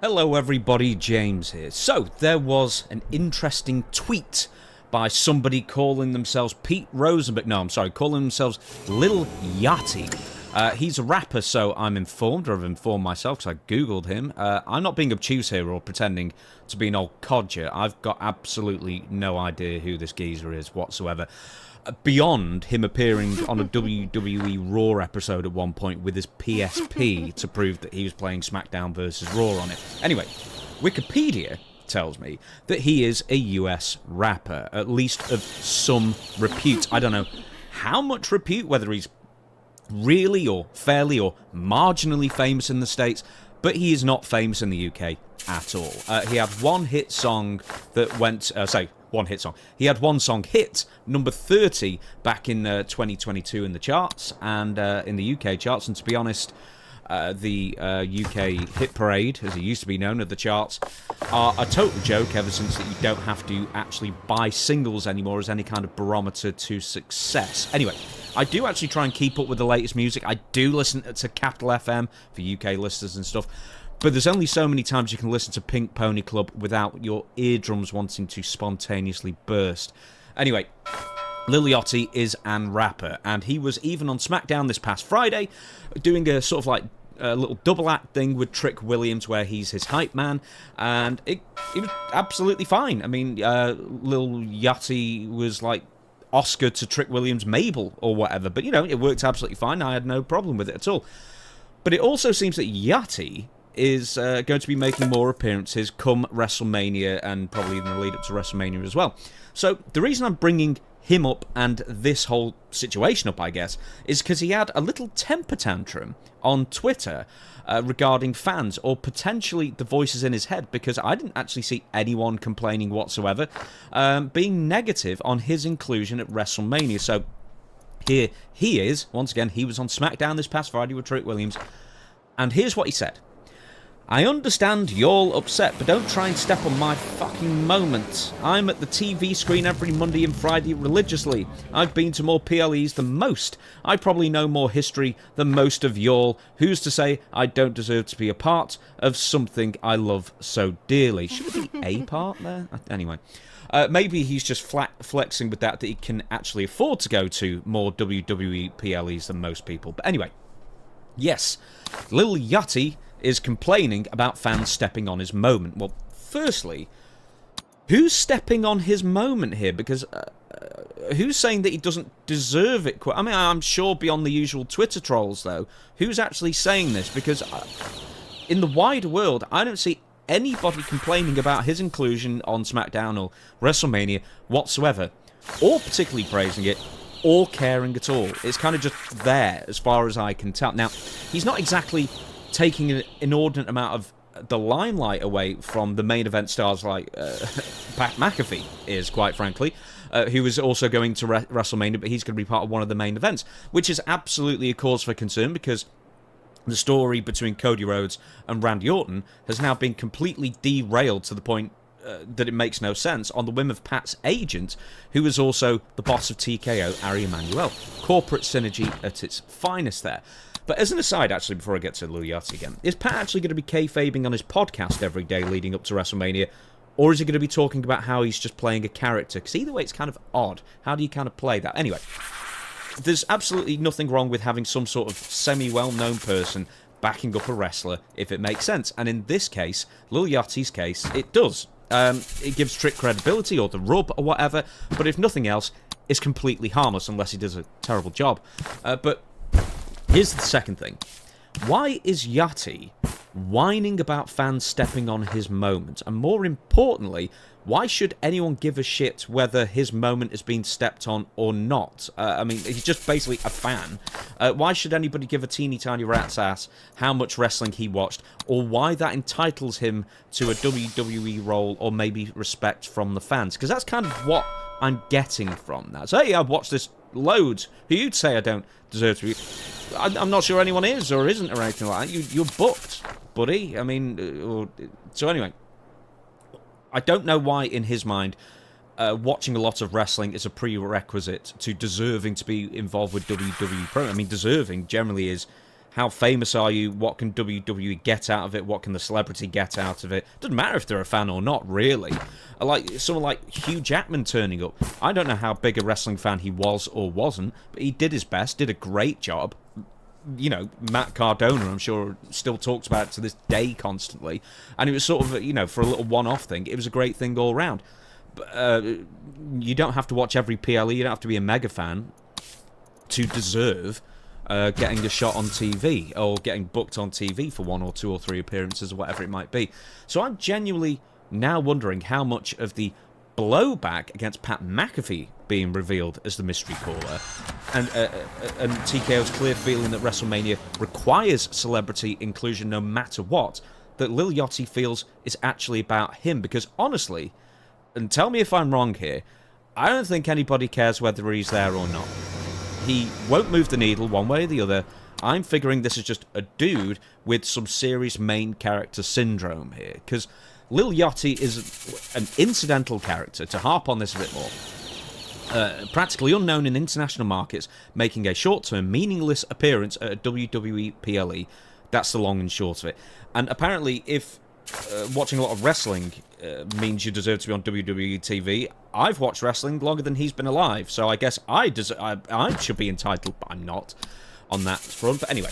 Hello everybody, James here. So, there was an interesting tweet by somebody calling themselves Pete Rosenberg. No, I'm sorry, calling themselves Lil Yachty. He's a rapper, so I'm informed, or I've informed myself because I googled him. I'm not being obtuse here or pretending to be an old codger. I've got absolutely no idea who this geezer is whatsoever. Beyond him appearing on a WWE Raw episode at one point with his PSP to prove that he was playing SmackDown vs. Raw on it. Anyway, Wikipedia tells me that he is a US rapper, at least of some repute. I don't know how much repute, whether he's really or fairly or marginally famous in the States, but he is not famous in the UK at all. He had one hit song that went, one hit song. He had one song hit number 30 back in 2022 in the charts and in the UK charts. And to be honest, the UK hit parade, as it used to be known, of the charts, are a total joke ever since that you don't have to actually buy singles anymore as any kind of barometer to success. Anyway, I do actually try and keep up with the latest music. I do listen to Capital FM for UK listeners and stuff. But there's only so many times you can listen to Pink Pony Club without your eardrums wanting to spontaneously burst. Anyway, Lil Yachty is an rapper, and he was even on SmackDown this past Friday doing a sort of like a little double act thing with Trick Williams where he's his hype man, and it was absolutely fine. I mean, Lil Yachty was like Oscar to Trick Williams' Mabel or whatever, but you know, it worked absolutely fine. I had no problem with it at all. But it also seems that Yachty is going to be making more appearances come WrestleMania and probably even the lead up to WrestleMania as well. So the reason I'm bringing him up and this whole situation up, I guess, is because he had a little temper tantrum on Twitter regarding fans or potentially the voices in his head, because I didn't actually see anyone complaining whatsoever, being negative on his inclusion at WrestleMania. So here he is. Once again, he was on SmackDown this past Friday with Trick Williams, and here's what he said. I understand you're upset, but don't try and step on my fucking moment. I'm at the TV screen every Monday and Friday religiously. I've been to more PLEs than most. I probably know more history than most of y'all. Who's to say I don't deserve to be a part of something I love so dearly? Should it be a part there? Anyway. Maybe he's just flexing with that he can actually afford to go to more WWE PLEs than most people. But anyway, yes, Lil Yachty is complaining about fans stepping on his moment. Well, firstly, who's stepping on his moment here? Because who's saying that he doesn't deserve it? I mean, I'm sure beyond the usual Twitter trolls, though, who's actually saying this? Because in the wider world, I don't see anybody complaining about his inclusion on SmackDown or WrestleMania whatsoever, or particularly praising it, or caring at all. It's kind of just there, as far as I can tell. Now, he's not exactly taking an inordinate amount of the limelight away from the main event stars like Pat McAfee is, quite frankly, who is also going to WrestleMania, but he's going to be part of one of the main events, which is absolutely a cause for concern, because the story between Cody Rhodes and Randy Orton has now been completely derailed to the point that it makes no sense on the whim of Pat's agent, who is also the boss of TKO, Ari Emanuel. Corporate synergy at its finest there. But as an aside, actually, before I get to Lil Yachty again, is Pat actually going to be kayfabing on his podcast every day leading up to WrestleMania, or is he going to be talking about how he's just playing a character? Because either way, it's kind of odd. How do you kind of play that? Anyway, there's absolutely nothing wrong with having some sort of semi-well-known person backing up a wrestler if it makes sense. And in this case, Lil Yachty's case, it does. It gives Trick credibility or the rub or whatever, but if nothing else, it's completely harmless unless he does a terrible job. But here's the second thing. Why is Yachty whining about fans stepping on his moment? And more importantly, why should anyone give a shit whether his moment is being stepped on or not? I mean, he's just basically a fan. Why should anybody give a teeny tiny rat's ass how much wrestling he watched, or why that entitles him to a WWE role or maybe respect from the fans? Because that's kind of what I'm getting from that. So, hey, I've watched this loads. Who you'd say I don't deserve to be? I'm not sure anyone is or isn't or anything like that. You're booked, buddy. I mean, so anyway, I don't know why in his mind watching a lot of wrestling is a prerequisite to deserving to be involved with WWE Pro. I mean, deserving generally is how famous are you, what can WWE get out of it, what can the celebrity get out of it. Doesn't matter if they're a fan or not, really. Like someone like Hugh Jackman turning up. I don't know how big a wrestling fan he was or wasn't, but he did his best, did a great job. You know, Matt Cardona, I'm sure, still talks about it to this day constantly. And it was sort of, you know, for a little one-off thing, it was a great thing all round. But you don't have to watch every PLE, you don't have to be a mega fan to deserve getting a shot on TV or getting booked on TV for 1 or 2 or 3 appearances or whatever it might be. So I'm genuinely now wondering how much of the blowback against Pat McAfee being revealed as the mystery caller and TKO's clear feeling that WrestleMania requires celebrity inclusion no matter what, that Lil Yachty feels is actually about him. Because honestly, and tell me if I'm wrong here, I don't think anybody cares whether he's there or not. He won't move the needle one way or the other. I'm figuring this is just a dude with some serious main character syndrome here, because Lil Yachty is an incidental character, to harp on this a bit more. Practically unknown in international markets, making a short-term, meaningless appearance at a WWE PLE. That's the long and short of it. And apparently, if watching a lot of wrestling means you deserve to be on WWE TV, I've watched wrestling longer than he's been alive, so I guess I should be entitled, but I'm not on that front. But anyway,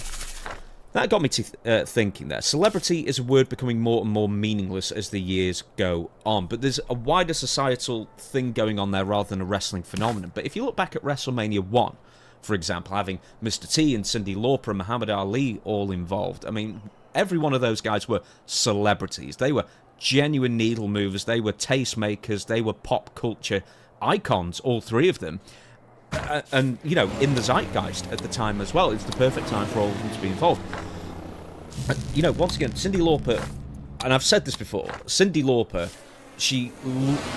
that got me to thinking there. Celebrity is a word becoming more and more meaningless as the years go on, but there's a wider societal thing going on there rather than a wrestling phenomenon. But if you look back at WrestleMania 1, for example, having Mr. T and Cyndi Lauper and Muhammad Ali all involved, I mean, every one of those guys were celebrities. They were genuine needle movers, they were tastemakers, they were pop culture icons, all 3 of them. And, you know, in the zeitgeist at the time as well. It's the perfect time for all of them to be involved. You know, once again, Cyndi Lauper, and I've said this before, Cyndi Lauper, she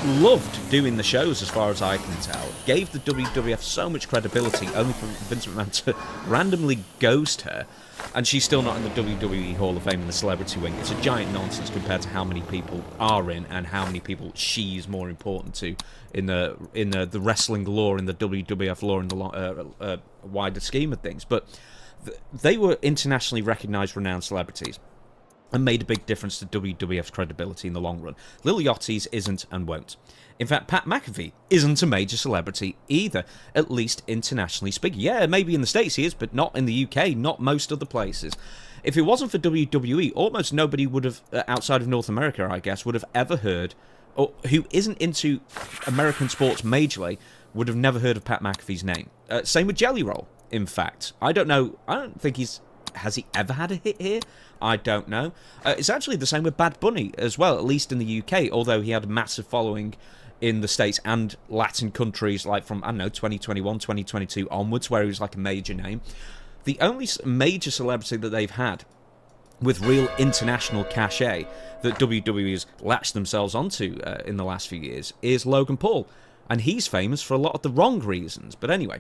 loved doing the shows as far as I can tell. Gave the WWF so much credibility, only for Vince McMahon to randomly ghost her. And she's still not in the WWE Hall of Fame in the celebrity wing. It's a giant nonsense compared to how many people are in and how many people she's more important to in the wrestling lore, in the WWF lore, in the wider scheme of things. But they were internationally recognised, renowned celebrities and made a big difference to WWF's credibility in the long run. Lil Yachty's isn't and won't. In fact, Pat McAfee isn't a major celebrity either, at least internationally speaking. Yeah, maybe in the States he is, but not in the UK, not most other places. If it wasn't for WWE, almost nobody would have, outside of North America, I guess, would have ever heard, or who isn't into American sports majorly, would have never heard of Pat McAfee's name. Same with Jelly Roll, in fact. I don't think has he ever had a hit here? I don't know. It's actually the same with Bad Bunny as well, at least in the UK, although he had a massive following in the States and Latin countries, like from, I don't know, 2021, 2022 onwards, where he was like a major name. The only major celebrity that they've had with real international cachet that WWE has latched themselves onto in the last few years is Logan Paul. And he's famous for a lot of the wrong reasons. But anyway,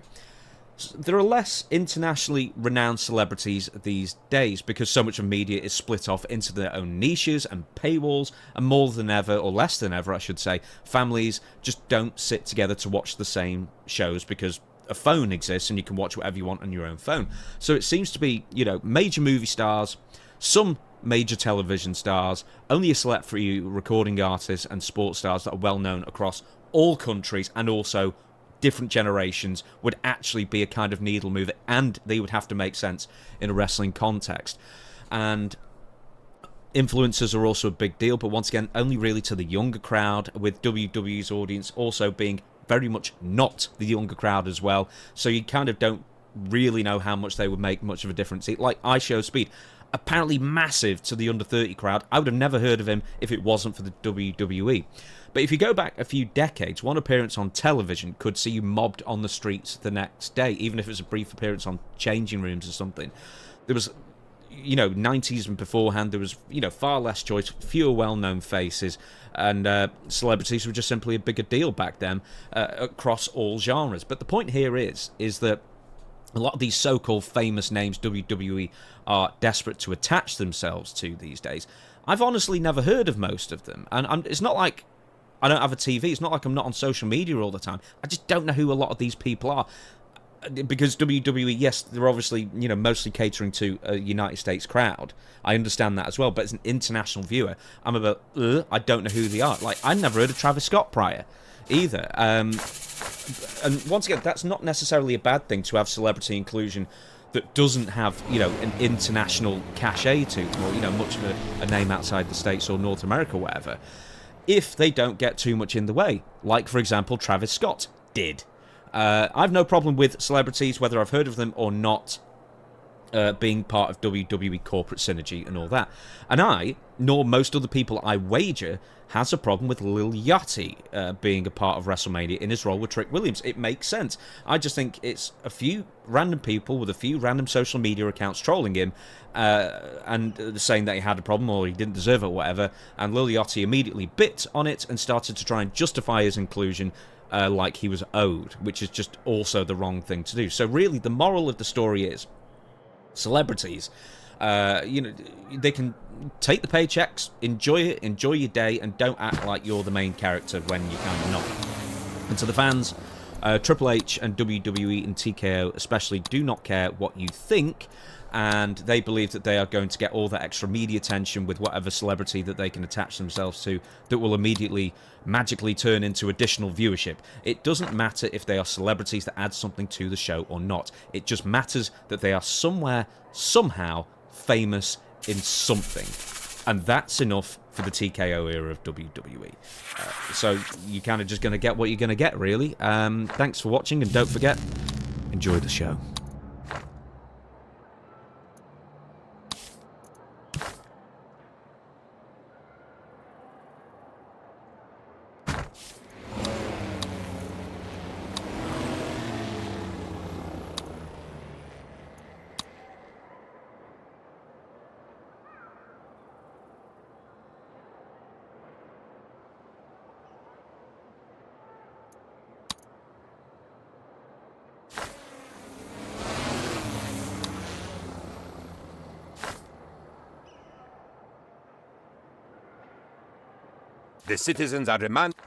there are less internationally renowned celebrities these days because so much of media is split off into their own niches and paywalls, and more than ever, or less than ever I should say, families just don't sit together to watch the same shows because a phone exists and you can watch whatever you want on your own phone. So it seems to be, you know, major movie stars, some major television stars, only a select few recording artists and sports stars that are well known across all countries and also different generations would actually be a kind of needle mover, and they would have to make sense in a wrestling context. And influencers are also a big deal, but once again, only really to the younger crowd, with WWE's audience also being very much not the younger crowd as well. So you kind of don't really know how much they would make much of a difference. Like IShowSpeed, apparently massive to the under 30 crowd. I would have never heard of him if it wasn't for the WWE. But if you go back a few decades, one appearance on television could see you mobbed on the streets the next day, even if it was a brief appearance on changing rooms or something. There was, you know, 90s and beforehand, there was, you know, far less choice, fewer well-known faces, and celebrities were just simply a bigger deal back then across all genres. But the point here is that a lot of these so-called famous names WWE are desperate to attach themselves to these days. I've honestly never heard of most of them, and it's not like I don't have a TV. It's not like I'm not on social media all the time. I just don't know who a lot of these people are. because WWE, yes, they're obviously, you know, mostly catering to a United States crowd. I understand that as well, but as an international viewer, I'm about, I don't know who they are. Like, I'd never heard of Travis Scott prior either. And once again, that's not necessarily a bad thing to have celebrity inclusion that doesn't have, you know, an international cachet to them, or, you know, much of a name outside the States or North America or whatever, if they don't get too much in the way. Like, for example, Travis Scott did. I've no problem with celebrities, whether I've heard of them or not, being part of WWE corporate synergy and all that. And I, nor most other people I wager, has a problem with Lil Yachty being a part of WrestleMania in his role with Trick Williams. It makes sense. I just think it's a few random people with a few random social media accounts trolling him and saying that he had a problem or he didn't deserve it or whatever, and Lil Yachty immediately bit on it and started to try and justify his inclusion like he was owed, which is just also the wrong thing to do. So really, the moral of the story is, celebrities, you know, they can take the paychecks, enjoy it, enjoy your day, and don't act like you're the main character when you're kind of not. And to the fans, Triple H and WWE and TKO especially do not care what you think, and they believe that they are going to get all that extra media attention with whatever celebrity that they can attach themselves to that will immediately magically turn into additional viewership. It doesn't matter if they are celebrities that add something to the show or not. It just matters that they are somewhere, somehow, famous in something. And that's enough for the TKO era of WWE. So you're kind of just going to get what you're going to get, really. Thanks for watching, and don't forget, enjoy the show. The citizens are demanding.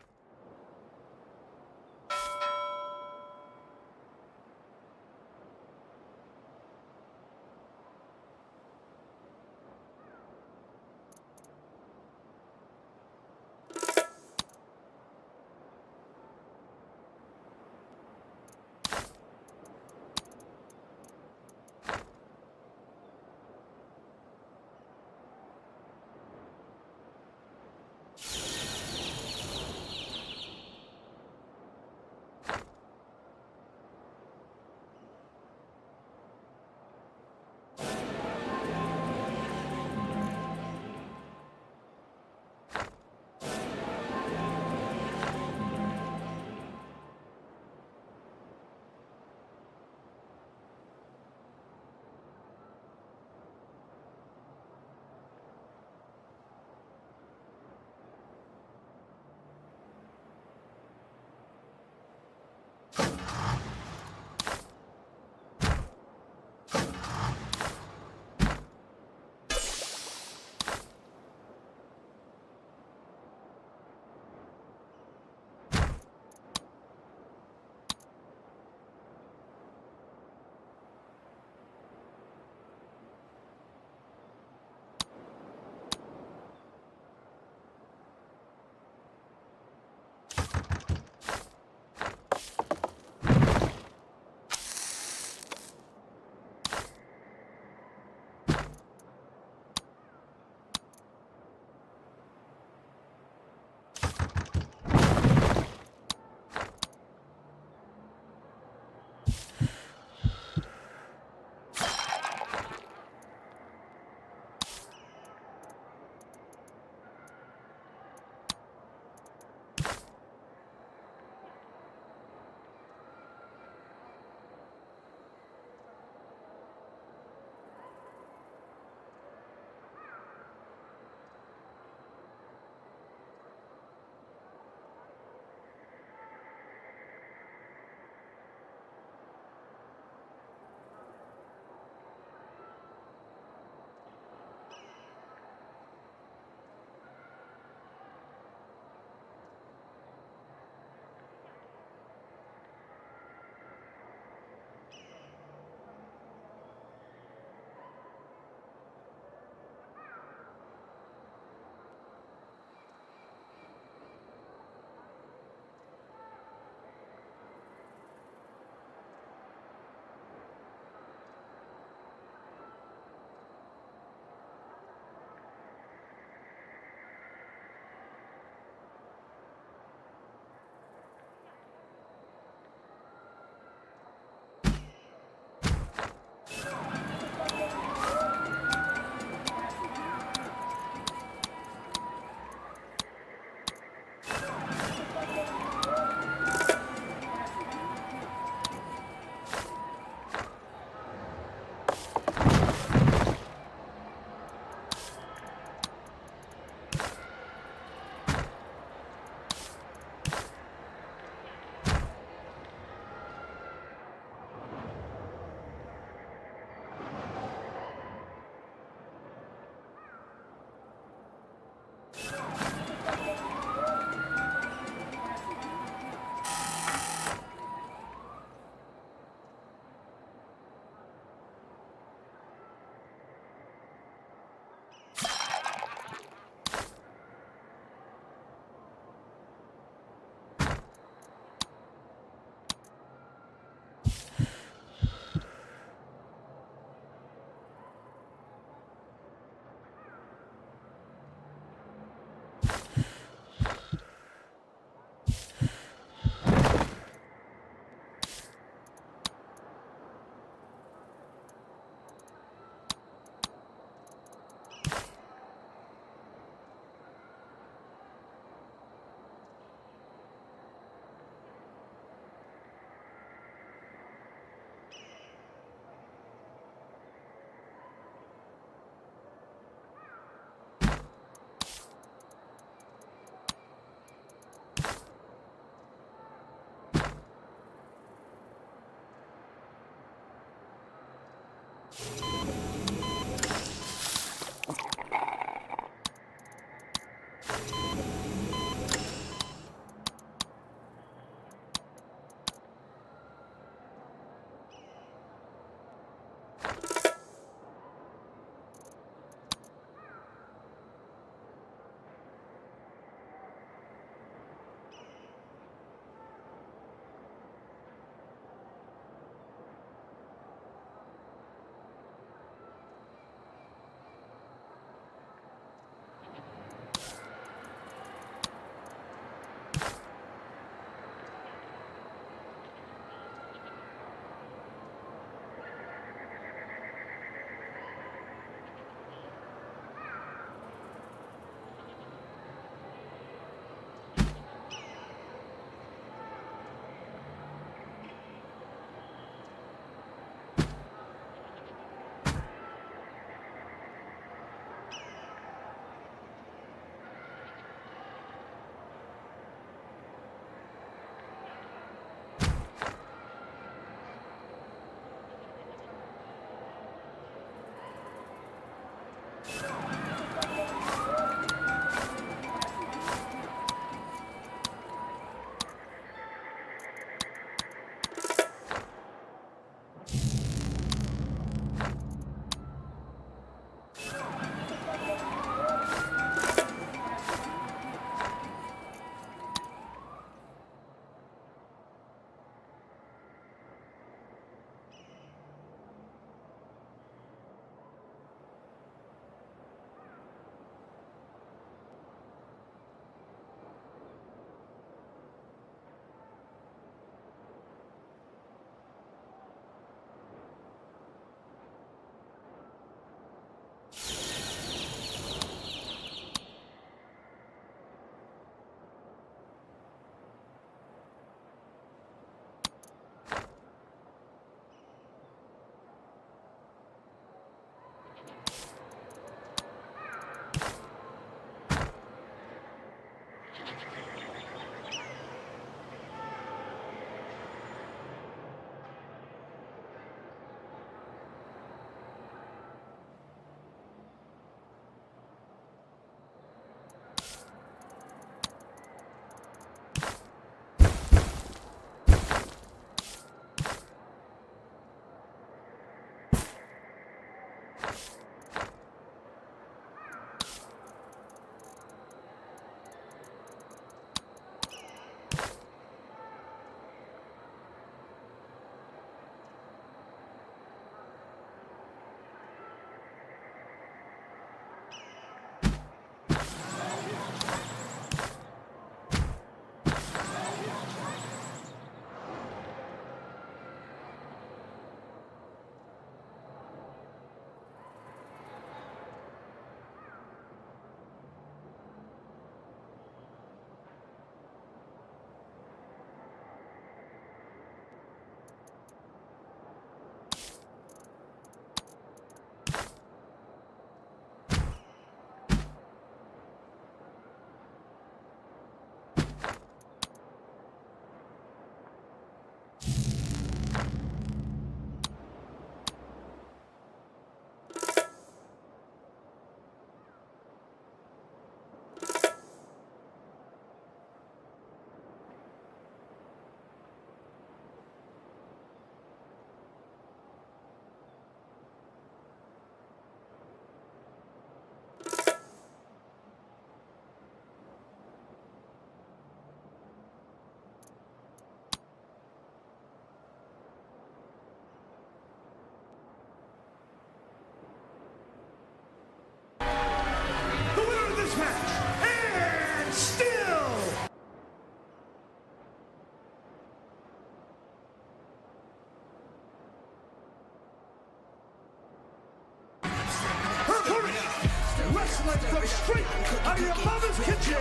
wrestling from straight out of your mama's kitchen.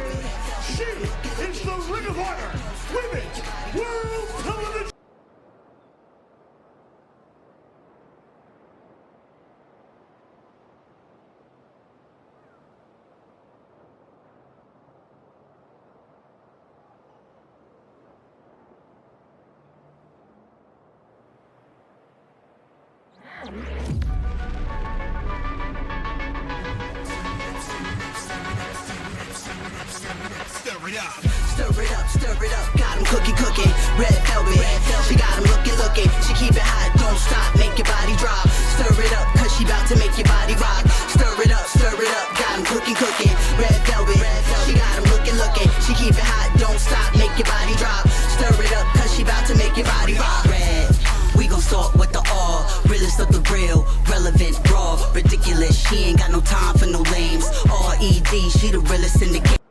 She is the Ring of Honor Women's World Television. Stir it up. Stir it up, got 'em cooking, red velvet. She got 'em looking, she keep it hot, don't stop, make your body drop. Stir it up, cause she bout to make your body rock. Stir it up, got 'em cooking, red velvet. She got 'em looking, she keep it hot, don't stop, make your body drop. Stir it up, cause she bout to make your body rock. Red, we gon' start with the R, realest of the real, relevant, raw, ridiculous. She ain't got no time for no lames. R.E.D., she the realest in the game.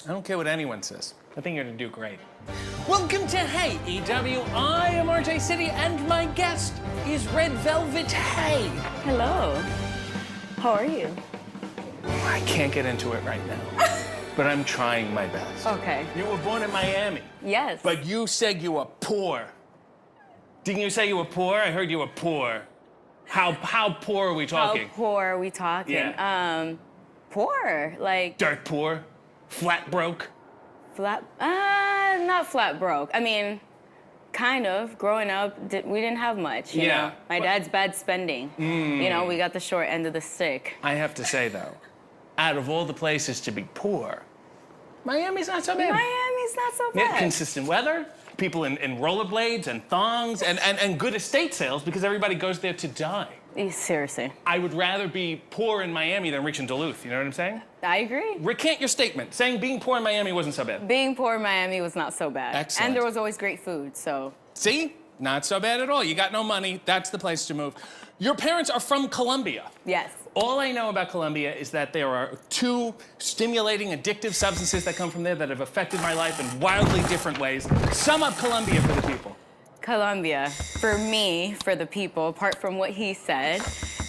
I don't care what anyone says. I think you're gonna do great. Welcome to Hey EW. I am RJ City, and my guest is Red Velvet Hey. Hello. How are you? I can't get into it right now, but I'm trying my best. Okay. You were born in Miami, Yes. but you said you were poor. Didn't you say you were poor? I heard you were poor. How poor are we talking? How poor are we talking? Yeah. Poor. Like Dirt poor? Flat broke? flat. Not flat broke. I mean, kind of. Growing up, we didn't have much. You know? My dad's bad spending. You know, we got the short end of the stick. I have to say, though, out of all the places to be poor, Miami's not so bad. Miami's not so bad. Yeah, consistent weather, people in rollerblades and thongs, and good estate sales because everybody goes there to die. Seriously. I would rather be poor in Miami than rich in Duluth, you know what I'm saying? I agree. Recant your statement, saying being poor in Miami wasn't so bad. Being poor in Miami was not so bad. Excellent. And there was always great food, so. See? Not so bad at all. You got no money, that's the place to move. Your parents are from Colombia. Yes. All I know about Colombia is that there are 2 stimulating, addictive substances that come from there that have affected my life in wildly different ways. Sum up Colombia for the people. Colombia, for me, for the people, apart from what he said,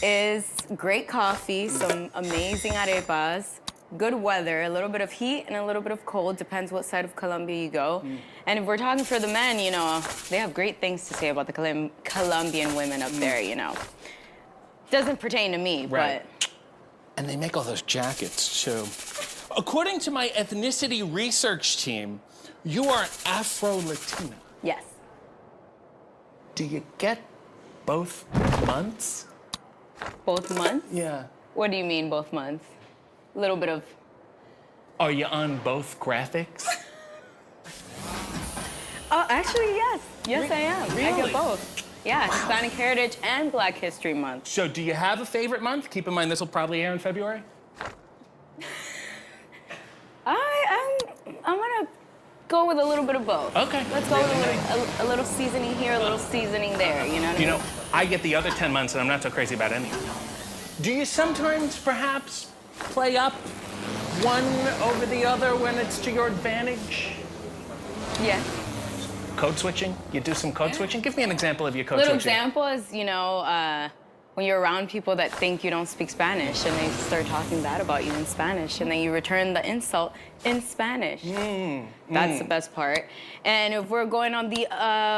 is great coffee, some amazing arepas, good weather, a little bit of heat and a little bit of cold, depends what side of Colombia you go. And if we're talking for the men, you know, they have great things to say about the Colombian women up there, you know. Doesn't pertain to me, Right. but. And they make all those jackets, too. According to my ethnicity research team, you are Afro-Latina. Yes. Do you get both months? Both months? Yeah. What do you mean, both months? A little bit of. Are you on both graphics? Oh, actually, yes. Yes, I am. I Really? get both. Yeah, Hispanic Heritage and Black History Month. So do you have a favorite month? Keep in mind, this will probably air in February. I'm gonna go with a little bit of both. Okay. Let's go with a little seasoning here, a little seasoning there, you know what I mean? You know, I get the other 10 months and I'm not so crazy about any of them. Do you sometimes perhaps play up one over the other when it's to your advantage? Yeah. Code switching? You do some code switching? Give me an example of your code Little switching. example is, you know, when you're around people that think you don't speak Spanish and they start talking bad about you in Spanish and then you return the insult in Spanish. That's the best part. And if we're going on the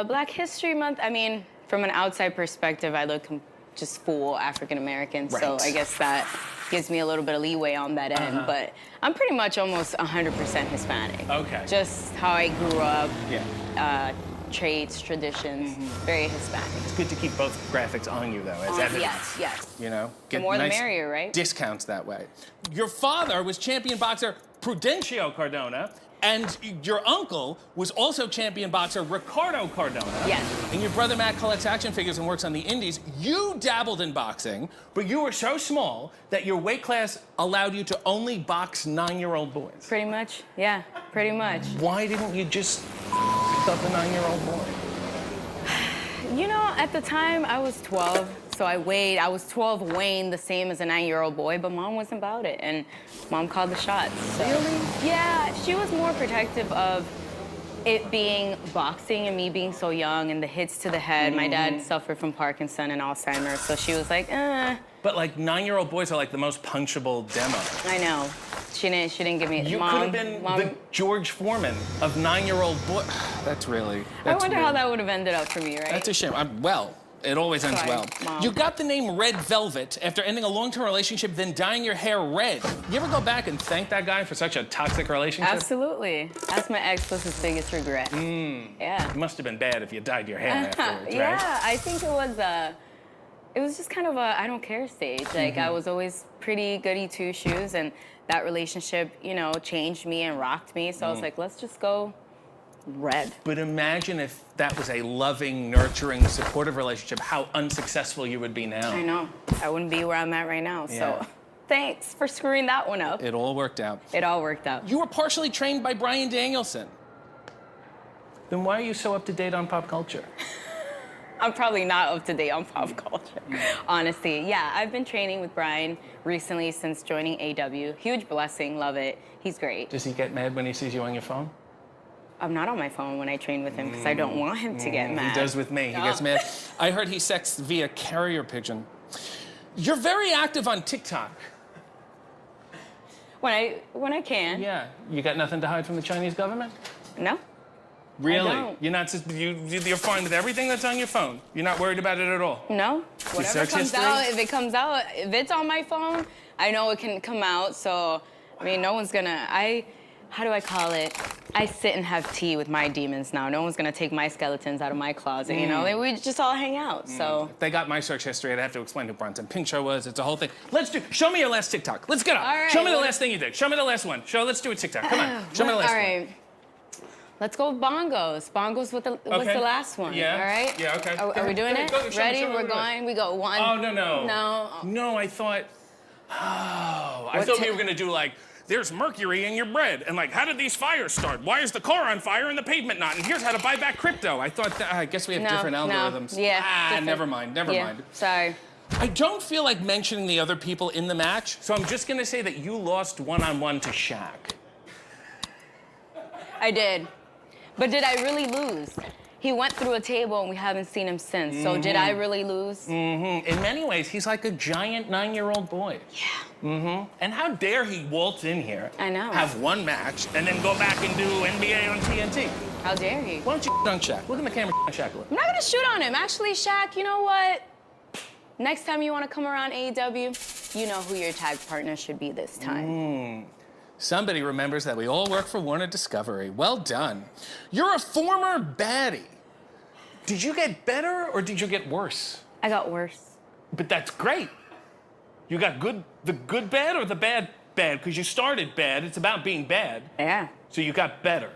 Black History Month, I mean, from an outside perspective, I look just full African American, so Right. I guess that gives me a little bit of leeway on that end. But I'm pretty much almost 100% Hispanic. Okay. Just how I grew up. Yeah. Traits, traditions, very Hispanic. It's good to keep both graphics on you, though, as evidence. Yes, yes. You know, get more the nice merrier, right? Discounts that way. Your father was champion boxer Prudencio Cardona, and your uncle was also champion boxer Ricardo Cardona. Yes. And your brother Matt collects action figures and works on the indies. You dabbled in boxing, but you were so small that your weight class allowed you to only box 9-year-old boys. Pretty much, yeah, pretty much. Why didn't you just up the 9-year-old boy? You know, at the time I was 12, so I was 12 weighing the same as a 9-year-old boy, but mom wasn't about it, and mom called the shots. So. Really? Yeah, she was more protective of it being boxing and me being so young and the hits to the head. My dad suffered from Parkinson and Alzheimer's, so she was like, But like 9-year-old boys are like the most punchable demo. I know. She didn't give me. You Mom, could have been the George Foreman of 9-year-old boy. That's really. I wonder how that would have ended up for me, right? That's a shame. Well, It always ends Sorry, well. Mom. You got the name Red Velvet after ending a long-term relationship, then dyeing your hair red. You ever go back and thank that guy for such a toxic relationship? Absolutely. That's my ex was his biggest regret. Yeah. It must have been bad if you dyed your hair afterwards, Yeah, right? I think it was just kind of a I don't care stage. Like, I was always pretty goody two-shoes, and that relationship, you know, changed me and rocked me. So I was like, let's just go red. But imagine if that was a loving, nurturing, supportive relationship, how unsuccessful you would be now. I know. I wouldn't be where I'm at right now. Yeah. So thanks for screwing that one up. It all worked out. It all worked out. You were partially trained by Bryan Danielson. Then why are you so up to date on pop culture? I'm probably not up to date on pop culture, honestly. Yeah, I've been training with Bryan recently since joining AW. Huge blessing, love it. He's great. Does he get mad when he sees you on your phone? I'm not on my phone when I train with him because I don't want him to get mad. He does with me. He gets Oh. mad. I heard he sexts via carrier pigeon. You're very active on TikTok. When I can. Yeah. You got nothing to hide from the Chinese government? No? Really? don't. You're not just you're fine with everything that's on your phone. You're not worried about it at all. No? Whatever search comes history? out, if it comes out, if it's on my phone, I know it can come out. So, I mean, no one's gonna, how do I call it? I sit and have tea with my demons now. No one's gonna take my skeletons out of my closet, you know? We just all hang out, so. If they got my search history, I'd have to explain who Bronson Pinchot was. It's a whole thing. Show me your last TikTok. Let's get up. All right, show me the what- last thing you did. Show me the last one. Let's do a TikTok. Come on. Show me the last All one. right. Let's go bongos. Bongos was the Okay. last one. Yeah. All right? Yeah, okay. Are we doing Go, it? go, show me, Ready? show me We're what it is. going. We go 1. Oh, no. No. No, I thought. Oh, I What thought ti- we were gonna do like, there's mercury in your bread, and like, how did these fires start? Why is the car on fire and the pavement not? And here's how to buy back crypto. I thought, I guess we have different algorithms. Yeah. Ah, different. never mind. Yeah, sorry. I don't feel like mentioning the other people in the match, so I'm just gonna say that you lost one-on-one to Shaq. I did. But did I really lose? He went through a table and we haven't seen him since. So did I really lose? In many ways, he's like a giant 9-year-old boy. Yeah. And how dare he waltz in here, I know. have one match, and then go back and do NBA on TNT? How dare he? Why don't you on Shaq? Look in the camera, Shaq. Look. I'm not gonna shoot on him. Actually, Shaq, you know what? Next time you wanna come around AEW, you know who your tag partner should be this time. Somebody remembers that we all work for Warner Discovery. Well done. You're a former baddie. Did you get better or did you get worse? I got worse. But that's great. You got the good bad or the bad bad? Because you started bad. It's about being bad. Yeah. So you got better.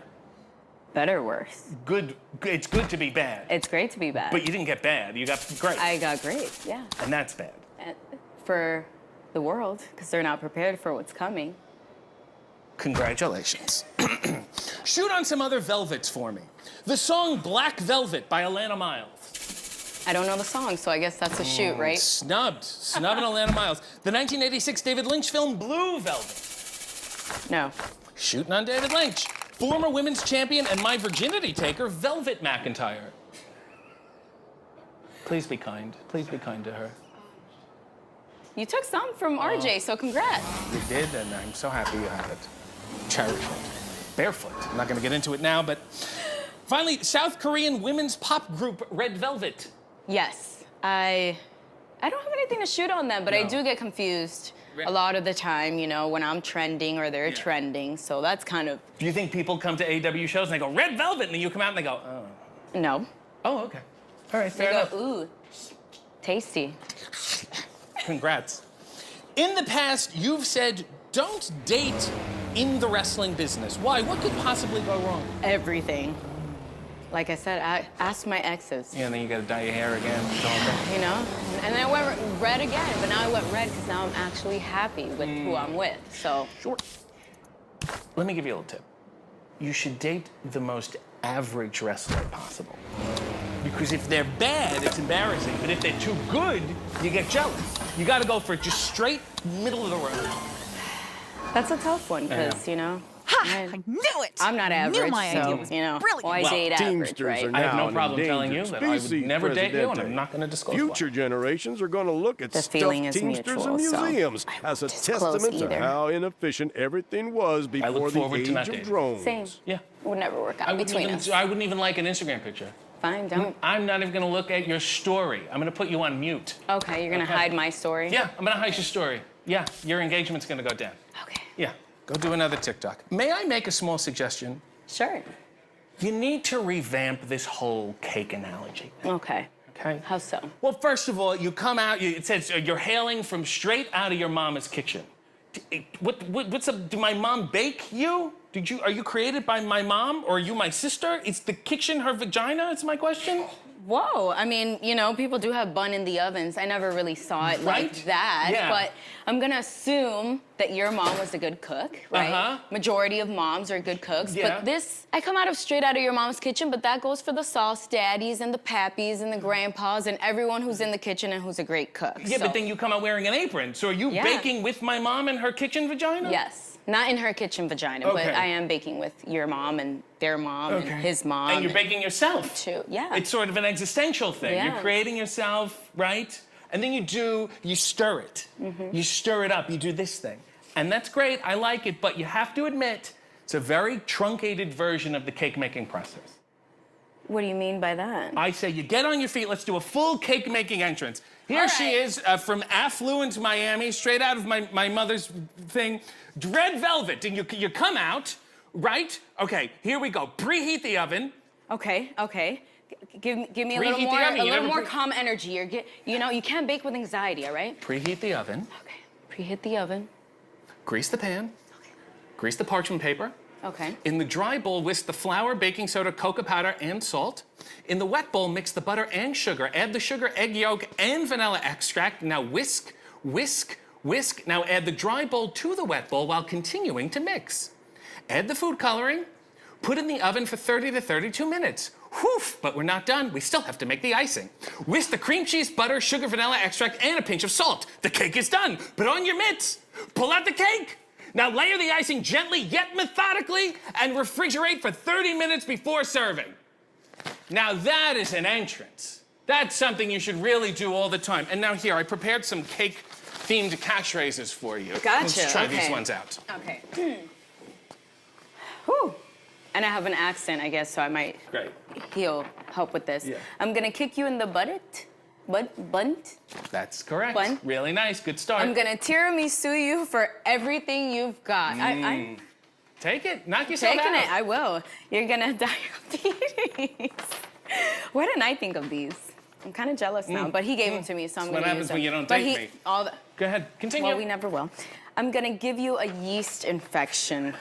Better, worse. Good. It's good to be bad. It's great to be bad. But you didn't get bad. You got great. I got great, yeah. And that's bad. For the world, because they're not prepared for what's coming. Congratulations. Shoot on some other velvets for me. The song Black Velvet by Alana Miles. I don't know the song, so I guess that's a shoot, right? Snubbing Alana Miles. The 1986 David Lynch film Blue Velvet. No. Shooting on David Lynch. Former women's champion and my virginity taker, Velvet McIntyre. Please be kind. Please be kind to her. You took some from RJ, so congrats. You did, and I'm so happy you have it. Cherish it. Barefoot. I'm not going to get into it now, but finally, South Korean women's pop group Red Velvet. Yes, I don't have anything to shoot on them, but I do get confused a lot of the time, you know, when I'm trending or they're trending, so that's kind of... Do you think people come to AW shows and they go, Red Velvet, and then you come out and they go, oh. No. Oh, okay. All right, They fair go, enough. ooh, tasty. Congrats. In the past, you've said, don't date in the wrestling business. Why? What could possibly go wrong? Everything. Like I said, I asked my exes, Yeah, and then you got to dye your hair again. It's all that. you know? And then I went red again, but now I went red because now I'm actually happy with who I'm with, so. Sure. Let me give you a little tip. You should date the most average wrestler possible. Because if they're bad, it's embarrassing. But if they're too good, you get jealous. You got to go for just straight middle of the road. That's a tough one, because, you know, I knew it! I'm not average, Knew my so, idea was you know, brilliant. why date average, Teamsters right? are I have now no an problem telling you endangered that I would species, never date you, and Presidente. I'm not going to disclose Future why. generations are going to look at The stuffed feeling is Teamsters mutual, in so museums I as a won't disclose testament to either. how inefficient everything was before look the forward to age not of dating. drones. Same. Yeah. Would never work out between us. I wouldn't even like an Instagram picture. Fine, don't. I'm not even gonna look at your story. I'm gonna put you on mute. Okay, you're gonna hide my story? Yeah, I'm gonna hide your story. Yeah, your engagement's gonna go down. Okay. Yeah, go do another TikTok. May I make a small suggestion? Sure. You need to revamp this whole cake analogy. Okay. Okay? How so? Well, first of all, you come out, it says you're hailing from straight out of your mama's kitchen. What's up? Did my mom bake you? Are you created by my mom or are you my sister? Is the kitchen her vagina? Is my question. Whoa, I mean, you know, people do have bun in the ovens. I never really saw it Right? like that. Yeah. But I'm gonna assume that your mom was a good cook, right? Uh-huh. Majority of moms are good cooks. Yeah. But this, I come straight out of your mom's kitchen, but that goes for the sauce daddies and the pappies and the grandpas and everyone who's in the kitchen and who's a great cook. Yeah, So, but then you come out wearing an apron. So are you Yeah. baking with my mom in her kitchen vagina? Yes. Not in her kitchen vagina, Okay. but I am baking with your mom and their mom and his mom. And you're baking yourself. too. Yeah. It's sort of an existential thing. Yeah. You're creating yourself, right? And then you stir it. Mm-hmm. You stir it up. You do this thing. And that's great. I like it. But you have to admit, it's a very truncated version of the cake making process. What do you mean by that? I say you get on your feet. Let's do a full cake making entrance. Here All she right. is from affluent Miami, straight out of my mother's thing. Red velvet. And you come out, right? Okay, here we go. Preheat the oven. Okay, okay. Give me a Preheat little the more, oven. You never calm energy. You know, you can't bake with anxiety, all right? Preheat the oven. Okay. Preheat the oven. Grease the pan. Grease the parchment paper. Okay. In the dry bowl, whisk the flour, baking soda, cocoa powder, and salt. In the wet bowl, mix the butter and sugar. Add the sugar, egg yolk, and vanilla extract. Now whisk, whisk, whisk. Now add the dry bowl to the wet bowl while continuing to mix. Add the food coloring. Put in the oven for 30 to 32 minutes. Whew, but we're not done. We still have to make the icing. Whisk the cream cheese, butter, sugar, vanilla extract, and a pinch of salt. The cake is done. Put on your mitts. Pull out the cake. Now layer the icing gently yet methodically and refrigerate for 30 minutes before serving. Now that is an entrance. That's something you should really do all the time. And now here, I prepared some cake-themed catchphrases for you. Gotcha, Let's try okay. these ones out. Okay. Whew. And I have an accent, I guess, so I might. Great. He'll help with this. Yeah. I'm gonna kick you in the butt. Bunt. That's correct. Bun. Really nice. Good start. I'm gonna tiramisu you for everything you've got. I'm Take it. Knock yourself taking out. it. I will. You're gonna die of diabetes. Why didn't I think of these? I'm kind of jealous now, but he gave them to me, so I'm That's gonna what happens use them. when you don't But take me. Go ahead. Continue. Well, we never will. I'm gonna give you a yeast infection.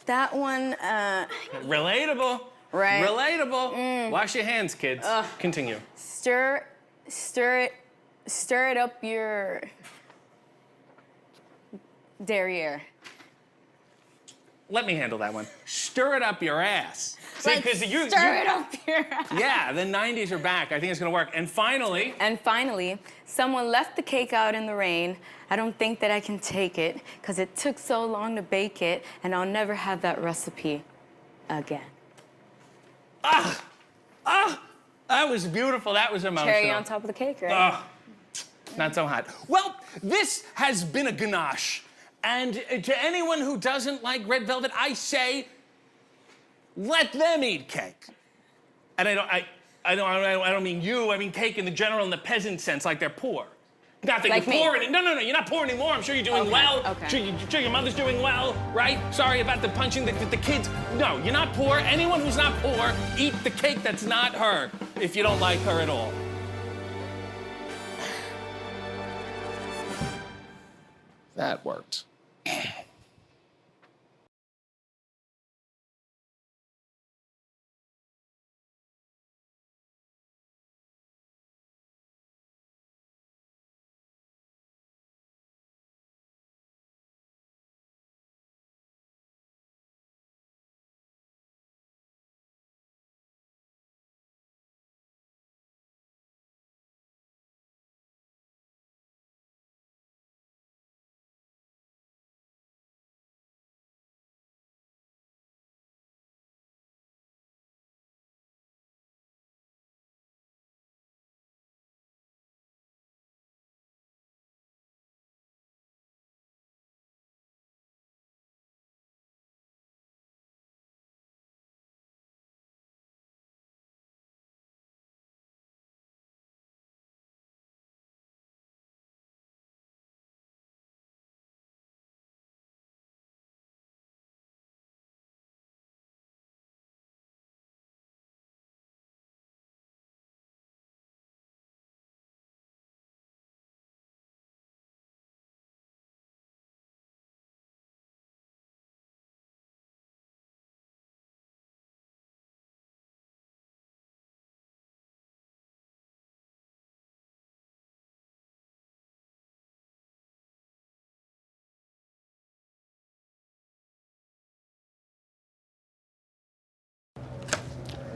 That one, Relatable. Right. Relatable. Wash your hands, kids. Continue. stir it up your derriere. Let me handle that one. Stir it up your ass. See, Like, because stir it up your ass. Yeah, the 90s are back. I think it's gonna work. And finally, And finally, someone left the cake out in the rain. I don't think that I can take it because it took so long to bake it, and I'll never have that recipe again. that was beautiful. That was emotional. Cherry on top of the cake, right? Not so hot. Well, this has been a ganache. And to anyone who doesn't like red velvet, I say, let them eat cake. And I don't mean you. I mean cake in the general, in the peasant sense, like they're poor. Not that Like you're me. poor. No, you're not poor anymore. I'm sure you're doing Okay, well. okay. Sure your mother's doing well, right? Sorry about the punching the kids. No, you're not poor. Anyone who's not poor, eat the cake that's not her, if you don't like her at all. That worked.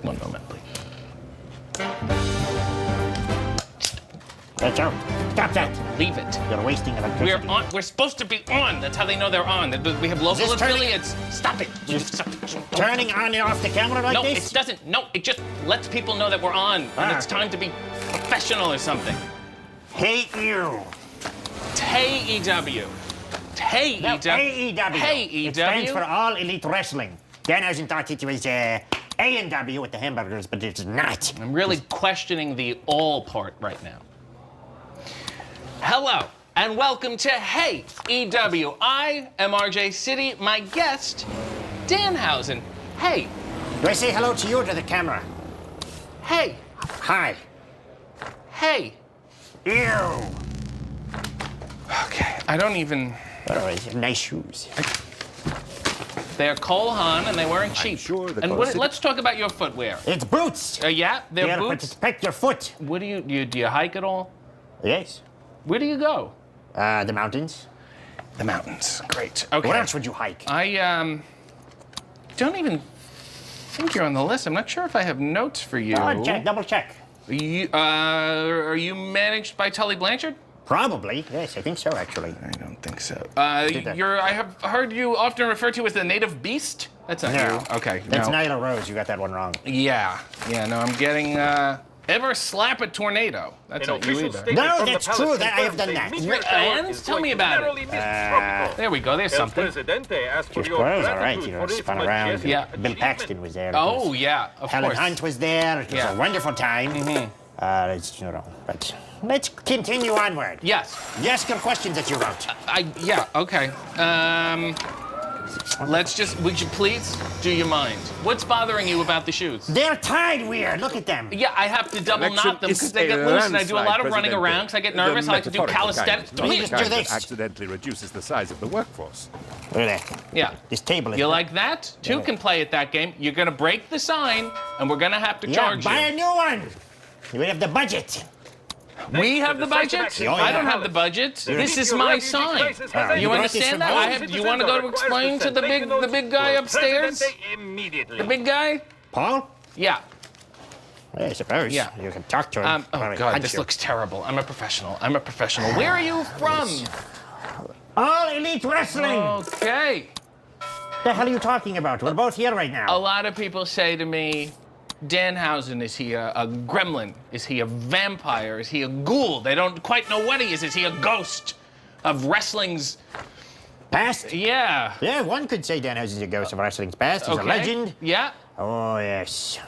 One moment, please. That's out. Stop that. Leave it. You're wasting electricity. We're on. We're supposed to be on. That's how they know they're on. We have local this turning- affiliates. Stop it. Stop it. Turning on and off the camera like No, this? it doesn't. No, it just lets people know that we're on, and it's time to be professional or something. Hey, you. Hey, EW. Hey, No, EW. AEW. Hey, It stands EW. for All Elite Wrestling. Danhausen thought it was A&W with the hamburgers, but it's not. I'm really questioning the all part right now. Hello, and welcome to Hey, EW. I am RJ City. My guest, Danhausen. Hey, Do I say hello to you or to the camera? hey, Hi. hey. Ew. Okay, I don't even... Oh, it's nice shoes. They're Cole Haan, and they weren't cheap. sure the and clothes- let's talk about your footwear. It's boots. Yeah, You they're gotta boots. protect your foot. What do you hike at all? Yes. Where do you go? The mountains. The mountains. Great. Okay. Where else would you hike? I don't even think you're on the list. I'm not sure if I have notes for you. Oh, check, double check. Are you managed by Tully Blanchard? Probably. Yes, I think so, actually. I don't think so. Did that. I have heard you often referred to as the native beast. That's not No. you. Okay. That's no. Nyla Rose. You got that one wrong. Yeah. No, I'm getting ever slap a tornado. That's not you either. No, that's true. That I have done that. And tell me about it. There we go. There's something. Your squirrels, all right. You know, spun around. Yeah. Bill Paxton was there. Oh yeah, of Helen course. Hunt was there. It was Yeah. a wonderful time. It's, but let's continue onward. Yes. Ask your questions that you wrote. Okay. Would you please? Do you mind? What's bothering you about the shoes? They're tied weird. Look at them. Yeah, I have to double Election knot them is because they a get loose, and I do a lot of landslide, running Presidente. around because I get nervous. I like to do calisthenics. Let me just do Kind this. that accidentally reduces the size of the workforce. Look at that. Yeah. This table is. You like that? Two Yeah. can play at that game. You're gonna break the sign, and we're gonna have to Yeah, charge buy a you. new one. You have the budget. We have the budget. Oh, I don't yeah. have the budget. This is my sign. You You brought this understand from that? home? You want to go to explain to the big guy upstairs? The big guy? Paul? Yeah. I suppose. Yeah. You can talk to him. Oh Probably God, punch this you. looks terrible. I'm a professional. Where are you from? All Elite Wrestling. Okay. The hell are you talking about? We're both here right A now. lot of people say to me, Danhausen, is he a gremlin? Is he a vampire? Is he a ghoul? They don't quite know what he is. Is he a ghost of wrestling's? Past? Yeah. Yeah, one could say Danhausen's a ghost of wrestling's past. He's Okay. a legend. Yeah. Oh, yes.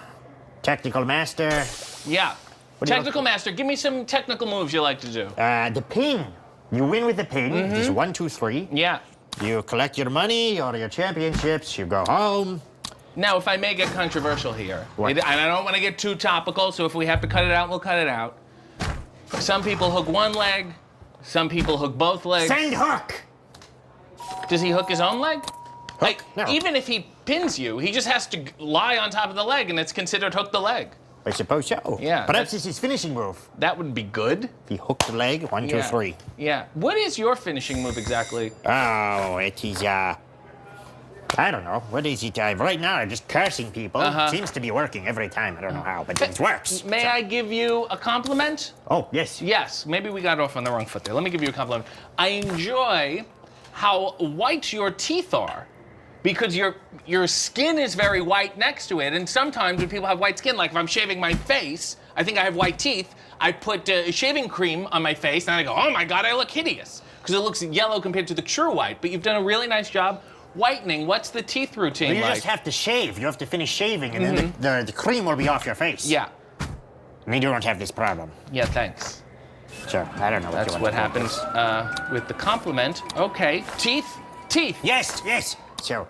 Technical master. Yeah. What do you Technical master, give me some technical moves you like to do. The pin. You win with the pin. Mm-hmm. There's 1, 2, 3. Yeah. You collect your money or your championships. You go home. Now, if I may get controversial here, What? and I don't want to get too topical, so if we have to cut it out, we'll cut it out. Some people hook one leg, some people hook both legs. Send hook. Does he hook his own leg? Like, No. even if he pins you, he just has to lie on top of the leg, and it's considered hook the leg. I suppose so. Yeah, Perhaps this is his finishing move. That would be good. If he hooked the leg, 1, 2, 3. Yeah. What is your finishing move exactly? Oh, it is, I don't know. What is it? Right now, I'm just cursing people. Seems to be working every time. I don't know how, but it works. May I give you a compliment? Oh, yes. Yes, maybe we got off on the wrong foot there. Let me give you a compliment. I enjoy how white your teeth are because your skin is very white next to it. And sometimes when people have white skin, like if I'm shaving my face, I think I have white teeth, I put shaving cream on my face and I go, oh my God, I look hideous. Because it looks yellow compared to the true white. But you've done a really nice job whitening. What's the teeth routine Well, you like? just have to shave. You have to finish shaving, and then the cream will be off your face. Yeah. And then you don't have this problem. Yeah, thanks. Sure. I don't know what That's you what want to do. happens with the compliment. Okay, teeth. Yes, yes. So,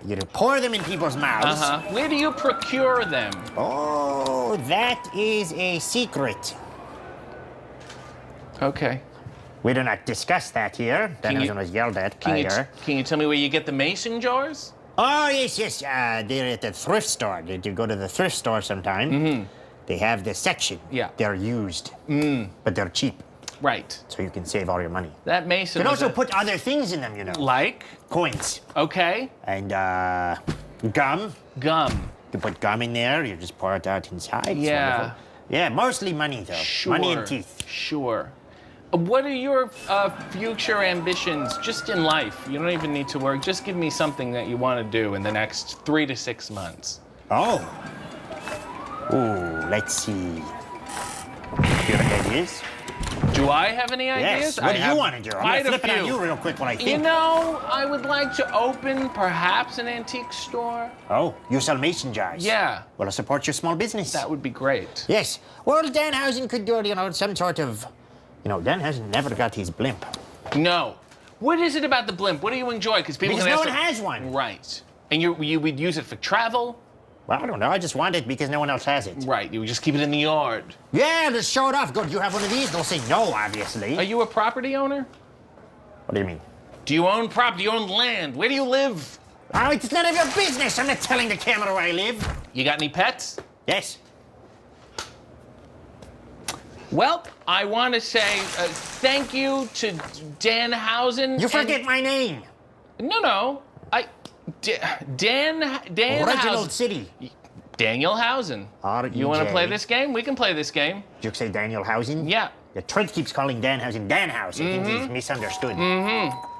you pour them in people's mouths. Where do you procure them? Oh, that is a secret. Okay. We do not discuss that here. That you- was yelled at Can by you, her. can you tell me where you get the mason jars? Oh, yes, yes. They're at the thrift store. You go to the thrift store sometime. They have this section. Yeah. They're used. But they're cheap, Right. so you can save all your money. That You mason. can was also a- put other things in them, you know. like. Coins Okay. and gum. Gum. You put gum in there, you just pour it out inside. It's Yeah. wonderful. Yeah, mostly money, though. Sure. Money and teeth. Sure. What are your future ambitions just in life? You don't even need to work. Just give me something that you want to do in the next 3 to 6 months. Oh. Ooh, let's see. Do you have any ideas? Do I have any ideas? Yes. What do you want to do? I'm quite going a to flip it on few. you real quick when I think. You know, I would like to open perhaps an antique store. Oh, you sell mason jars? Yeah. Well, I support your small business. That would be great. Yes. Well, Danhausen could do, some sort of... Danhausen never got his blimp. No. What is it about the blimp? What do you enjoy? Because Because can no ask one them- has one. Right. And you would use it for travel? Well, I don't know. I just want it because no one else has it. Right. You would just keep it in the yard. Yeah, let's show it off. Good. You have one of these? They'll say no, obviously. Are you a property owner? What do you mean? Do you own property? Do you own land? Where do you live? Oh, it's none of your business. I'm not telling the camera where I live. You got any pets? Yes. Well, I want to say thank you to Danhausen. You forget my name. No. Dan Reginald Hausen. City. Daniel Hausen. R.E.J.. You want to play this game? We can play this game. Did you say Daniel Hausen? Yeah. Yeah, Trent keeps calling Danhausen Danhausen. I think he's misunderstood.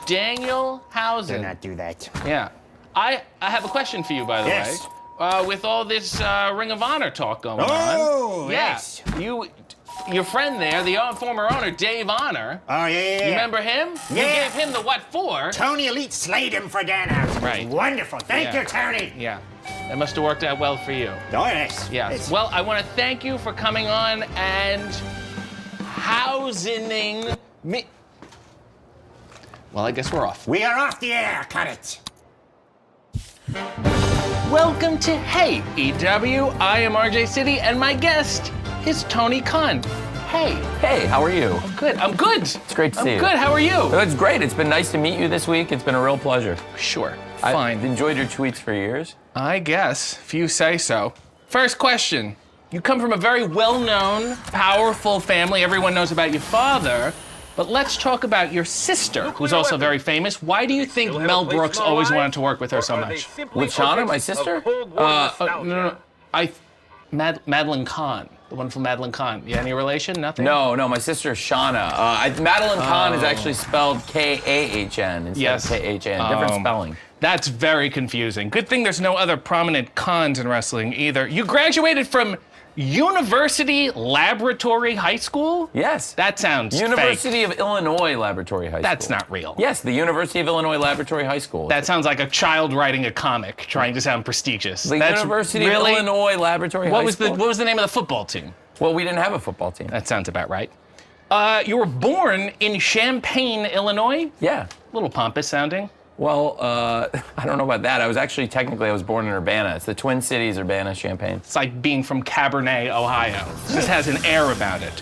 Daniel Do Hausen. not do that. Yeah. I have a question for you, by the Yes. way. With all this Ring of Honor talk going Oh, on. yes. Your friend there, the former owner, Dave Honor. Oh, yeah. You remember him? Yeah. You gave him the what for? Tony Elite slayed him for Danhausen. Right. Wonderful. Thank Yeah. you, Tony. Yeah. That must have worked out well for you. Oh, yes. Yes. Well, I want to thank you for coming on and housening me. Well, I guess we're off. We are off the air. Cut it. Welcome to Hey EW. I am RJ City, and my guest is Tony Khan. Hey. Hey, how are you? Good. I'm good. It's great to see you. I'm good. How are you? It's great. It's been nice to meet you this week. It's been a real pleasure. Sure. I've Fine. enjoyed your tweets for years. I guess, if you say so. First question. You come from a very well-known, powerful family. Everyone knows about your father. But let's talk about your sister, who's also very famous. Why do you think Mel Brooks always wanted to work with her so much? With Shauna, my sister? No. Madeline Kahn. The one from Madeline Kahn. You any relation? Nothing? No, my sister Shauna. Madeline Kahn is actually spelled K-A-H-N instead Yes. of K-H-N. Different spelling. That's very confusing. Good thing there's no other prominent Khans in wrestling either. You graduated from University Laboratory High School? Yes. That sounds University fake. of Illinois Laboratory High School. That's not real. Yes, the University of Illinois Laboratory High School. That sounds like a child writing a comic, trying to sound prestigious. the That's University really? of Illinois Laboratory High School. What was the name of the football team? Well, we didn't have a football team. That sounds about right. You were born in Champaign, Illinois? Yeah. A little pompous sounding. Well, I don't know about that. I was born in Urbana. It's the Twin Cities, Urbana, Champaign. It's like being from Cabernet, Ohio. It just has an air about it.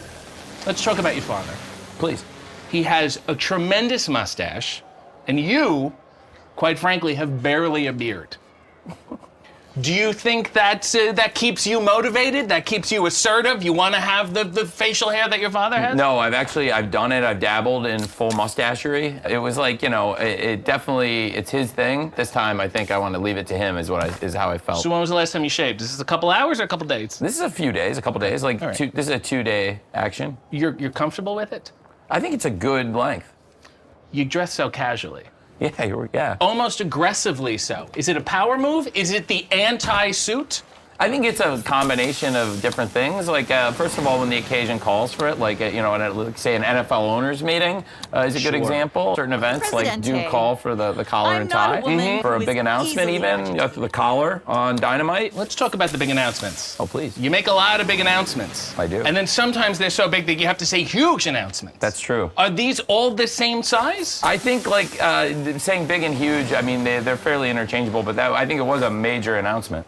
Let's talk about your father. Please. He has a tremendous mustache, and you, quite frankly, have barely a beard. Do you think that keeps you motivated? That keeps you assertive? You want to have the facial hair that your father has? No, I've done it. I've dabbled in full mustachery. It was like, it definitely, it's his thing. This time, I think I want to leave it to him is how I felt. So when was the last time you shaved? Is this a couple hours or a couple days? This is a few days, a couple days. Like, All right. this is a 2-day action. You're comfortable with it? I think it's a good length. You dress so casually. Yeah. Almost aggressively so. Is it a power move? Is it the anti-suit? I think it's a combination of different things. Like, first of all, when the occasion calls for it, like, say an NFL owners meeting is a good example. Certain events do call for the collar and tie. For a big announcement even, the collar on Dynamite. Let's talk about the big announcements. Oh, please. You make a lot of big announcements. I do. And then sometimes they're so big that you have to say huge announcements. That's true. Are these all the same size? I think, saying big and huge, I mean, they're fairly interchangeable, but I think it was a major announcement.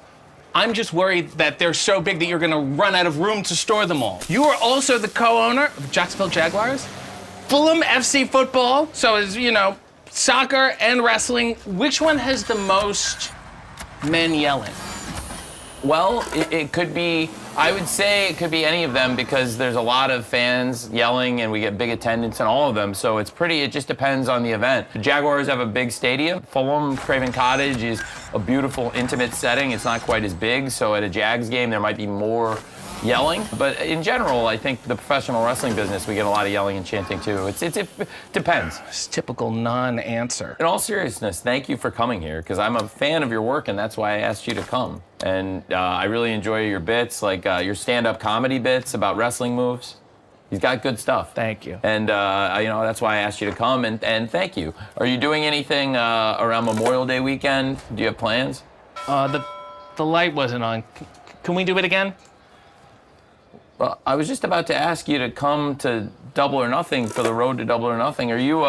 I'm just worried that they're so big that you're going to run out of room to store them all. You are also the co-owner of Jacksonville Jaguars, Fulham FC football, so as soccer and wrestling. Which one has the most men yelling? Well, it could be, I would say it could be any of them because there's a lot of fans yelling and we get big attendance in all of them. So it just depends on the event. The Jaguars have a big stadium. Fulham, Craven Cottage is a beautiful, intimate setting. It's not quite as big, so at a Jags game, there might be more yelling. But in general, I think the professional wrestling business, we get a lot of yelling and chanting too. It depends. It's typical non-answer. In all seriousness, thank you for coming here, because I'm a fan of your work, and that's why I asked you to come. And I really enjoy your bits, like your stand-up comedy bits about wrestling moves. He's got good stuff. Thank you. And that's why I asked you to come, and thank you. Are you doing anything around Memorial Day weekend? Do you have plans? The light wasn't on. Can we do it again? Well, I was just about to ask you to come to Double or Nothing for the road to Double or Nothing. Are you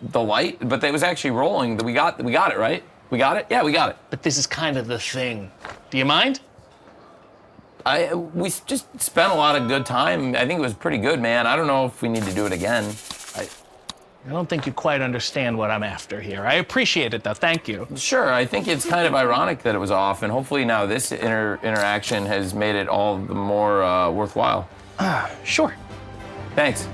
the light? But it was actually rolling. We got it, right? We got it? Yeah, we got it. But this is kind of the thing. Do you mind? We just spent a lot of good time. I think it was pretty good, man. I don't know if we need to do it again. I don't think you quite understand what I'm after here. I appreciate it, though. Thank you. Sure. I think it's kind of ironic that it was off, and hopefully now this interaction has made it all the more worthwhile. Sure. Thanks.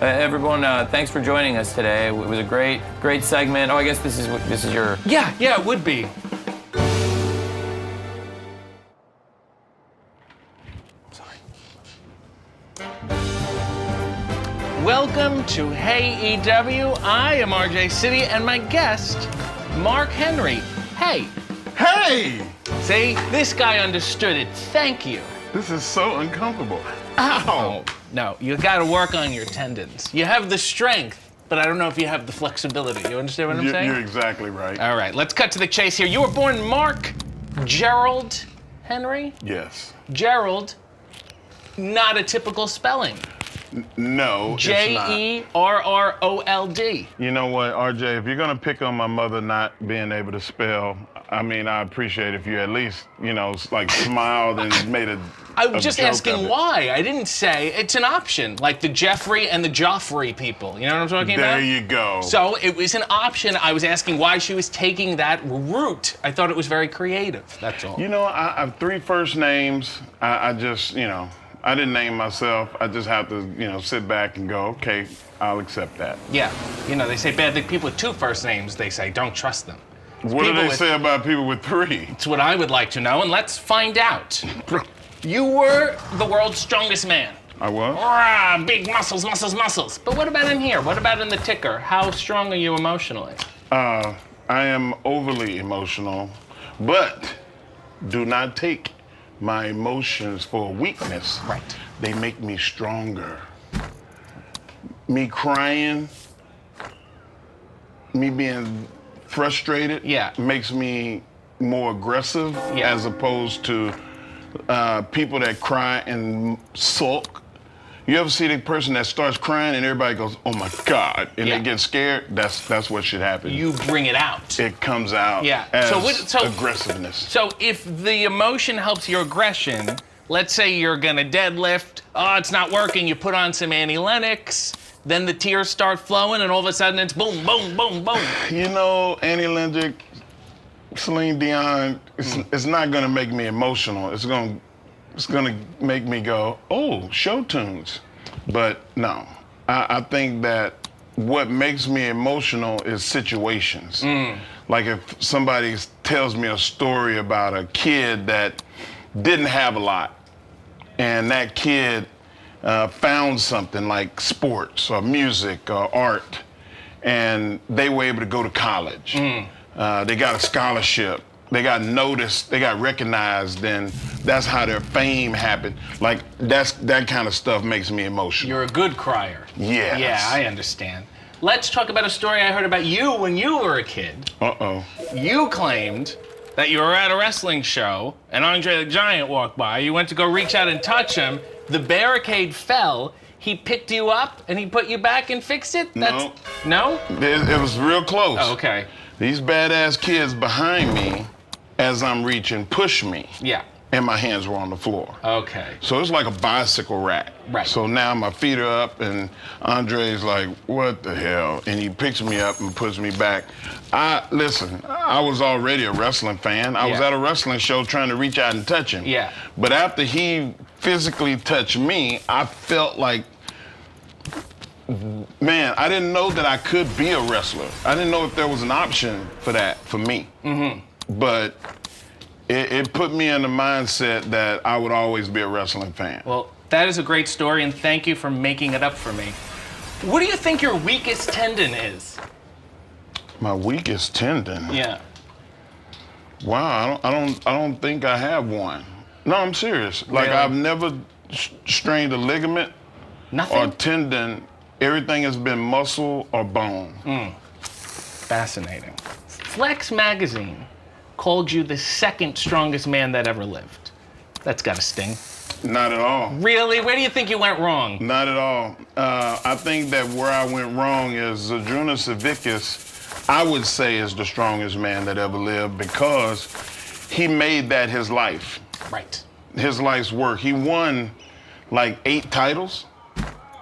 Everyone, thanks for joining us today. It was a great segment. Oh, I guess this is your... Yeah, it would be. Welcome to Hey EW. I am RJ City, and my guest, Mark Henry. Hey. Hey! See, this guy understood it. Thank you. This is so uncomfortable. Ow! No, you gotta work on your tendons. You have the strength, but I don't know if you have the flexibility. You understand what I'm saying? You're exactly right. All right, let's cut to the chase here. You were born Mark Gerald Henry? Yes. Gerald, not a typical spelling. No, it's not. Jerrold. You know what, RJ, if you're gonna pick on my mother not being able to spell, I mean, I appreciate if you at least, like smiled and made a I was just joke asking of it. why. I didn't say it's an option, like the Jeffrey and the Joffrey people. You know what I'm talking about? There you go. So it was an option. I was asking why she was taking that route. I thought it was very creative, that's all. I have 3 first names. I just, I didn't name myself. I just have to, sit back and go, okay, I'll accept that. Yeah, they say bad things. People with 2 first names, they say, don't trust them. What do they say about people with 3? It's what I would like to know, and let's find out. You were the world's strongest man. I was? Rah, big muscles, muscles, muscles. But what about in here? What about in the ticker? How strong are you emotionally? I am overly emotional, but do not take my emotions for weakness. Right. They make me stronger. Me crying, me being frustrated, makes me more aggressive as opposed to people that cry and sulk. You ever see the person that starts crying and everybody goes, "Oh my God," and they get scared? That's what should happen. You bring it out. It comes out as aggressiveness. So if the emotion helps your aggression, let's say you're gonna deadlift, it's not working, you put on some Annie Lennox, then the tears start flowing and all of a sudden it's boom, boom, boom, boom. Annie Lennox, Celine Dion, it's not gonna make me emotional. It's gonna make me go, oh, show tunes. But no, I think that what makes me emotional is situations. Like if somebody tells me a story about a kid that didn't have a lot, and that kid found something like sports or music or art, and they were able to go to college. They got a scholarship. They got noticed, they got recognized, and that's how their fame happened. Like, that kind of stuff makes me emotional. You're a good crier. Yes. Yeah, I understand. Let's talk about a story I heard about you when you were a kid. Uh-oh. You claimed that you were at a wrestling show, and Andre the Giant walked by. You went to go reach out and touch him. The barricade fell. He picked you up, and he put you back and fixed it? No. No? It was real close. Oh, okay. These badass kids behind me, as I'm reaching, push me. Yeah. And my hands were on the floor. Okay. So it's like a bicycle rack. Right. So now my feet are up, and Andre's like, what the hell? And he picks me up and puts me back. Listen, I was already a wrestling fan. I was at a wrestling show trying to reach out and touch him. Yeah. But after he physically touched me, I felt like, man, I didn't know that I could be a wrestler. I didn't know if there was an option for that for me. but it put me in the mindset that I would always be a wrestling fan. Well, that is a great story, and thank you for making it up for me. What do you think your weakest tendon is? My weakest tendon? Yeah. Wow, I don't think I have one. No, I'm serious. Like, Really? I've never strained a ligament Nothing? or tendon. Everything has been muscle or bone. Fascinating. Flex magazine called you the second strongest man that ever lived. That's gotta sting. Not at all. Really? Where do you think you went wrong? Not at all. I think that where I went wrong is Zadrunas Savickas, I would say, is the strongest man that ever lived because he made that his life. Right. His life's work. He won like 8 titles.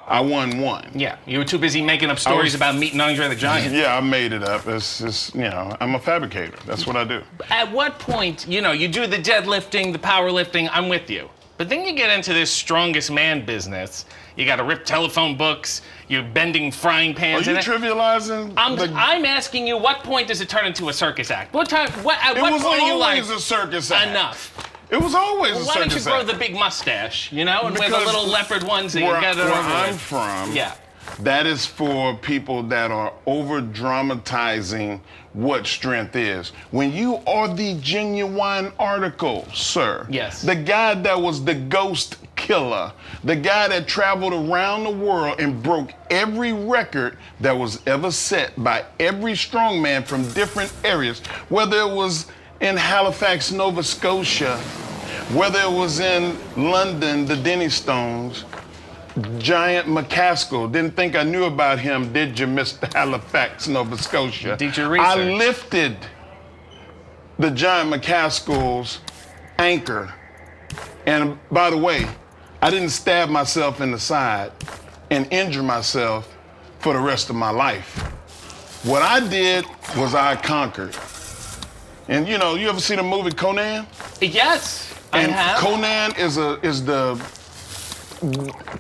I won 1. Yeah, you were too busy making up stories about meeting Andre the Giant. Yeah, I made it up. It's I'm a fabricator. That's what I do. At what point, you do the deadlifting, the powerlifting, I'm with you. But then you get into this strongest man business. You gotta rip telephone books, you're bending frying pans. Are you trivializing? I'm asking you, what point does it turn into a circus act? At what point are you like, it was always a circus act. enough? It was always a circus act. Why don't you grow the big mustache, and wear the little leopard onesie and get it where over I'm with? from, Yeah. that is for people that are over-dramatizing what strength is. When you are the genuine article, sir. Yes. The guy that was the ghost killer, the guy that traveled around the world and broke every record that was ever set by every strongman from different areas, whether it was in Halifax, Nova Scotia, whether it was in London, the Denny Stones, Giant McCaskill. Didn't think I knew about him, did you, Mr. Halifax, Nova Scotia? Did your research? I lifted the Giant McCaskill's anchor. And by the way, I didn't stab myself in the side and injure myself for the rest of my life. What I did was I conquered. And you ever seen the movie Conan? Yes, I And have. Conan is the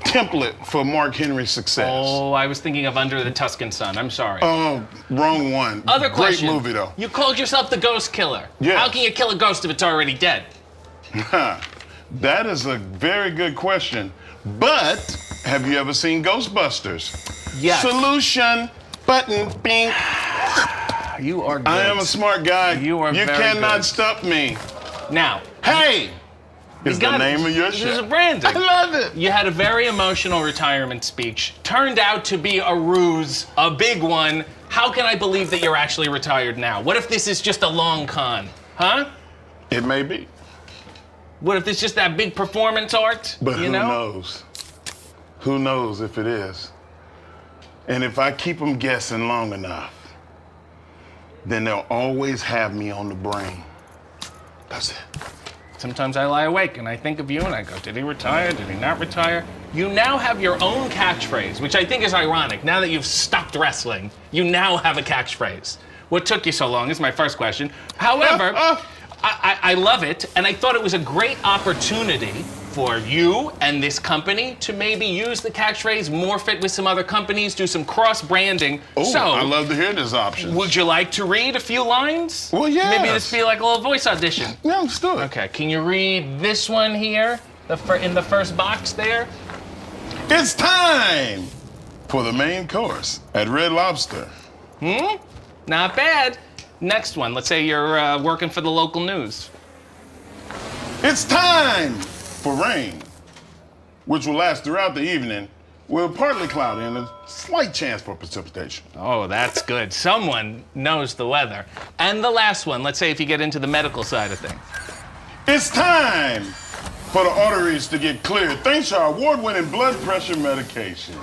template for Mark Henry's success. Oh, I was thinking of Under the Tuscan Sun. I'm sorry. Oh, wrong one. Other question. Great movie, though. You called yourself the ghost killer. Yes. How can you kill a ghost if it's already dead? That is a very good question. But have you ever seen Ghostbusters? Yes. Solution, button, bing. You are good. I am a smart guy. You are You very cannot good. stop me. Now, Hey! Is the got it. name of your This show. is branding. I love it. you had a very emotional retirement speech. Turned out to be a ruse, a big one. How can I believe that you're actually retired now? What if this is just a long con? Huh? It may be. What if it's just that big performance art? But you who know? knows? Who knows if it is? And if I keep them guessing long enough, then they'll always have me on the brain. That's it. Sometimes I lie awake and I think of you and I go, did he retire? Did he not retire? You now have your own catchphrase, which I think is ironic. Now that you've stopped wrestling, you now have a catchphrase. What took you so long is my first question. However, I love it, and I thought it was a great opportunity for you and this company to maybe use the catchphrase, morph it with some other companies, do some cross-branding. Oh, So, I love to hear this option. would you like to read a few lines? Well, yes. Maybe this be like a little voice audition. Yeah, let's do it. Okay, can you read this one here, in the first box there? It's time for the main course at Red Lobster. Not bad. Next one, let's say you're working for the local news. It's time for rain, which will last throughout the evening with partly cloudy and a slight chance for precipitation. Oh, that's good. Someone knows the weather. And the last one, let's say if you get into the medical side of things. It's time for the arteries to get cleared thanks to our award-winning blood pressure medication.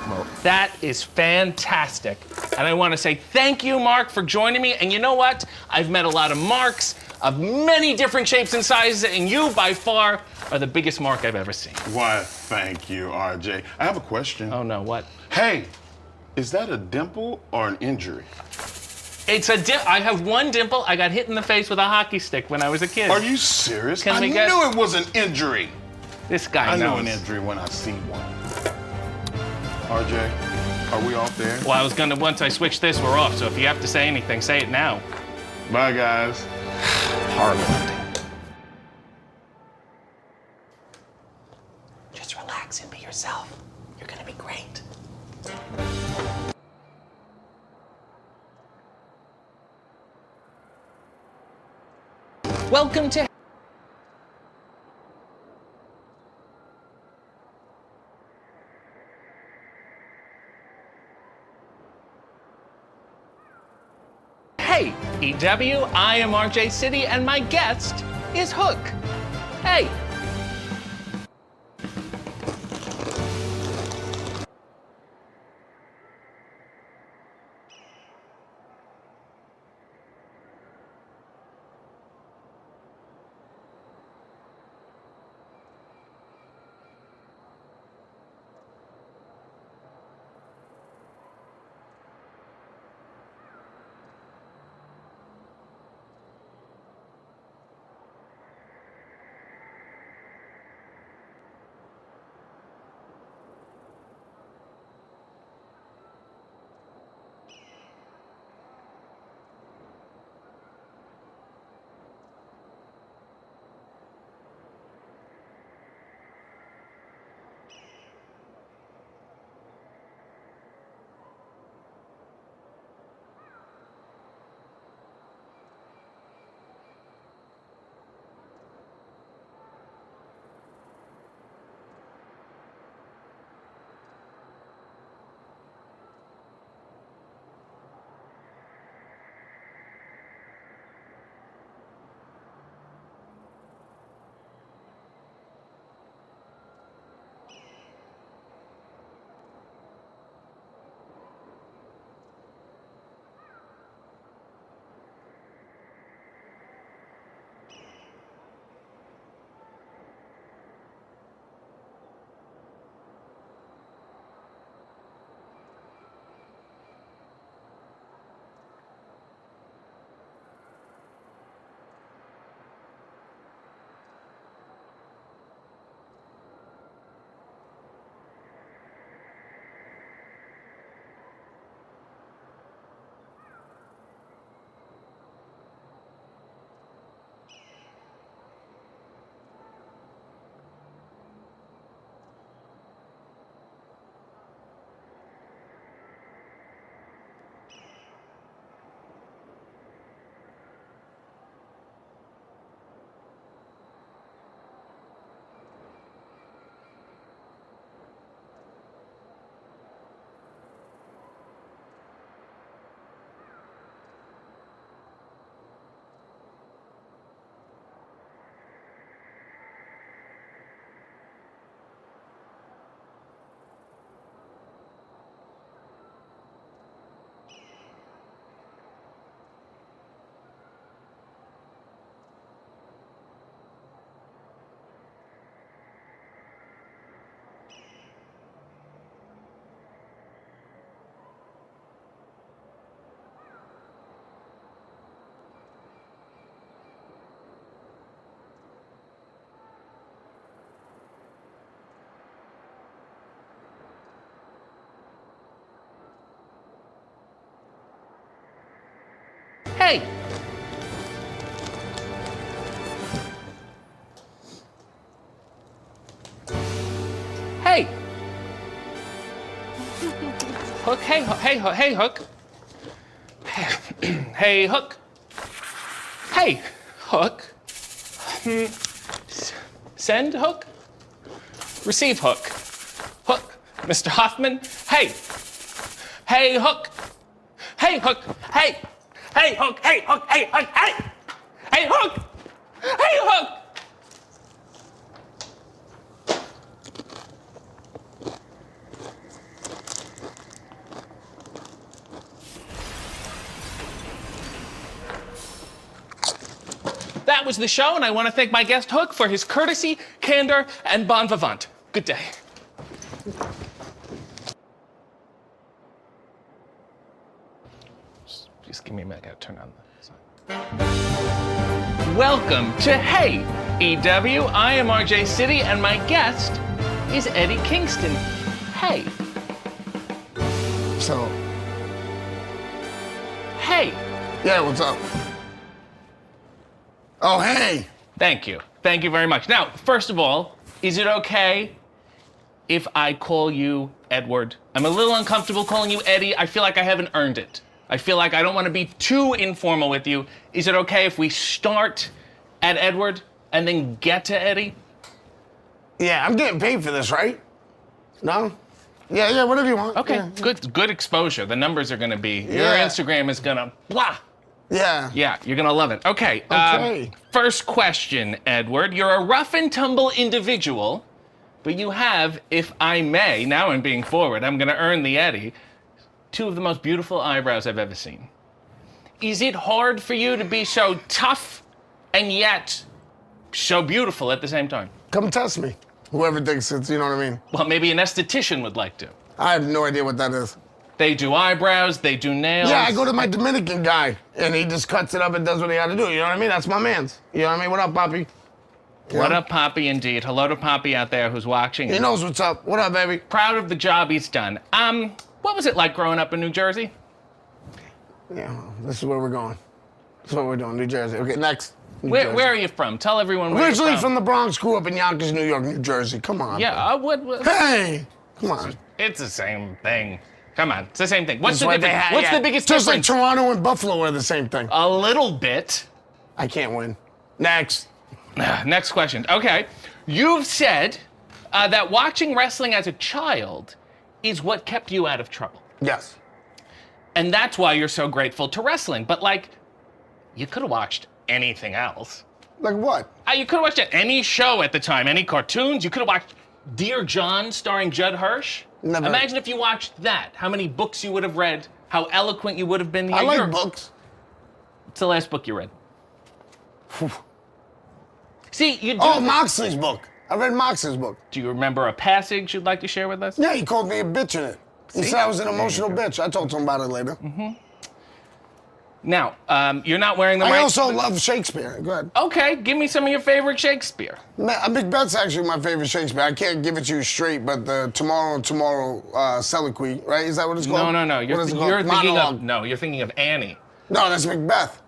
That is fantastic. And I want to say thank you, Mark, for joining me. And you know what? I've met a lot of Marks of many different shapes and sizes, and you, by far, are the biggest Mark I've ever seen. Why, thank you, RJ. I have a question. Oh, no, what? Hey, is that a dimple or an injury? It's a I have one dimple. I got hit in the face with a hockey stick when I was a kid. Are you serious? Can I we get- knew it was an injury. This guy I know knows. an injury when I see one. RJ, are we off there? Well, I was gonna, once I switch this, we're off. So if you have to say anything, say it now. Bye, guys. horrible ending. Just relax and be yourself. You're gonna be great. Welcome to Hey, EW, I am RJ City, and my guest is Hook. Hey. Hey! Hey! Hook, hey, hey, Hook. Hey, Hook. Hey, Hook. Send, Hook. Receive, Hook. Hook. Mr. Hoffman. Hey. Hey, Hook. Hey, Hook. Hey. Hey, Hook. Hey, Hook. Hey, Hook. Hey. Hey, Hook. Hey, Hook. That was the show, and I want to thank my guest Hook for his courtesy, candor, and bon vivant. Good day. Just give me a minute, I gotta turn on the sign. Welcome to Hey, EW. I am RJ City, and my guest is Eddie Kingston. Hey. So, Hey. yeah, what's up? Oh, hey. Thank you. Thank you very much. Now, first of all, is it okay if I call you Edward? I'm a little uncomfortable calling you Eddie. I feel like I haven't earned it. I feel like I don't want to be too informal with you. Is it okay if we start at Edward and then get to Eddie? Yeah, I'm getting paid for this, right? No? Yeah, whatever you want. Okay, yeah. good exposure. The numbers are gonna be, your Instagram is gonna, blah. Yeah. Yeah, you're gonna love it. Okay, Okay. First question, Edward. You're a rough and tumble individual, but you have, if I may, now I'm being forward, I'm gonna earn the Eddie, 2 of the most beautiful eyebrows I've ever seen. Is it hard for you to be so tough and yet so beautiful at the same time? Come test me. Whoever thinks it's, you know what I mean? Well, maybe an esthetician would like to. I have no idea what that is. They do eyebrows, they do nails. Yeah, I go to my Dominican guy, and he just cuts it up and does what he got to do. You know what I mean? That's my man's. You know what I mean? What up, Poppy? What up, Poppy, indeed. Hello to Poppy out there who's watching. He knows what's up. What up, baby? Proud of the job he's done. What was it like growing up in New Jersey? Yeah, this is where we're going. This is what we're doing, New Jersey. Okay, next. Where are you from? Tell everyone where Originally you're from the Bronx, grew up in Yonkers, New York, New Jersey. Come on. Yeah, what? Hey, come on. It's the same thing. Come on, it's the same thing. What's That's the what difference? they What's had, the biggest Just difference? like Toronto and Buffalo are the same thing. A little bit. I can't win. Next. Next question. Okay, you've said that watching wrestling as a child is what kept you out of trouble. Yes. And that's why you're so grateful to wrestling. But like, you could have watched anything else. Like what? You could have watched any show at the time, any cartoons. You could have watched Dear John starring Judd Hirsch. Never. Imagine if you watched that. How many books you would have read. How eloquent you would have been. I like books. What's the last book you read? See, you do. Oh, Moxley's book. I read Moxley's book. Do you remember a passage you'd like to share with us? Yeah, he called me a bitch in it. He said I was an emotional bitch. I told him about it later. Mm-hmm. Now, you're not wearing the I right... also love Shakespeare. Go ahead. Okay, give me some of your favorite Shakespeare. Macbeth's actually my favorite Shakespeare. I can't give it to you straight, but the Tomorrow Soliloquy, right? Is that what it's called? No. You're thinking of Annie. No, that's Macbeth.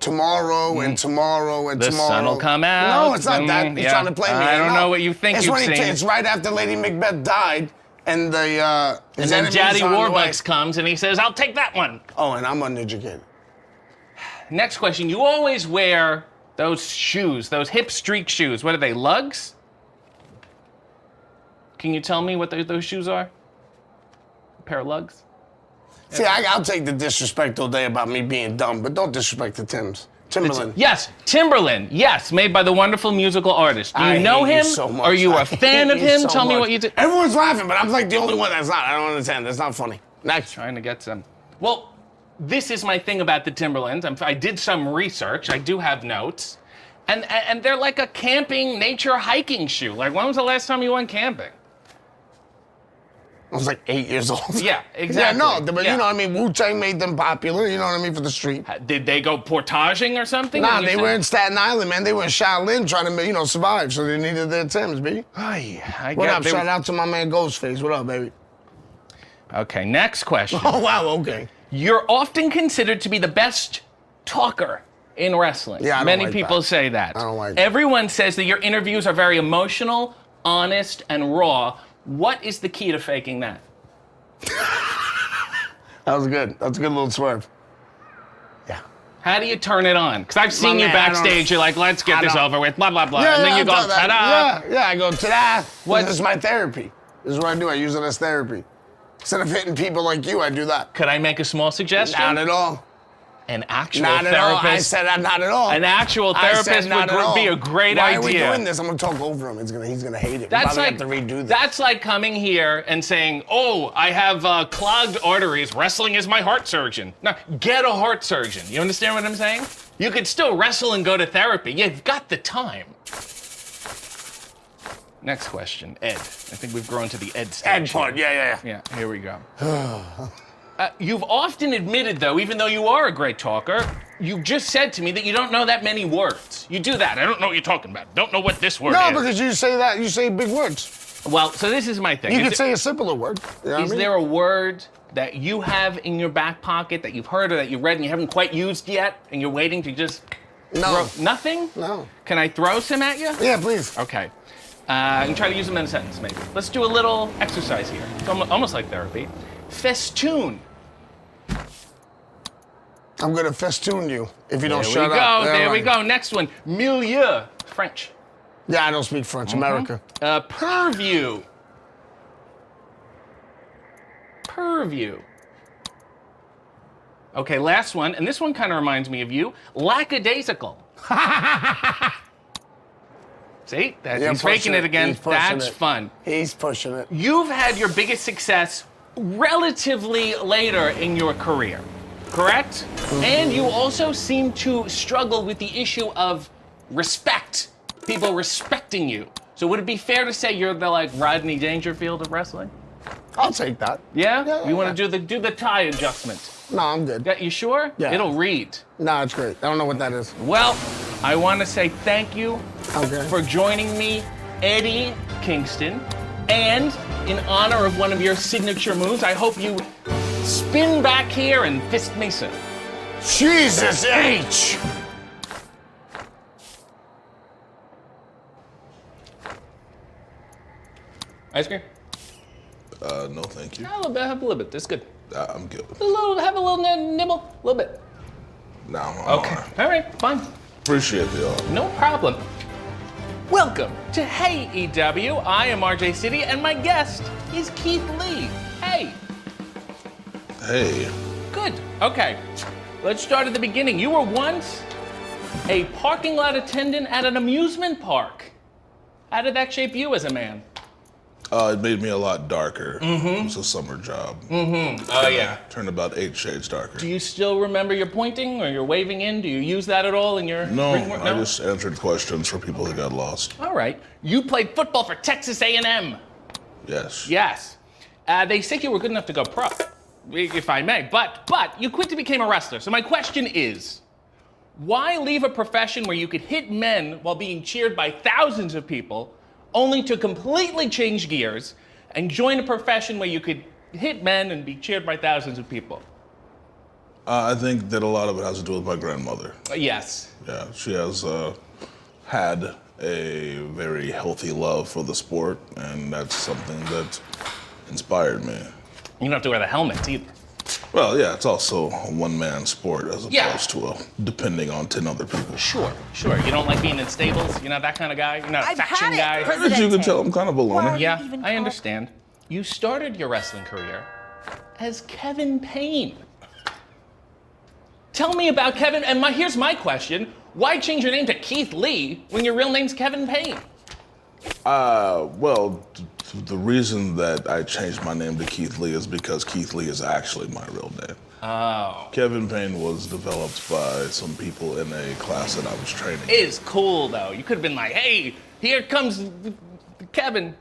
Tomorrow and tomorrow and the tomorrow. The sun will come out. No, it's not that. He's trying to play me. I don't know what you think you've seen. It's right after Lady Macbeth died, and the and then Daddy Warbucks comes and he says, "I'll take that one." Oh, and I'm uneducated. Next question. You always wear those shoes, those hip streak shoes. What are they, lugs? Can you tell me what those shoes are? A pair of lugs? See, I'll take the disrespect all day about me being dumb, but don't disrespect the Timbs. Timberland. Yes, Timberland. Yes, made by the wonderful musical artist. Do you know him? So much. Are you a fan of him? Tell me what you did. Everyone's laughing, but I'm like the only one that's not. I don't understand. That's not funny. Next. Trying to get some. Well, this is my thing about the Timberlands. I did some research. I do have notes. And they're like a camping, nature hiking shoe. Like, when was the last time you went camping? I was like 8 years old. Yeah, exactly. Yeah, no, but you know what I mean? Wu-Tang made them popular, you know what I mean, for the street. Did they go portaging or something? Nah, they were in Staten Island, man. They were in Shaolin trying to, survive, so they needed their Timbs, baby. What up? Shout out to my man Ghostface. What up, baby? Okay, next question. Oh, wow, okay. You're often considered to be the best talker in wrestling. Yeah, I don't Many like people that. say that. I don't like that. Everyone says that your interviews are very emotional, honest, and raw. What is the key to faking that? That was good. That's a good little swerve. Yeah. How do you turn it on? Because I've seen you backstage. You're like, let's get this over with, blah, blah, blah. Yeah, and then you go, ta-da. Yeah, I go, ta-da. What? This is my therapy. This is what I do. I use it as therapy. Instead of hitting people like you, I do that. Could I make a small suggestion? Not at all. An actual not therapist. At all. I said not at all. An actual therapist would be a great idea. Why are we doing this? I'm gonna talk over him. He's gonna hate it. That's like, have to redo this. That's like coming here and saying, "Oh, I have clogged arteries. Wrestling is my heart surgeon." Now, get a heart surgeon. You understand what I'm saying? You could still wrestle and go to therapy. You've got the time. Next question, Ed. I think we've grown to the Ed stage. Ed part, yeah. Yeah, here we go. You've often admitted, though, even though you are a great talker, you just said to me that you don't know that many words. You do that. I don't know what you're talking about. Don't know what this word is. No, because you say that. You say big words. Well, so this is my thing. You could say a simpler word. You know is there a word that you have in your back pocket that you've heard or that you've read and you haven't quite used yet, and you're waiting to just... No. Nothing? No. Can I throw some at you? Yeah, please. Okay. And try to use them in a sentence, maybe. Let's do a little exercise here. It's almost like therapy. Festoon. I'm gonna festoon you if you don't shut up. There we go. Next one. Milieu. French. Yeah, I don't speak French. America. Purview. Purview. Okay, last one, and this one kind of reminds me of you. Lackadaisical. See? He's faking it again. That's fun. He's pushing it. You've had your biggest success relatively later in your career, correct? Mm-hmm. And you also seem to struggle with the issue of respect. People respecting you. So would it be fair to say you're the like Rodney Dangerfield of wrestling? I'll take that. Yeah? You want to do the tie adjustment? No, I'm good. You sure? Yeah. It'll read. No, it's great. I don't know what that is. Well, I want to say thank you for joining me, Eddie Kingston. And in honor of one of your signature moves, I hope you spin back here and fist me soon. Jesus H! Ice cream? No, thank you. No, have a little bit. That's good. I'm good. Have a little nibble, a little bit. No, I'm okay. All right, fine. Appreciate the offer. No problem. Welcome to Hey EW. I am RJ City, and my guest is Keith Lee. Hey. Hey. Good. Okay. Let's start at the beginning. You were once a parking lot attendant at an amusement park. How did that shape you as a man? It made me a lot darker. Mm-hmm. It was a summer job. Mm-hmm. Oh, yeah. Turned about 8 shades darker. Do you still remember your pointing or your waving in? Do you use that at all in your ring work? I just answered questions for people who got lost. All right. You played football for Texas A&M. Yes. Yes. They said you were good enough to go pro, if I may. But you quickly became a wrestler. So my question is, why leave a profession where you could hit men while being cheered by thousands of people, only to completely change gears and join a profession where you could hit men and be cheered by thousands of people? I think that a lot of it has to do with my grandmother. Yes. Yeah, she has had a very healthy love for the sport, and that's something that inspired me. You don't have to wear the helmet either. Well, yeah, it's also a one-man sport as opposed to depending on 10 other people. Sure. You don't like being in stables? You're not that kind of guy? You're not a faction guy? As you can tell, I'm kind of a loner. Yeah, I understand. You started your wrestling career as Kevin Payne. Tell me about Kevin, and here's my question. Why change your name to Keith Lee when your real name's Kevin Payne? Well, the reason that I changed my name to Keith Lee is because Keith Lee is actually my real name. Oh. Kevin Payne was developed by some people in a class that I was training. It is cool, though. You could have been like, hey, here comes Kevin.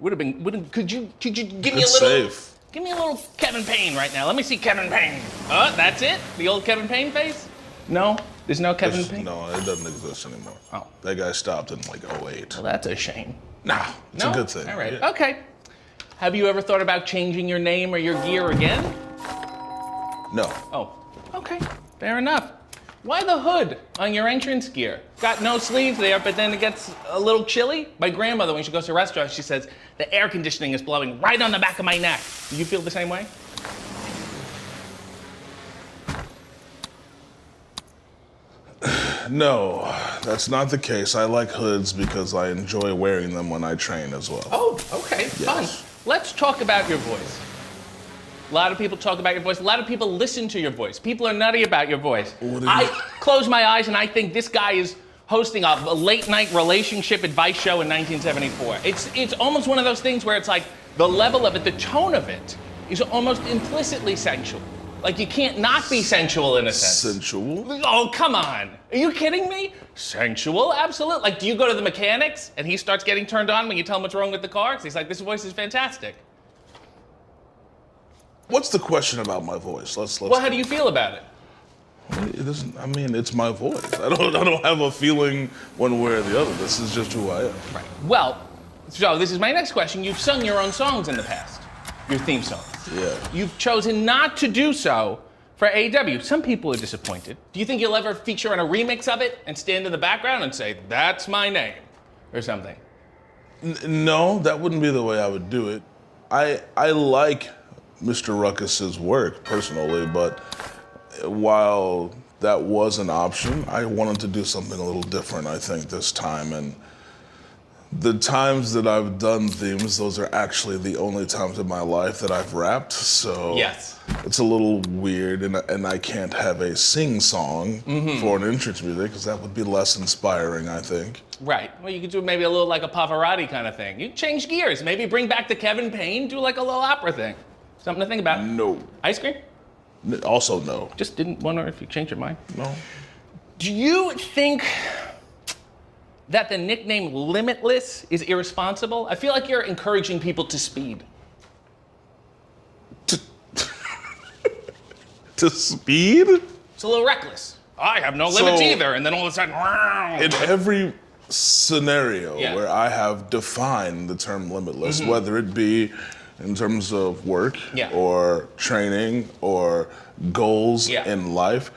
Could you give me a little... Safe. Give me a little Kevin Payne right now. Let me see Kevin Payne. Oh, that's it? The old Kevin Payne face? No? There's no Kevin Payne? No, it doesn't exist anymore. Oh. That guy stopped in like 2008. Well, that's a shame. Nah, it's a good thing. All right. Yeah. Okay. Have you ever thought about changing your name or your gear again? No. Oh, okay. Fair enough. Why the hood on your entrance gear? Got no sleeves there, but then it gets a little chilly. My grandmother, when she goes to restaurants, she says, the air conditioning is blowing right on the back of my neck. Do you feel the same way? No, that's not the case. I like hoods because I enjoy wearing them when I train as well. Oh, okay, fun. Let's talk about your voice. A lot of people talk about your voice. A lot of people listen to your voice. People are nutty about your voice. I close my eyes and I think this guy is hosting a late-night relationship advice show in 1974. It's almost one of those things where it's like the level of it, the tone of it, is almost implicitly sensual. Like you can't not be sensual in a sense. Sensual? Oh, come on. Are you kidding me? Sensual? Absolutely. Like, do you go to the mechanics and he starts getting turned on when you tell him what's wrong with the car? Because he's like, this voice is fantastic. What's the question about my voice? Let's. Well, how do you feel about it? I mean, it's my voice. I don't have a feeling one way or the other. This is just who I am. Right. Well, so this is my next question. You've sung your own songs in the past, your theme songs. Yeah. You've chosen not to do so for AEW. Some people are disappointed. Do you think you'll ever feature on a remix of it and stand in the background and say, "That's my name," or something? No, that wouldn't be the way I would do it. I like Mr. Ruckus's work personally, but while that was an option, I wanted to do something a little different, I think, this time. And the times that I've done themes, those are actually the only times in my life that I've rapped, so yes, it's a little weird, and I can't have a sing-song for an entrance music, because that would be less inspiring, I think. Right. Well, you could do maybe a little like a Pavarotti kind of thing. You change gears. Maybe bring back the Kevin Payne, do like a little opera thing. Something to think about. No. Ice cream? Also no. Just didn't wonder if you changed your mind. No. Do you think that the nickname Limitless is irresponsible? I feel like you're encouraging people to speed. To speed? It's a little reckless. I have no limits either, and then all of a sudden, in every scenario where I have defined the term limitless, whether it be in terms of work or training or goals in life,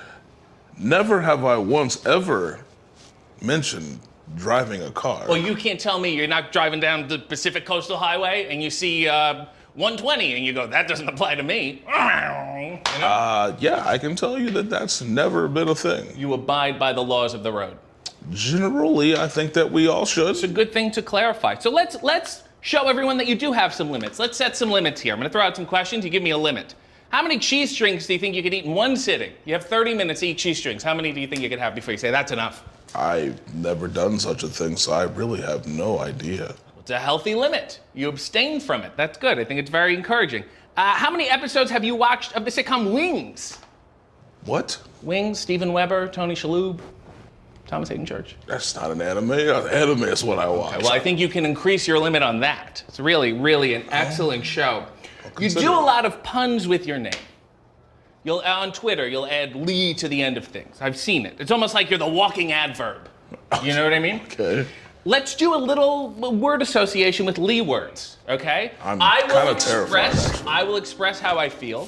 never have I once ever mentioned driving a car. Well, you can't tell me you're not driving down the Pacific Coastal Highway and you see 120 and you go, that doesn't apply to me. You know? Yeah, I can tell you that that's never been a thing. You abide by the laws of the road. Generally, I think that we all should. It's a good thing to clarify. So let's show everyone that you do have some limits. Let's set some limits here. I'm gonna throw out some questions. You give me a limit. How many cheese strings do you think you could eat in one sitting? You have 30 minutes to eat cheese strings. How many do you think you could have before you say that's enough? I've never done such a thing, so I really have no idea. It's a healthy limit. You abstain from it. That's good. I think it's very encouraging. How many episodes have you watched of the sitcom Wings? What? Wings, Steven Weber, Tony Shalhoub, Thomas Hayden Church. That's not an anime. Anime is what I watch. Okay, well, I think you can increase your limit on that. It's really, really an excellent show. You do a lot of puns with your name. You'll on Twitter, you'll add Lee to the end of things. I've seen it. It's almost like you're the walking adverb. You know what I mean? Okay. Let's do a little word association with Lee words, okay? I'm kind of terrified, actually. I will express how I feel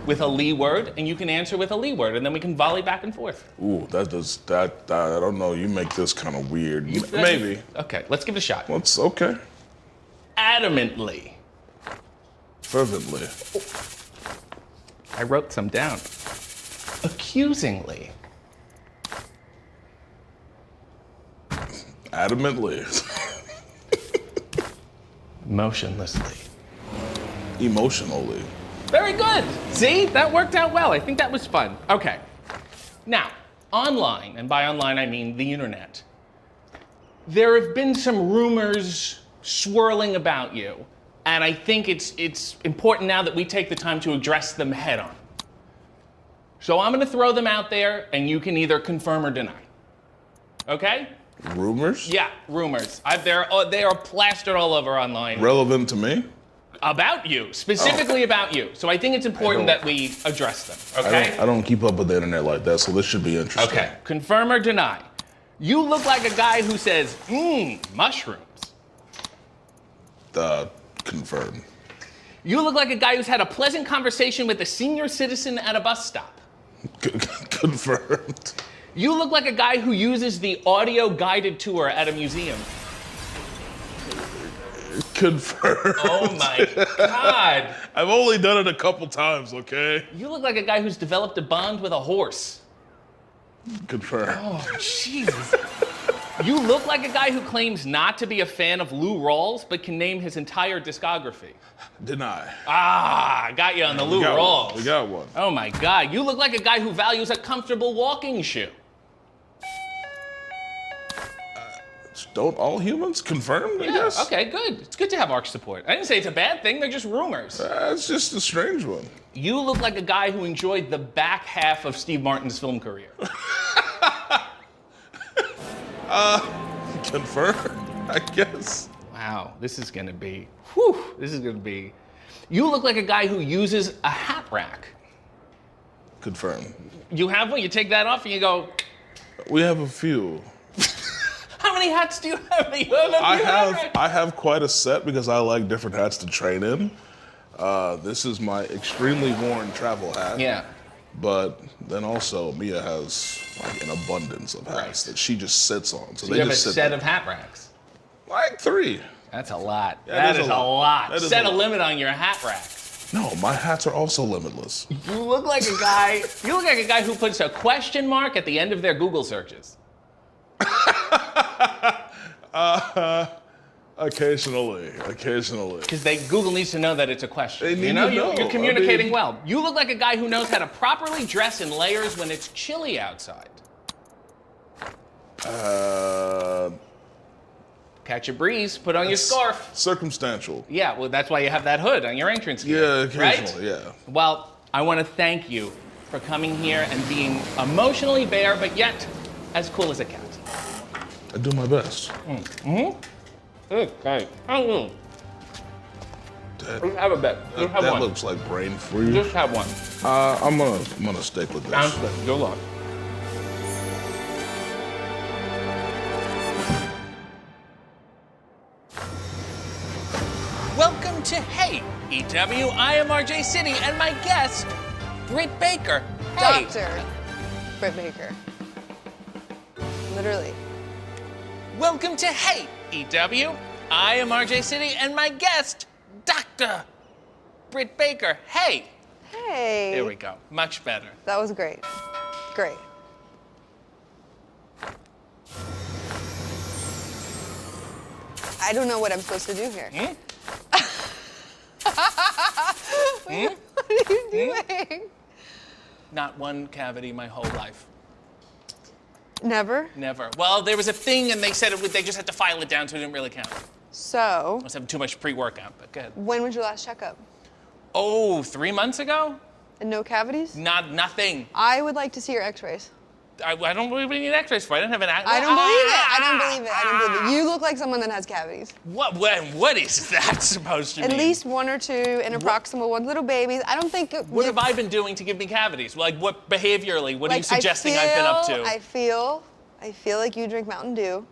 with a Lee word, and you can answer with a Lee word, and then we can volley back and forth. Ooh, I don't know. You make this kind of weird. Maybe. Okay, let's give it a shot. It's okay. Adamantly. Fervently. I wrote some down. Accusingly. Adamantly. Motionlessly. Emotionally. Very good. See, that worked out well. I think that was fun. Okay. Now, online, and by online I mean the internet, there have been some rumors swirling about you, and I think it's important now that we take the time to address them head on. So I'm gonna throw them out there, and you can either confirm or deny. Okay? Rumors? Yeah, rumors. They are plastered all over online. Relevant to me? About you, specifically about you. So I think it's important that we address them, okay? I don't keep up with the internet like that, so this should be interesting. Okay, confirm or deny. You look like a guy who says, mushrooms. Confirm. You look like a guy who's had a pleasant conversation with a senior citizen at a bus stop. Confirmed. You look like a guy who uses the audio guided tour at a museum. Confirmed. Oh my God. I've only done it a couple times, okay? You look like a guy who's developed a bond with a horse. Confirmed. Oh, jeez. You look like a guy who claims not to be a fan of Lou Rawls, but can name his entire discography. Deny. Ah, got you on the Lou Rawls. We got one. Oh my God. You look like a guy who values a comfortable walking shoe. Don't all humans? Confirmed, I guess? Okay, good. It's good to have arch support. I didn't say it's a bad thing, they're just rumors. It's just a strange one. You look like a guy who enjoyed the back half of Steve Martin's film career. Confirmed, I guess. Wow, this is gonna be. You look like a guy who uses a hat rack. Confirmed. You have one, you take that off and you go. We have a few. How many hats do you have? I have quite a set because I like different hats to train in. This is my extremely worn travel hat. Yeah. But then also, Mia has like an abundance of hats that she just sits on. So you have a set of hat racks? Like 3. That's a lot. That is a lot. Set a lot. limit on your hat rack. No, my hats are also limitless. You look like a guy. You look like a guy who puts a question mark at the end of their Google searches. Occasionally. Because Google needs to know that it's a question. They need you know, to know. You're communicating well. You look like a guy who knows how to properly dress in layers when it's chilly outside. Catch a breeze, put on your scarf. Circumstantial. Yeah, well, that's why you have that hood on your entrance gate. Yeah, occasionally, right? Yeah. Well, I want to thank you for coming here and being emotionally bare, but yet as cool as a cat. I do my best. Mm-hmm. Okay. Oh, have a bet. Just have that one. looks like brain freeze. Just have one. I'm gonna stick with this. Sounds good. Good luck. Welcome to Hey EW. I am RJ City, and my guest, Britt Baker. Hey. Dr. Britt Baker. Literally. Welcome to Hey EW. I am RJ City, and my guest, Dr. Britt Baker. Hey. Hey. There we go. Much better. That was great. Great. I don't know what I'm supposed to do here. What are you doing? Not one cavity my whole life. Never? Never. Well, there was a thing, and they said they just had to file it down, so it didn't really count. So? Must have too much pre-workout, but good. When was your last checkup? Oh, 3 months ago? And no cavities? Nothing. I would like to see your x-rays. I don't believe we need x-rays for. I didn't have an I don't believe it. I don't believe it. I don't believe it. You look like someone that has cavities. What is that supposed to At mean? least 1 or 2 interproximal ones, little babies. I don't think. What have I been doing to give me cavities? Like, what behaviorally? What are you suggesting I've been up to? I feel like you drink Mountain Dew.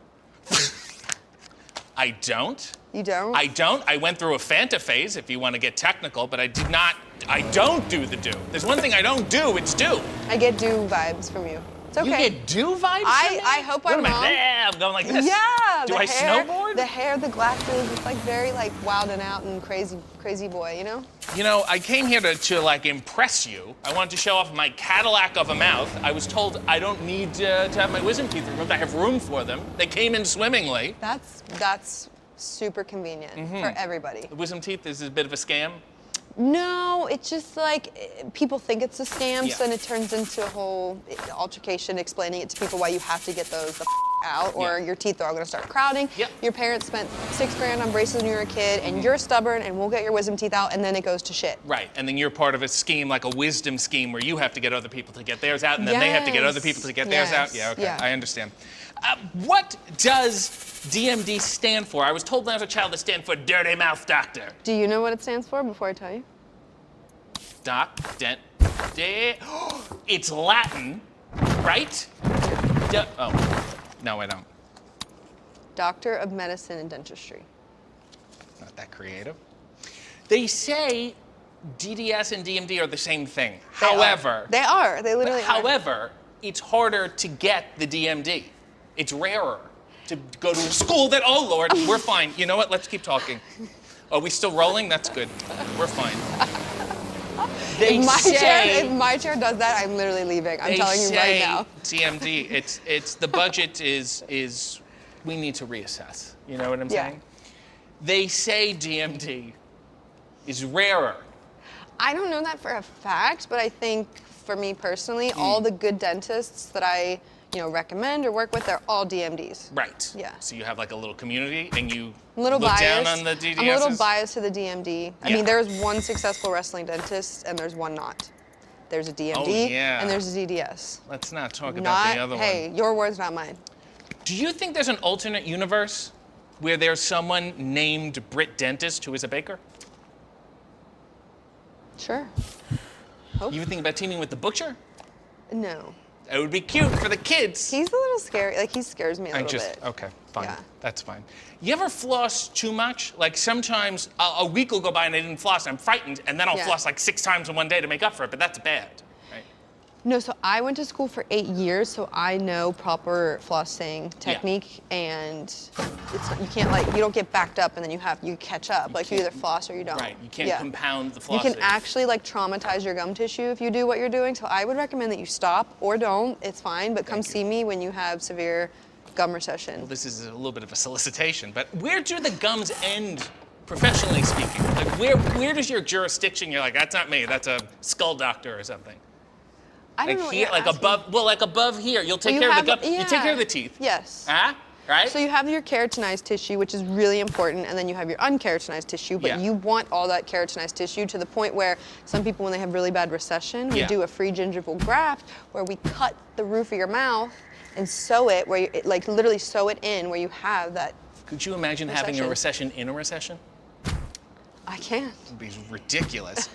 I don't. You don't? I don't. I went through a Fanta phase, if you want to get technical, but I don't do the dew. There's one thing I don't do, it's dew. I get dew vibes from you. It's okay. You get dew vibes from me? I hope I'm wrong. I'm going like this. Yeah. Do I snowboard? The hair, the glasses, it's like very like wilding out and crazy boy, you know? You know, I came here to like impress you. I wanted to show off my Cadillac of a mouth. I was told I don't need to have my wisdom teeth removed. I have room for them. They came in swimmingly. That's super convenient for everybody. The wisdom teeth is a bit of a scam. No, it's just like people think it's a scam, so then it turns into a whole altercation explaining it to people why you have to get those the out, or your teeth are all gonna start crowding. Your parents spent $6,000 on braces when you were a kid, and you're stubborn, and we'll get your wisdom teeth out, and then it goes to shit. Right, and then you're part of a scheme, like a wisdom scheme, where you have to get other people to get theirs out, and then they have to get other people to get theirs out. Yeah, okay, I understand. What does DMD stand for? I was told when I was a child it stands for Dirty Mouth Doctor. Do you know what it stands for before I tell you? It's Latin, right? Oh, no, I don't. Doctor of Medicine and Dentistry. Not that creative. They say DDS and DMD are the same thing. However, they are. They literally are. However, it's harder to get the DMD. It's rarer to go to a school that, oh Lord, we're fine. You know what? Let's keep talking. Are we still rolling? That's good. We're fine. If my chair does that, I'm literally leaving. I'm telling you right now. DMD, it's the budget is we need to reassess. You know what I'm saying? They say DMD is rarer. I don't know that for a fact, but I think for me personally, all the good dentists that I recommend or work with, they're all DMDs. Right. Yeah. So you have like a little community, and you look down on the DDSs? I'm a little biased to the DMD. I mean, there's one successful wrestling dentist, and there's one not. There's a DMD, and there's a DDS. Let's not talk about the other one. Hey, your words, not mine. Do you think there's an alternate universe where there's someone named Britt Dentist who is a baker? Sure. Hope. You think about teaming with the butcher? No. It would be cute for the kids. He's a little scary. Like, he scares me a little bit. Okay, fine. Yeah. That's fine. You ever floss too much? Like, sometimes a week will go by and I didn't floss, I'm frightened, and then I'll floss like 6 times in one day to make up for it, but that's bad, right? No, so I went to school for 8 years, so I know proper flossing technique, and you can't you don't get backed up and then you catch up. You either floss or you don't. Right, you can't compound the flossing. You can actually traumatize your gum tissue if you do what you're doing. So I would recommend that you stop or don't. It's fine, but come see me when you have severe gum recession. Well, this is a little bit of a solicitation, but where do the gums end? Professionally speaking, where does your jurisdiction? You're like, that's not me. That's a skull doctor or something. I don't know what you're asking. Above. Well, above here. You'll take care of the gum. You take care of the teeth. Yes. Right. So you have your keratinized tissue, which is really important, and then you have your unkeratinized tissue. But you want all that keratinized tissue to the point where some people, when they have really bad recession, we do a free gingival graft where we cut the roof of your mouth and sew it, where literally sew it in, where you have that. Could you imagine having a recession in a recession? I can't. It would be ridiculous.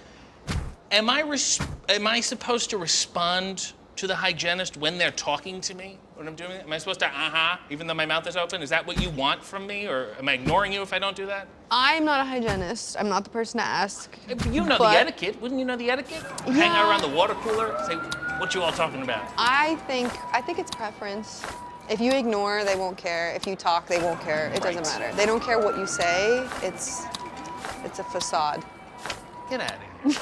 Am I supposed to respond to the hygienist when they're talking to me when I'm doing it? Am I supposed to even though my mouth is open? Is that what you want from me, or am I ignoring you if I don't do that? I'm not a hygienist. I'm not the person to ask. You know the etiquette. Wouldn't you know the etiquette? Yeah. Hang out around the water cooler, say, what you all talking about? I think it's preference. If you ignore, they won't care. If you talk, they won't care. It doesn't matter. They don't care what you say. It's a facade. Get out of here.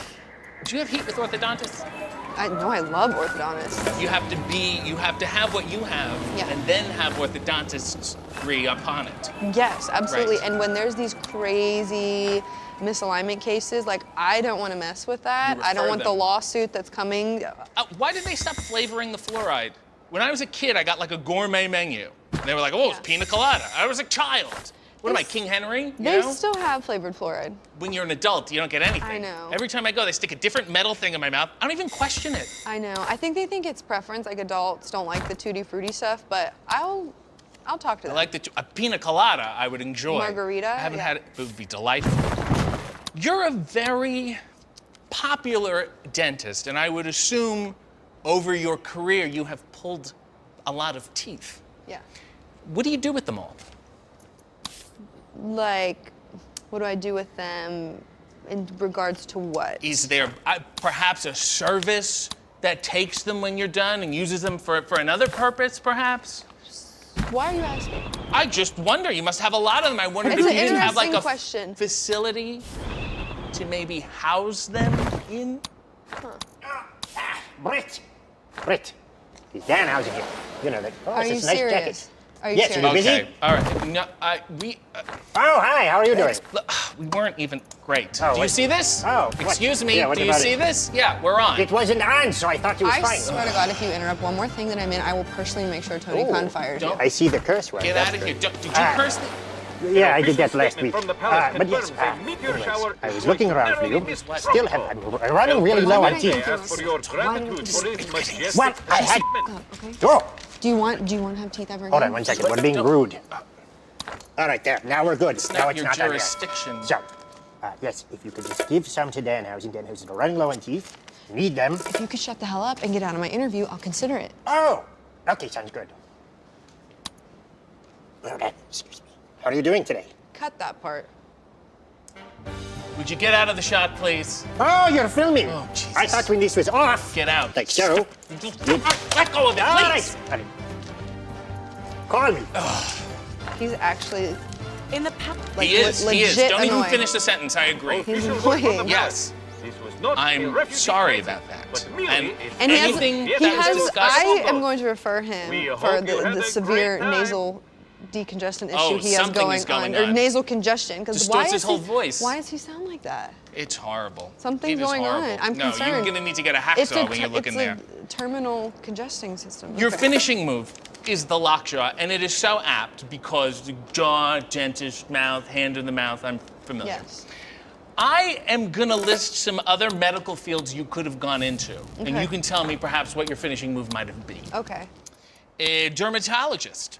Do you have heat with orthodontists? No, I love orthodontists. You have to have what you have, and then have orthodontists agree upon it. Yes, absolutely. Right. And when there's these crazy misalignment cases, I don't want to mess with that. I don't want the lawsuit that's coming. Why did they stop flavoring the fluoride? When I was a kid, I got a gourmet menu. And they were like, oh, it's pina colada. I was a child. What am I, King Henry? They still have flavored fluoride. When you're an adult, you don't get anything. I know. Every time I go, they stick a different metal thing in my mouth. I don't even question it. I know. I think they think it's preference. Adults don't like the tutti frutti stuff, but I'll talk to them. I like a pina colada. I would enjoy. Margarita. I haven't had it. It would be delightful. You're a very popular dentist, and I would assume over your career you have pulled a lot of teeth. Yeah. What do you do with them all? What do I do with them in regards to what? Is there perhaps a service that takes them when you're done and uses them for another purpose, perhaps? Why are you asking? I just wonder. You must have a lot of them. I wonder if you didn't have a facility to maybe house them in. Britt, is Dan housing you? You know that. Oh, are you it's a nice serious? jacket. Are you yes, serious? are you busy? Okay, all right. No, oh, hi, how are you doing? We weren't even great. Oh, do you see this? Oh, excuse me. Yeah, do you see this? Yeah, we're on. It wasn't on, so I thought you was fine. I swear to God, if you interrupt one more thing that I'm in, I will personally make sure Tony Khan fires you. I see the curse word. Get out of here. Did you curse? Yeah, I did that last week. But yes, anyways, I was looking around for you. Still I'm running really low on teeth. What? I had. Oh. Do you want to have teeth ever again? Hold on 1 second. We're being rude. All right, there. Now we're good. It's now not it's your not jurisdiction. So, yes, if you could just give some to Danhausen. Danhausen are running low on teeth. Need them. If you could shut the hell up and get out of my interview, I'll consider it. Oh, okay, sounds good. Okay, excuse me. How are you doing today? Cut that part. Would you get out of the shot, please? Oh, you're filming. Oh, Jesus. I thought when this was off. Get out. Like so. Let go of it, please. All right. Call me. He's actually in the pep. He is. Don't even finish the sentence. I agree. He's annoying. Yes. I'm sorry about that. And anything he has. I am going to refer him for the severe nasal decongestant issue he has going on, or nasal congestion. Because why is his whole voice? Why does he sound like that? It's horrible. Something's going on. I'm concerned. No, you're going to need to get a hacksaw when you look in there. It's a terminal congesting system. Your finishing move is the lockjaw, and it is so apt because the jaw, dentist, mouth, hand in the mouth, I'm familiar. Yes. I am going to list some other medical fields you could have gone into, and you can tell me perhaps what your finishing move might have been. Okay. A dermatologist.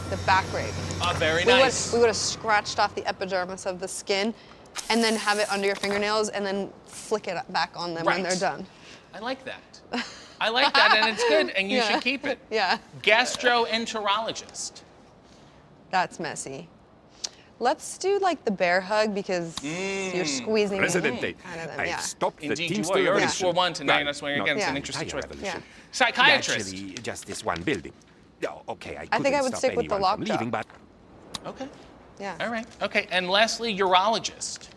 The back rake. Very nice. We would have scratched off the epidermis of the skin and then have it under your fingernails and then flick it back on them when they're done. I like that. I like that, and it's good, and you should keep it. Yeah. Gastroenterologist. That's messy. Let's do like the bear hug because you're squeezing Presidente, kind of them. I Yeah. stopped the Indeed, you Teamster are. You already revolution. swore once, and now you're not swearing again. It's an Yeah. interesting choice. Yeah. Psychiatrist. Actually, just this one building. Oh, okay, I think I would stick with the anyone from lockjaw. leaving, but Okay. Yeah. All right. Okay. And lastly, urologist.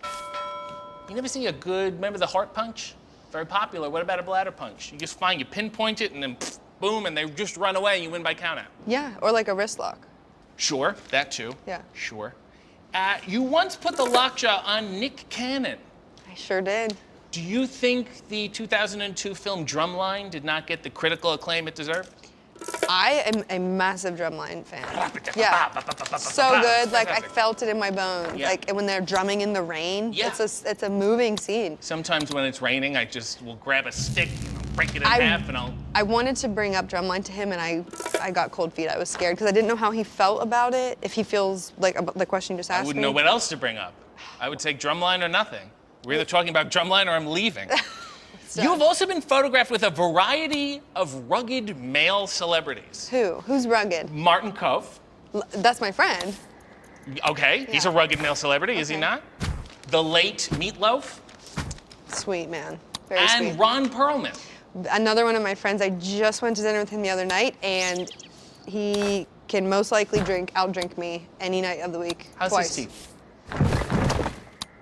You never see a good, remember the heart punch? Very popular. What about a bladder punch? You just find, you pinpoint it, and then boom, and they just run away, and you win by countout. Yeah, or like a wrist lock. Sure, that too. Yeah. Sure. You once put the lockjaw on Nick Cannon. I sure did. Do you think the 2002 film Drumline did not get the critical acclaim it deserved? I am a massive Drumline fan. Yeah, so good. Like I felt it in my bones. Yeah. Like when they're drumming in the rain. Yeah. It's a moving scene. Sometimes when it's raining, I just will grab a stick, break it in half, and I wanted to bring up Drumline to him, and I got cold feet. I was scared because I didn't know how he felt about it. If he feels like the question you just asked me. I wouldn't know what else to bring up. I would take Drumline or nothing. We're either talking about Drumline or I'm leaving. You have also been photographed with a variety of rugged male celebrities. Who? Who's rugged? Martin Cove. That's my friend. Okay, he's a rugged male celebrity, is he not? The late Meatloaf. Sweet man. Very and sweet. Ron Perlman. Another one of my friends. I just went to dinner with him the other night, and he can most likely outdrink me any night of the week. How's twice. his teeth?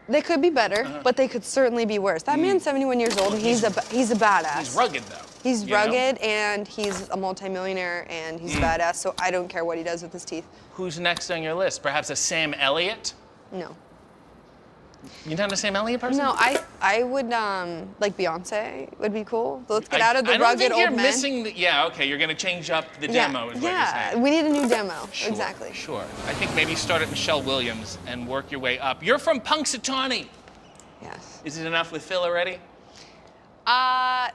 They could be better, but they could certainly be worse. That man's 71 years old, and he's a badass. He's rugged, though. He's you know? rugged, and he's a multimillionaire, and he's badass, so I don't care what he does with his teeth. Who's next on your list? Perhaps a Sam Elliott? No. You're not a Sam Elliott person? No, I would, like Beyonce would be cool. Let's get out of the rugged old men. I don't think you're missing the, yeah, okay, you're gonna change up the demo is what you're saying. We need a new demo, Sure, exactly. Sure, I think maybe start at Michelle Williams and work your way up. You're from Punxsutawney. Yes. Is it enough with Phil already?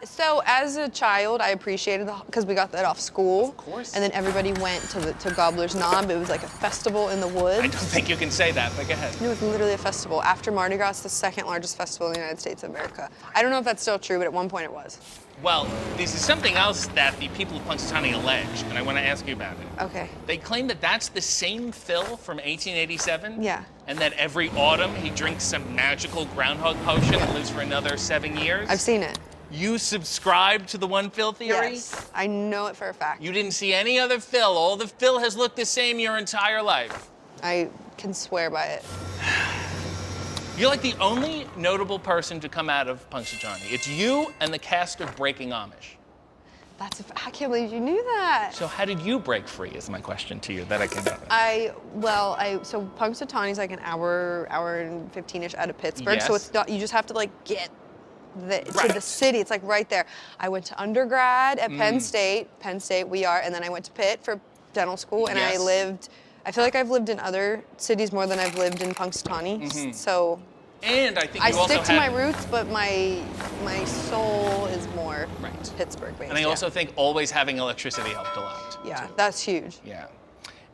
So as a child, I appreciated because we got that off school. Of course. And then everybody went to Gobbler's Knob. It was like a festival in the woods. I don't think you can say that, but go ahead. It was literally a festival. After Mardi Gras, it's the second largest festival in the United States of America. I don't know if that's still true, but at one point it was. Well, this is something else that the people of Punxsutawney allege, and I want to ask you about it. Okay. They claim that that's the same Phil from 1887. Yeah. And that every autumn he drinks some magical groundhog potion and lives for another 7 years. I've seen it. You subscribe to the one Phil theory? Yes, I know it for a fact. You didn't see any other Phil. All the Phil has looked the same your entire life. I can swear by it. You're like the only notable person to come out of Punxsutawney. It's you and the cast of Breaking Amish. I can't believe you knew that. So how did you break free is my question to you that I can know. So Punxsutawney's like an hour and 15-ish out of Pittsburgh. Yes. So it's not, you just have to like get to the city. It's like right there. I went to undergrad at Penn State and then I went to Pitt for dental school, and I feel like I've lived in other cities more than I've lived in Punxsutawney. So and I think I you also stick to my roots, but my soul is more Pittsburgh based. And I also think always having electricity helped a lot. Yeah, that's huge. Yeah.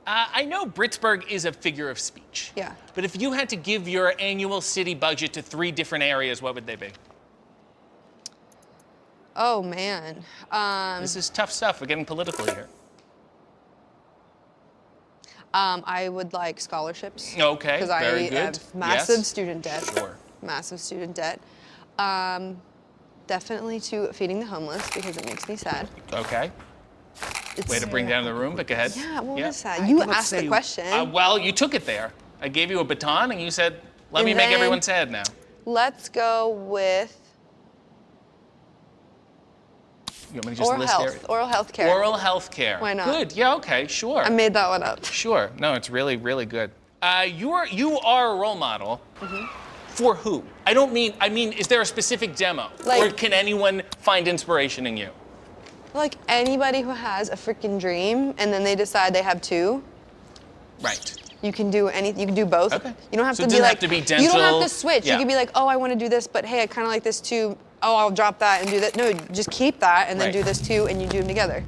I know Britsburg is a figure of speech. Yeah. But if you had to give your annual city budget to 3 different areas, what would they be? Oh man. This is tough stuff. We're getting political here. I would like scholarships. Okay, because very I good. have massive Yes. student debt. Sure. Massive student debt. Definitely to feeding the homeless because it makes me sad. Okay. Way to bring down the room, but go ahead. Yeah, what was that? You asked the question. Well, you took it there. I gave you a baton and you said, let me make everyone sad now. Let's go with You want me to just list areas? Oral health care. Oral health care. Why not? Good. Yeah, okay, sure. I made that one up. Sure. No, it's really, really good. You are a role model for who? I mean, is there a specific demo? Or can anyone find inspiration in you? Like anybody who has a freaking dream and then they decide they have 2. Right. You can do anything. You can do both. Okay. You don't have So to it be doesn't like. have to be dental. You don't have to switch. Yeah. You can be like, oh, I want to do this, but hey, I kind of like this too. Oh, I'll drop that and do that. No, just keep that and then Right. do this too, and you do them together.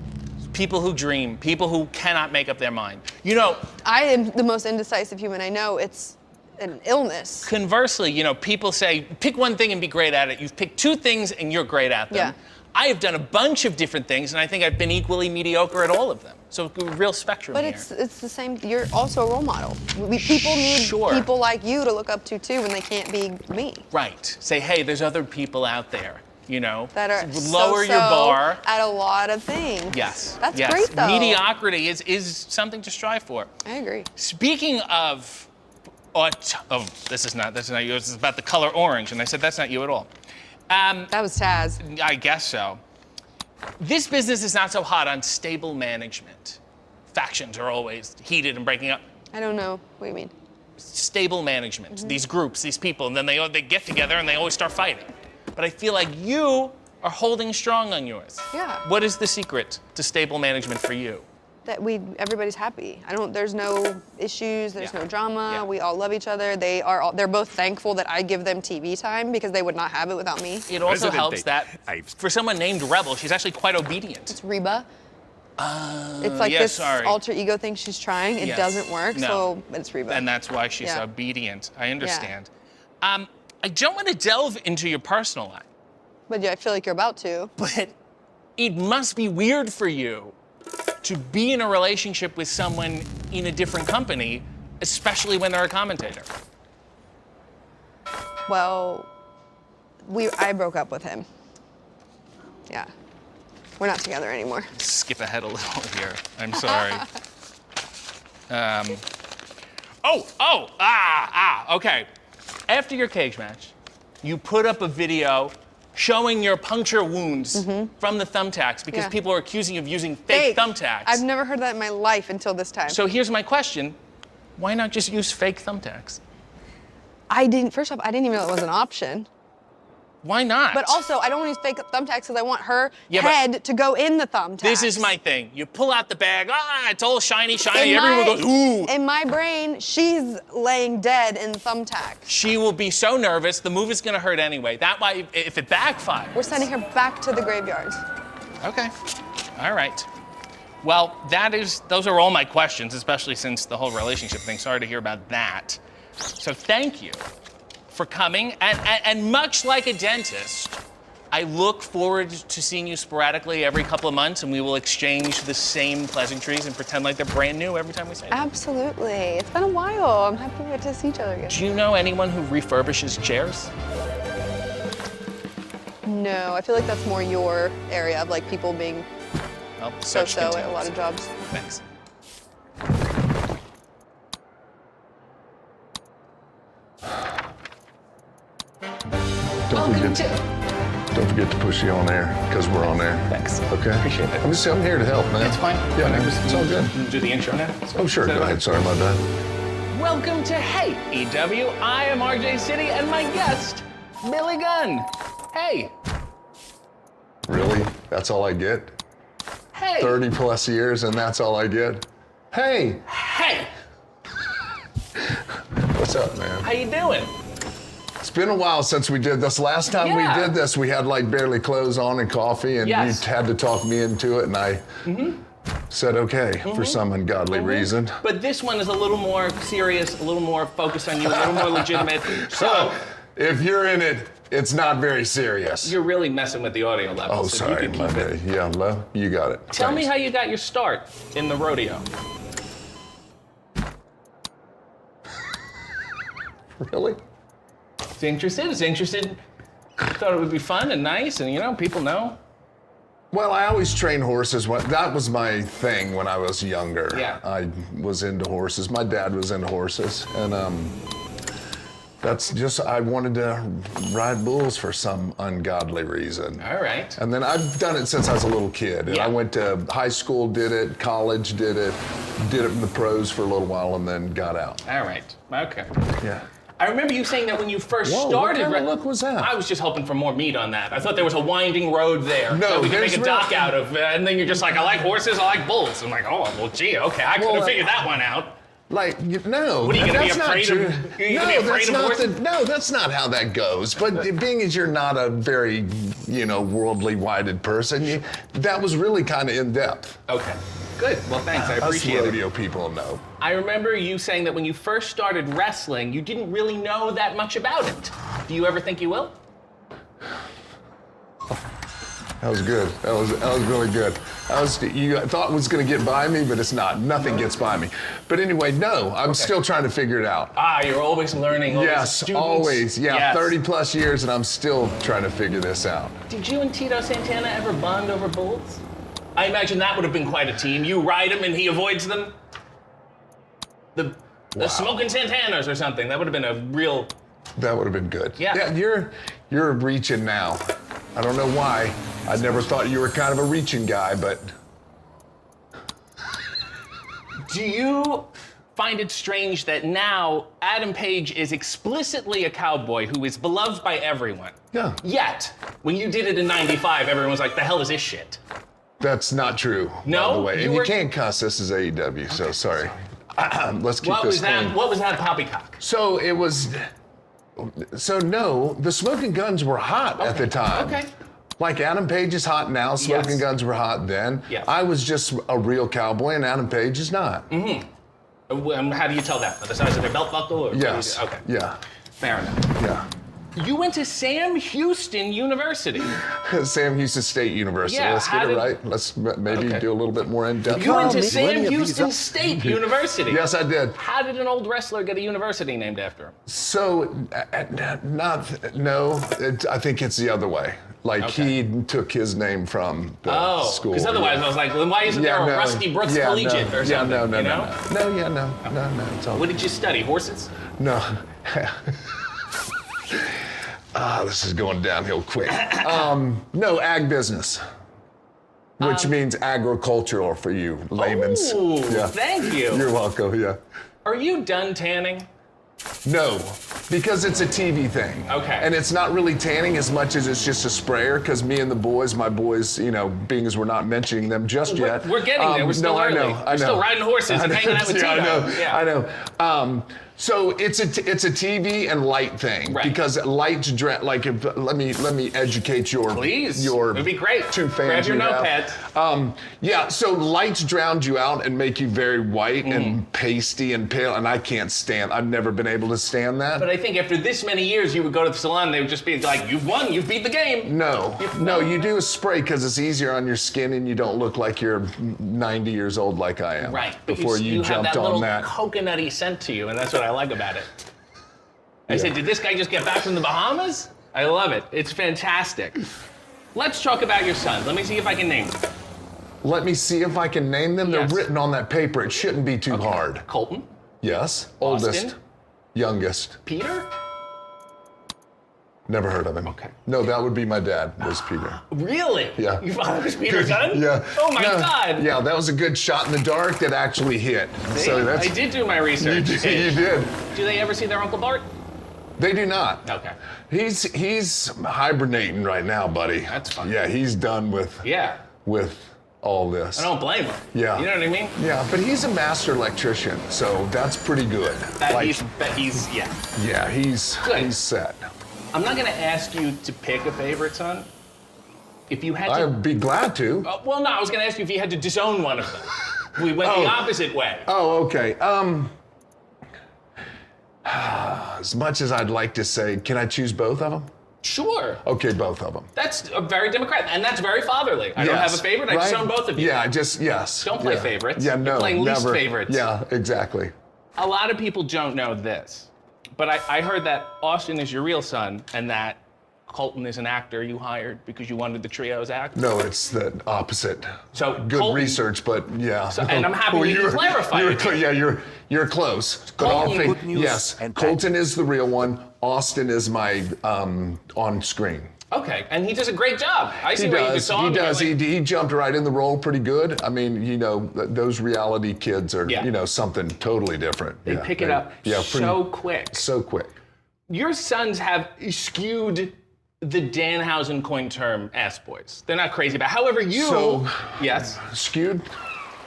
People who dream, people who cannot make up their mind. You know, I am the most indecisive human I know. It's an illness. conversely, people say, pick one thing and be great at it. You've picked 2 things and you're great at them. Yeah. I have done a bunch of different things, and I think I've been equally mediocre at all of them. So a real spectrum But here. it's the same. You're also a role model. People need people like you to look up to too, when they can't be me. Right. Say, hey, there's other people out there, you know. That are lower your bar at a lot of things. Yes. That's yes. great though. Mediocrity is something to strive for. I agree. Speaking of, this is not you. This is about the color orange, and I said that's not you at all. That was Taz. I guess so. This business is not so hot on stable management. Factions are always heated and breaking up. I don't know. What do you mean? Stable management. These groups, these people, and then they get together and they always start fighting. But I feel like you are holding strong on yours. Yeah. What is the secret to stable management for you? That everybody's happy. There's no issues, there's no drama, we all love each other. They're both thankful that I give them TV time because they would not have it without me. It also helps that for someone named Rebel, she's actually quite obedient. It's Reba. It's like this sorry. alter ego thing she's trying. It doesn't work, so it's Reba. And that's why she's obedient. I understand. I don't want to delve into your personal life. But yeah, I feel like you're about to. But it must be weird for you to be in a relationship with someone in a different company, especially when they're a commentator. Well, I broke up with him. Yeah. We're not together anymore. Skip ahead a little here. I'm sorry. Okay. After your cage match, you put up a video showing your puncture wounds from the thumbtacks because people are accusing you of using fake thumbtacks. I've never heard that in my life until this time. So here's my question. Why not just use fake thumbtacks? First off, I didn't even know it was an option. Why not? But also, I don't want to use fake thumbtacks because I want her head to go in the thumbtacks. This is my thing. You pull out the bag, it's all shiny. Everyone goes, ooh. In my brain, she's laying dead in thumbtacks. She will be so nervous. The move is going to hurt anyway. That way, if it backfires. We're sending her back to the graveyard. Okay. All right. Well, those are all my questions, especially since the whole relationship thing. Sorry to hear about that. So thank you for coming. And much like a dentist, I look forward to seeing you sporadically every couple of months, and we will exchange the same pleasantries and pretend like they're brand new every time we say them. Absolutely. It's been a while. I'm happy we get to see each other again. Do you know anyone who refurbishes chairs? No, I feel like that's more your area of like people being so-so at a lot of jobs. Thanks. Don't forget to push the on air, because we're on air. Thanks. Okay? Appreciate it. I'm here to help, man. It's fine. Yeah, it's all good. Do the intro now? Oh, sure. Go ahead. Sorry about that. Welcome to Hey EW. I am RJ City, and my guest, Billy Gunn. Hey. Really? That's all I get? Hey. 30 plus years, and that's all I get? Hey. Hey. What's up, man? How you doing? It's been a while since we did this. Last time we did this, we had like barely clothes on and coffee, and you had to talk me into it, and I said okay for some ungodly reason. But this one is a little more serious, a little more focused on you, a little more legitimate. So if you're in it, it's not very serious. You're really messing with the audio level. Oh, so sorry, you can keep it. Yeah, you got it. Tell me how you got your start in the rodeo. Really? It's interested. Thought it would be fun and nice, and people know. Well, I always train horses. That was my thing when I was younger. Yeah. I was into horses. My dad was into horses, and that's just, I wanted to ride bulls for some ungodly reason. All right. And then I've done it since I was a little kid. And I went to high school, did it, college, did it in the pros for a little while, and then got out. All right. Okay. Yeah. I remember you saying that when you first started. What kind of look was that? I was just hoping for more meat on that. I thought there was a winding road there that we could make a doc out of. And then you're just like, I like horses, I like bulls. I'm like, oh, well, gee, okay, I could have figured that one out. Like, no. What are you going to be afraid of? No, that's not how that goes. But being as you're not a very, worldly minded person, that was really kind of in depth. Okay. Good. Well, thanks. I appreciate it. Us rodeo people know. I remember you saying that when you first started wrestling, you didn't really know that much about it. Do you ever think you will? That was good. That was really good. You thought it was going to get by me, but it's not. Nothing gets by me. But anyway, no, I'm still trying to figure it out. You're always learning. Yes, always. Yeah, yes. 30 plus years, and I'm still trying to figure this out. Did you and Tito Santana ever bond over bullets? I imagine that would have been quite a team. You ride him and he avoids them. The smoking Santanas or something. That would have been a real. That would have been good. Yeah. You're reaching now. I don't know why. I never thought you were kind of a reaching guy, but. Do you find it strange that now Adam Page is explicitly a cowboy who is beloved by everyone? Yeah. Yet, when you did it in '95, everyone was like, the hell is this shit? That's not true, no? By the way. And you can't cuss. This is AEW, okay, so sorry. Let's keep this clean. What was that poppycock? So it was. So no, the Smoking Guns were hot at the time. Okay. Like Adam Page is hot now, Smoking Guns were hot then. Yes. I was just a real cowboy and Adam Page is not. Mm-hmm. How do you tell that? By the size of their belt buckle? Or yes. Okay. Yeah. Fair enough. Yeah. You went to Sam Houston University. Sam Houston State University. Yeah, Let's get it right. Let's maybe do a little bit more in depth. You went to Sam Houston State University. Yes, I did. How did an old wrestler get a university named after him? So, I think it's the other way. Like he took his name from the school. Because otherwise I was like, well, why isn't there a Rusty Brooks Collegiate or something? No. No. It's all what did you study? Horses? No. This is going downhill quick. No, ag business, which means agricultural for you layman's. Oh, thank you. You're welcome, yeah. Are you done tanning? No, because it's a TV thing. Okay. And it's not really tanning as much as it's just a sprayer, because me and my boys, being as we're not mentioning them just yet. We're getting there, we're still early. I know. We're still riding horses and hanging out with Tito. I know. So it's a TV and light thing, right? Because lights let me educate your it'd be great. Two fans. Grab your notepad. So lights drown you out and make you very white and pasty and pale, and I can't stand. I've never been able to stand that. But I think after this many years, you would go to the salon, they would just be like, "You've won. You've beat the game." No, you do a spray because it's easier on your skin and you don't look like you're 90 years old like I am. Right. Before you jumped have that on little that coconutty scent to you, and that's what I like about it. I said, did this guy just get back from the Bahamas? I love it. It's fantastic. Let's talk about your sons. Let me see if I can name them. Let me see if I can name them. Yes. They're written on that paper. It shouldn't be too hard. Colton? Yes. Austin? Oldest. Youngest. Peter? Never heard of him. Okay. No, that would be my dad, was Peter. Really? Yeah. Your father was Peter's son? Yeah. Oh my God. Yeah, that was a good shot in the dark that actually hit. See? So I did do my research. You did. Do they ever see their Uncle Bart? They do not. Okay. He's hibernating right now, buddy. That's fine. Yeah, he's done with all this. I don't blame him. Yeah. You know what I mean? Yeah, but he's a master electrician, so that's pretty good. He's Yeah, he's set. I'm not gonna ask you to pick a favorite son. If you had to... I'd be glad to. Well, no, I was gonna ask you if you had to disown one of them. We went the opposite way. Oh, okay. As much as I'd like to say, can I choose both of them? Sure. Okay, both of them. That's very democratic, and that's very fatherly. I don't have a favorite, I disown both of you. Yeah, yes. Don't play favorites. Yeah, no, You're playing never. least favorites. Yeah, exactly. A lot of people don't know this, but I heard that Austin is your real son, and that Colton is an actor you hired because you wanted the Trios act? No, it's the opposite. So good Colton, research, but yeah. So, and I'm happy you clarified. You're close. Colton, yes, Colton is the real one. Austin is my on screen. Okay, and he does a great job. I see what you saw. He does. He jumped right in the role pretty good. I mean, those reality kids are, something totally different. They pick it up so quick. So quick. Your sons have skewed the Danhausen coin term ass boys. They're not crazy about it. However, yes. Skewed?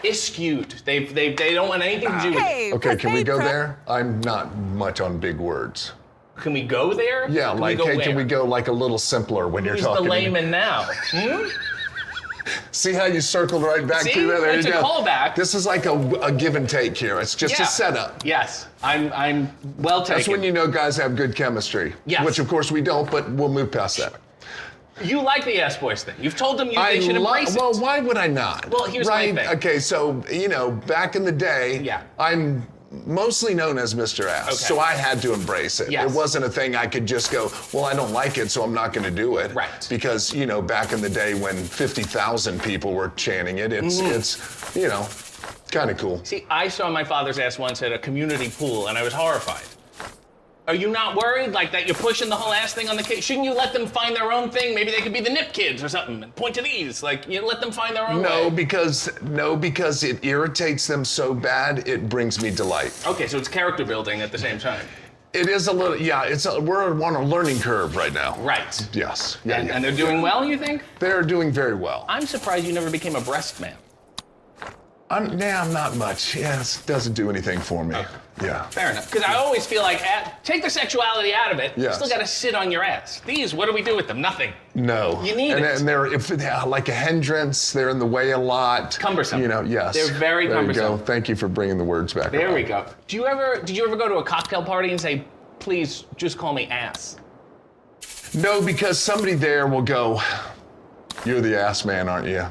Is skewed. They don't want anything to do with it. Okay, can we go there? I'm not much on big words. Can we go there? Yeah, can we go like a little simpler when you're talking? Who's the layman now? See how you circled right back to that? There it's you go. A callback. This is like a give and take here. It's just a setup. Yes, I'm well taken. That's when you know guys have good chemistry. Yes. Which of course we don't, but we'll move past that. You like the Ass Boys thing. You've told them they should embrace it. Well, why would I not? Well, here's my thing. Okay, so, back in the day, I'm mostly known as Mr. Ass, so I had to embrace it. Yes. It wasn't a thing I could just go, well, I don't like it, so I'm not going to do it. Right. Because, back in the day when 50,000 people were chanting it, it's kind of cool. See, I saw my father's ass once at a community pool, and I was horrified. Are you not worried, that you're pushing the whole ass thing on the kids? Shouldn't you let them find their own thing? Maybe they could be the nip kids or something, and point to these. You let them find their own way. Because it irritates them so bad, it brings me delight. Okay, so it's character building at the same time. It is a little, we're on a learning curve right now. Right. Yes. And they're doing well, you think? They're doing very well. I'm surprised you never became a breast man. I'm not much. It doesn't do anything for me. Okay. Yeah. Fair enough. Because I always feel like, take the sexuality out of it, you Yes. still got to sit on your ass. These, what do we do with them? Nothing. No. You need it. And they're like a hindrance. They're in the way a lot. Cumbersome. Yes. They're very cumbersome. There you go. Thank you for bringing the words back. There we go. Did you ever go to a cocktail party and say, please, just call me ass? No, because somebody there will go, you're the ass man, aren't you?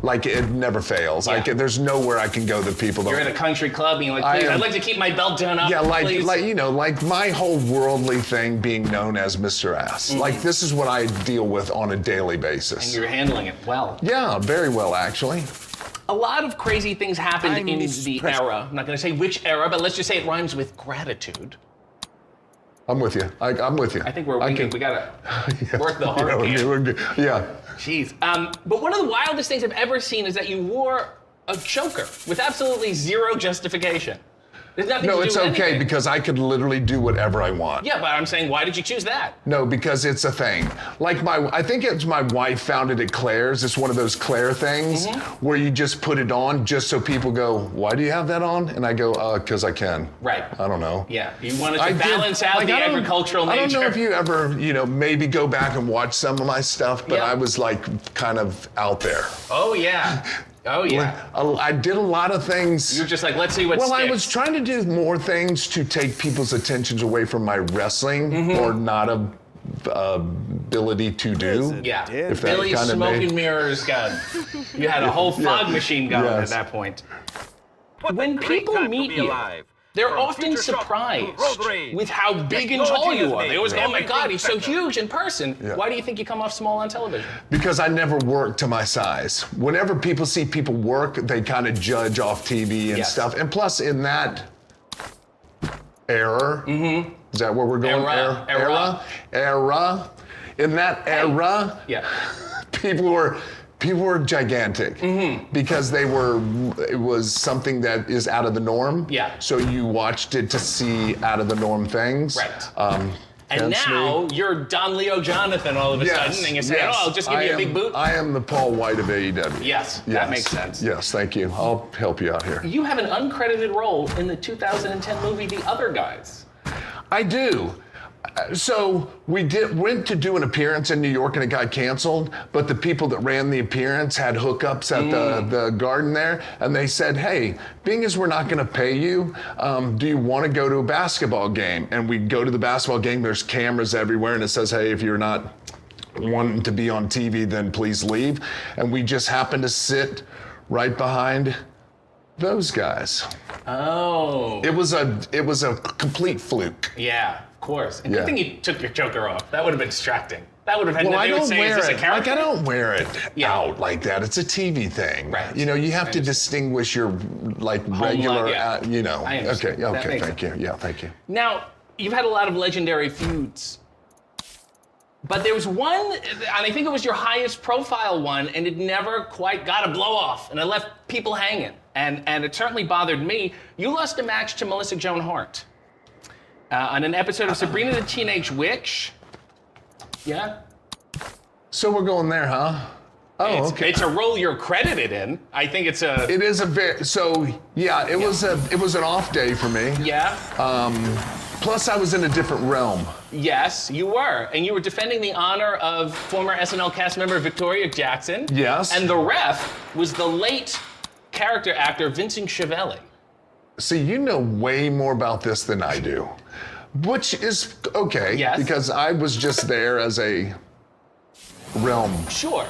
It never fails. Yeah. There's nowhere I can go that people don't. You're at a country club and you're like, please, I'd like to keep my belt done up, please. like my whole worldly thing being known as Mr. Ass. This is what I deal with on a daily basis. And you're handling it well. Yeah, very well, actually. A lot of crazy things happened in the era. I'm not going to say which era, but let's just say it rhymes with gratitude. I'm with you. I'm with you. I think we got to work the hard Yeah. Jeez. But one of the wildest things I've ever seen is that you wore a choker with absolutely zero justification. There's nothing to do with it's okay anything. because I could literally do whatever I want. Yeah, but I'm saying, why did you choose that? No, because it's a thing. I think it's my wife found it at Claire's. It's one of those Claire things where you just put it on just so people go, why do you have that on? And I go, because I can. Right. I don't know. Yeah, you wanted to balance out the agricultural nature. I don't know if you ever, maybe go back and watch some of my stuff, but I was kind of out there. Oh, yeah. Oh, yeah. I did a lot of things. You're just like, let's see what sticks. I was trying to do more things to take people's attentions away from my wrestling or not ability to do. Yeah. Billy's smoke and mirrors gun. You had a whole fog machine going at that point. When people meet you, they're often surprised with how big and tall you are. They always go, oh my God, he's so huge in person. Yeah. Why do you think you come off small on television? Because I never worked to my size. Whenever people see people work, they kind of judge off TV and stuff. And plus, in that era, is that where we're going? Era. In that era, people were gigantic because it was something that is out of the norm. Yeah. So you watched it to see out of the norm things. Right. And now you're Don Leo Jonathan all of a sudden, and you're saying, I'll just give you a big boot. I am the Paul White of AEW. Yes, that makes sense. Yes, thank you. I'll help you out here. You have an uncredited role in the 2010 movie The Other Guys. I do. So we went to do an appearance in New York and it got canceled, but the people that ran the appearance had hookups at the garden there, and they said, hey, being as we're not going to pay you, do you want to go to a basketball game? And we go to the basketball game, there's cameras everywhere, and it says, hey, if you're not wanting to be on TV, then please leave. And we just happened to sit right behind those guys. Oh. It was a complete fluke. Yeah. Of course. And good thing you took your choker off. That would have been distracting. That would have had I don't wear it. I don't wear it out like that. It's a TV thing. Right. You have to distinguish your regular. I understand. Okay. Thank you. Yeah, thank you. Now, you've had a lot of legendary feuds, but there was one, and I think it was your highest profile one, and it never quite got a blow off, and it left people hanging, and it certainly bothered me. You lost a match to Melissa Joan Hart. On an episode of Sabrina the Teenage Witch. Yeah? So we're going there, huh? Oh, okay. It's a role you're credited in. I think it's a... It is a bit... So, yeah, it was an off day for me. Yeah? Plus, I was in a different realm. Yes, you were. And you were defending the honor of former SNL cast member Victoria Jackson. Yes. And the ref was the late character actor Vincent Schiavelli. See, you know way more about this than I do. Which is okay, because I was just there as a realm. Sure.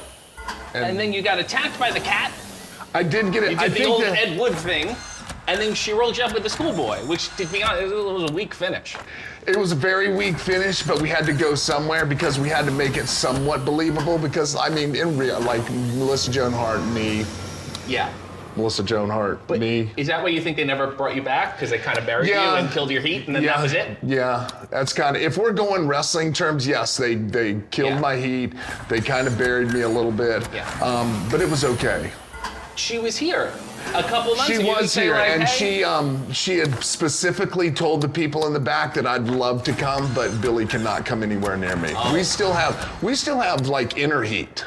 And then you got attacked by the cat. I did get it. You did the old Ed Wood thing, and then she rolled you up with the schoolboy, which, to be honest, it was a weak finish. It was a very weak finish, but we had to go somewhere because we had to make it somewhat believable. Because I mean, in real, like Melissa Joan Hart, knee. Yeah. Melissa Joan Hart, knee. Is that why you think they never brought you back? Because they kind of buried you and killed your heat, and then that was it? Yeah, that's kind of, if we're going wrestling terms, yes, they killed my heat. They kind of buried me a little bit. Yeah. But it was okay. She was here a couple months ago. She was here, like, and hey. she had specifically told the people in the back that I'd love to come, but Billy cannot come anywhere near me. Oh. We still have like inner heat.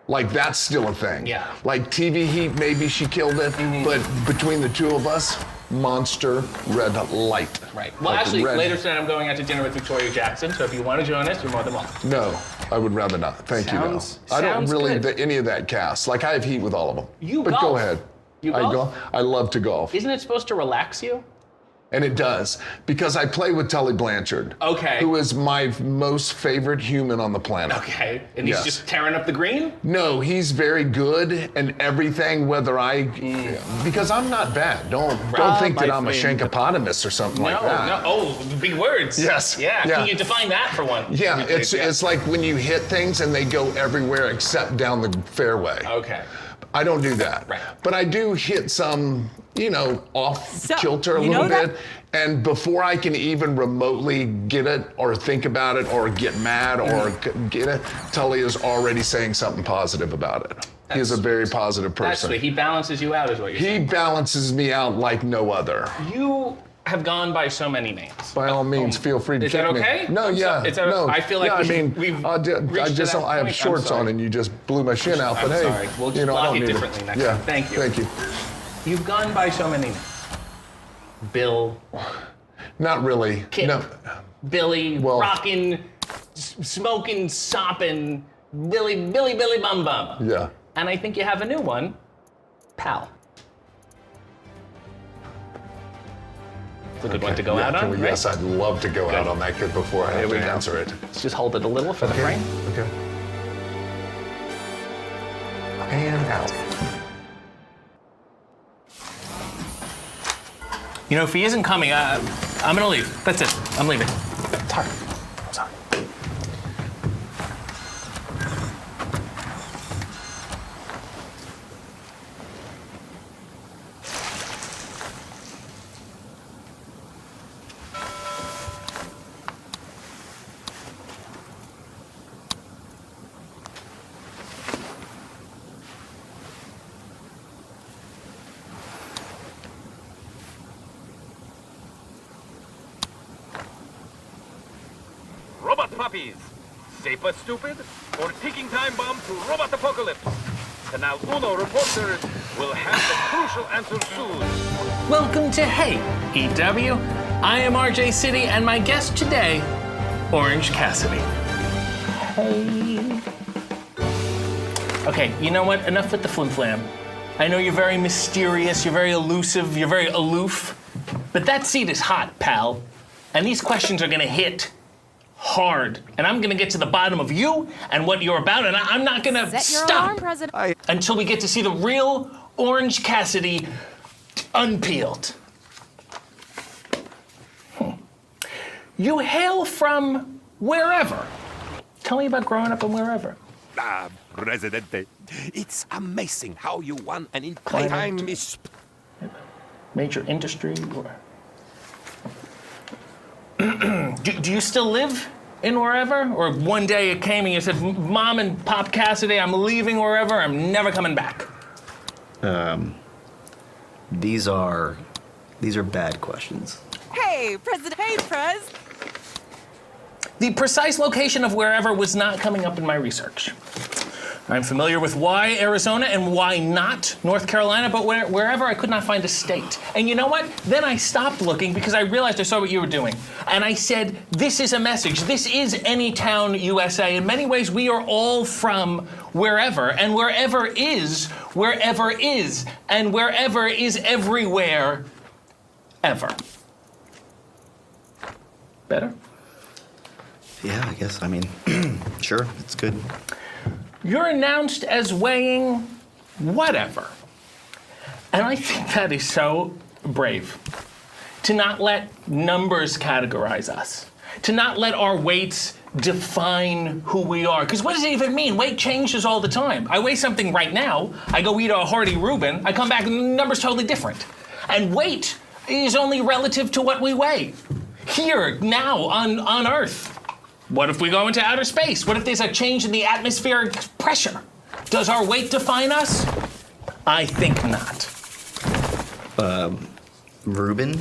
Like that's still a thing. Yeah. Like TV heat, maybe she killed it, but between the two of us, monster red light. Right. Well, like actually, later tonight I'm going out to dinner with Victoria Jackson, so if you want to join us, you're more than welcome. No, I would rather not. Thank you, though. I don't really any of that cast. Like I have heat with all of them. You but golf. Go ahead. You I golf? I love to golf. Isn't it supposed to relax you? And it does, because I play with Tully Blanchard. Okay. Who is my most favorite human on the planet. Okay. And he's just tearing up the green? No, he's very good and everything, whether because I'm not bad. Don't think that I'm a shankopotamus or something like that. No, oh, big words. Yes. Yeah, can you define that for one? Yeah, it's like when you hit things and they go everywhere except down the fairway. Okay. I don't do that. Right. But I do hit some, off kilter a little bit. And before I can even remotely get it or think about it or get mad or get it, Tully is already saying something positive about it. He's a very positive person. That's sweet. He balances you out, is what you're saying. He balances me out like no other. You have gone by so many names. By all means, feel free to kick me. Is that okay? No, no. I feel like I have shorts on and you just blew my shin out. But hey, sorry. We'll just block it differently next time. Thank you. Thank you. You've gone by so many names. Bill. Not really. Kip. No. Billy. Rockin', smoking, sopping. Billy Bum Bum. Yeah. And I think you have a new one, Pal. It's a good one to go out on, right? Yes, I'd love to go out on that good before I have to answer it. Let's just hold it a little for the frame. Okay. And out. If he isn't coming, I'm gonna leave. That's it. I'm leaving. It's hard. Sorry. Robot puppies, safe but stupid, or ticking time bomb to robot apocalypse? Canal Uno reporters will have the crucial answer soon. Welcome to Hey, EW. I am RJ City, and my guest today, Orange Cassidy. Hey. Okay, you know what? Enough with the flim-flam. I know you're very mysterious, you're very elusive, you're very aloof, but that seat is hot, pal. And these questions are gonna hit hard. And I'm gonna get to the bottom of you and what you're about, and I'm not gonna stop until we get to see the real Orange Cassidy unpeeled. You hail from wherever. Tell me about growing up in wherever. Presidente, it's amazing how you won an entire time miss. Major industry or... do you still live in wherever? Or one day it came and you said, Mom and Pop Cassidy, I'm leaving wherever, I'm never coming back? These are bad questions. Hey, President. Hey, Prez. The precise location of wherever was not coming up in my research. I'm familiar with why Arizona and why not North Carolina, but wherever I could not find a state. And you know what? Then I stopped looking because I realized I saw what you were doing. And I said, this is a message. This is Anytown, USA. In many ways, we are all from wherever, and wherever is, and wherever is everywhere, ever. Better? Yeah, I guess. I mean, sure, it's good. You're announced as weighing whatever. And I think that is so brave. To not let numbers categorize us. To not let our weights define who we are. Because what does it even mean? Weight changes all the time. I weigh something right now, I go eat a hearty Reuben, I come back and the number's totally different. And weight is only relative to what we weigh. Here, now, on Earth. What if we go into outer space? What if there's a change in the atmospheric pressure? Does our weight define us? I think not. Reuben?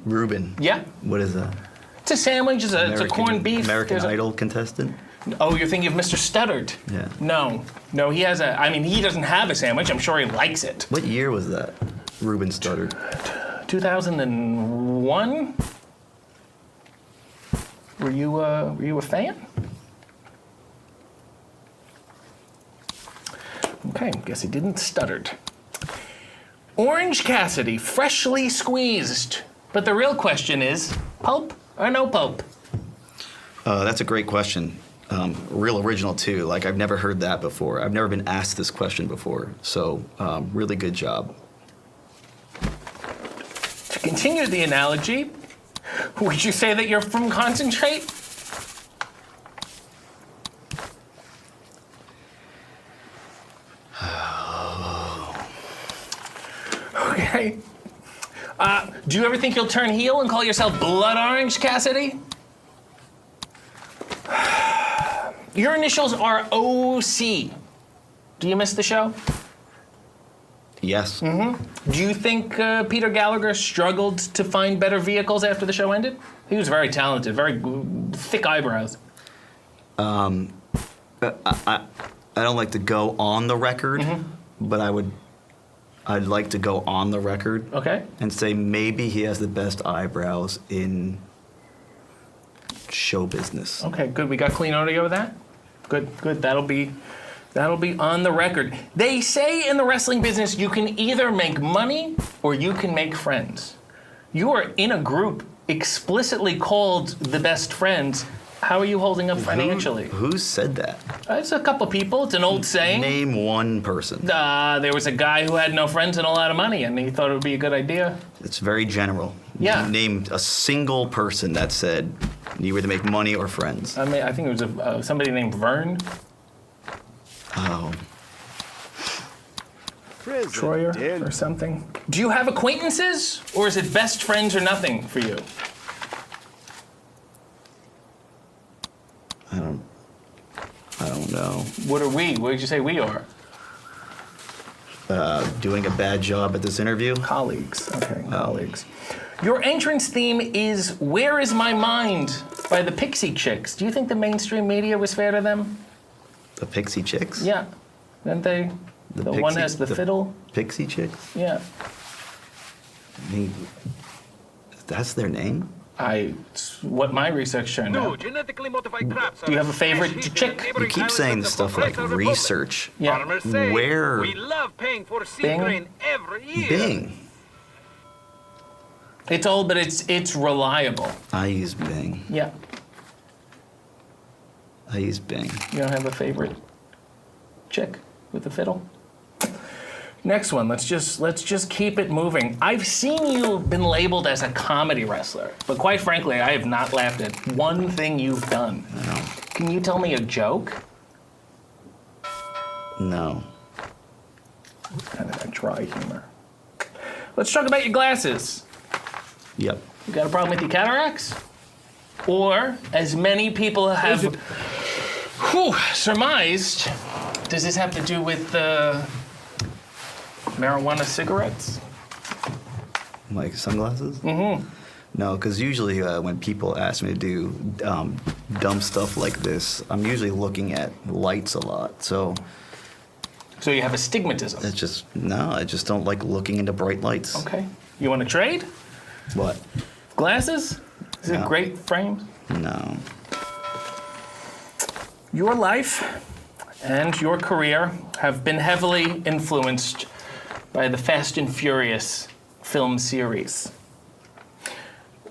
Reuben. Yeah. What is that? It's a sandwich, it's a corned beef. American Idol contestant? Oh, you're thinking of Mr. Studdard? Yeah. No, he has he doesn't have a sandwich. I'm sure he likes it. What year was that? Reuben Studdard. 2001? Were you a fan? Okay, guess he didn't stuttered. Orange Cassidy, freshly squeezed. But the real question is, pulp or no pulp? That's a great question. Real original, too. Like, I've never heard that before. I've never been asked this question before. So, really good job. To continue the analogy, would you say that you're from concentrate? Okay. Do you ever think you'll turn heel and call yourself Blood Orange, Cassidy? Your initials are OC. Do you miss the show? Yes. Mm-hmm. Do you think Peter Gallagher struggled to find better vehicles after the show ended? He was very talented, very thick eyebrows. I don't like to go on the record, but I'd like to go on the record. Okay. And say maybe he has the best eyebrows in show business. Okay, good. We got clean audio with that? Good. That'll be on the record. They say in the wrestling business you can either make money or you can make friends. You are in a group explicitly called the Best Friends. How are you holding up financially? Who said that? It's a couple people. It's an old saying. Name one person. There was a guy who had no friends and a lot of money, and he thought it would be a good idea. It's very general. Yeah. You named a single person that said you either make money or friends. I mean, I think it was somebody named Vern. Oh. Troyer or something. Do you have acquaintances, or is it best friends or nothing for you? I don't know. What are we? What did you say we are? Doing a bad job at this interview. Colleagues. Okay, colleagues. Your entrance theme is "Where Is My Mind" by the Pixie Chicks. Do you think the mainstream media was fair to them? The Pixie Chicks? Yeah. Didn't they? The one has the fiddle? Pixie Chicks? Yeah. I mean, that's their name? It's what my research turned out. Genetically modified crabs. Do you have a favorite chick? You keep saying stuff like research. Yeah. Farmers say Where? we love paying for seed Bing? grain every year. Bing. It's old, but it's reliable. I use Bing. Yeah. I use Bing. You don't have a favorite chick with the fiddle? Next one, let's just keep it moving. I've seen you been labeled as a comedy wrestler, but quite frankly, I have not laughed at one thing you've done. No. Can you tell me a joke? No. Kind of that dry humor. Let's talk about your glasses. Yep. You got a problem with your cataracts? Or, as many people have surmised, does this have to do with marijuana cigarettes? Like sunglasses? Mm-hmm. No, because usually when people ask me to do dumb stuff like this, I'm usually looking at lights a lot. So you have astigmatism? It's just, no, I just don't like looking into bright lights. Okay. You want to trade? What? Glasses? Is it great frames? No. Your life and your career have been heavily influenced by the Fast and Furious film series.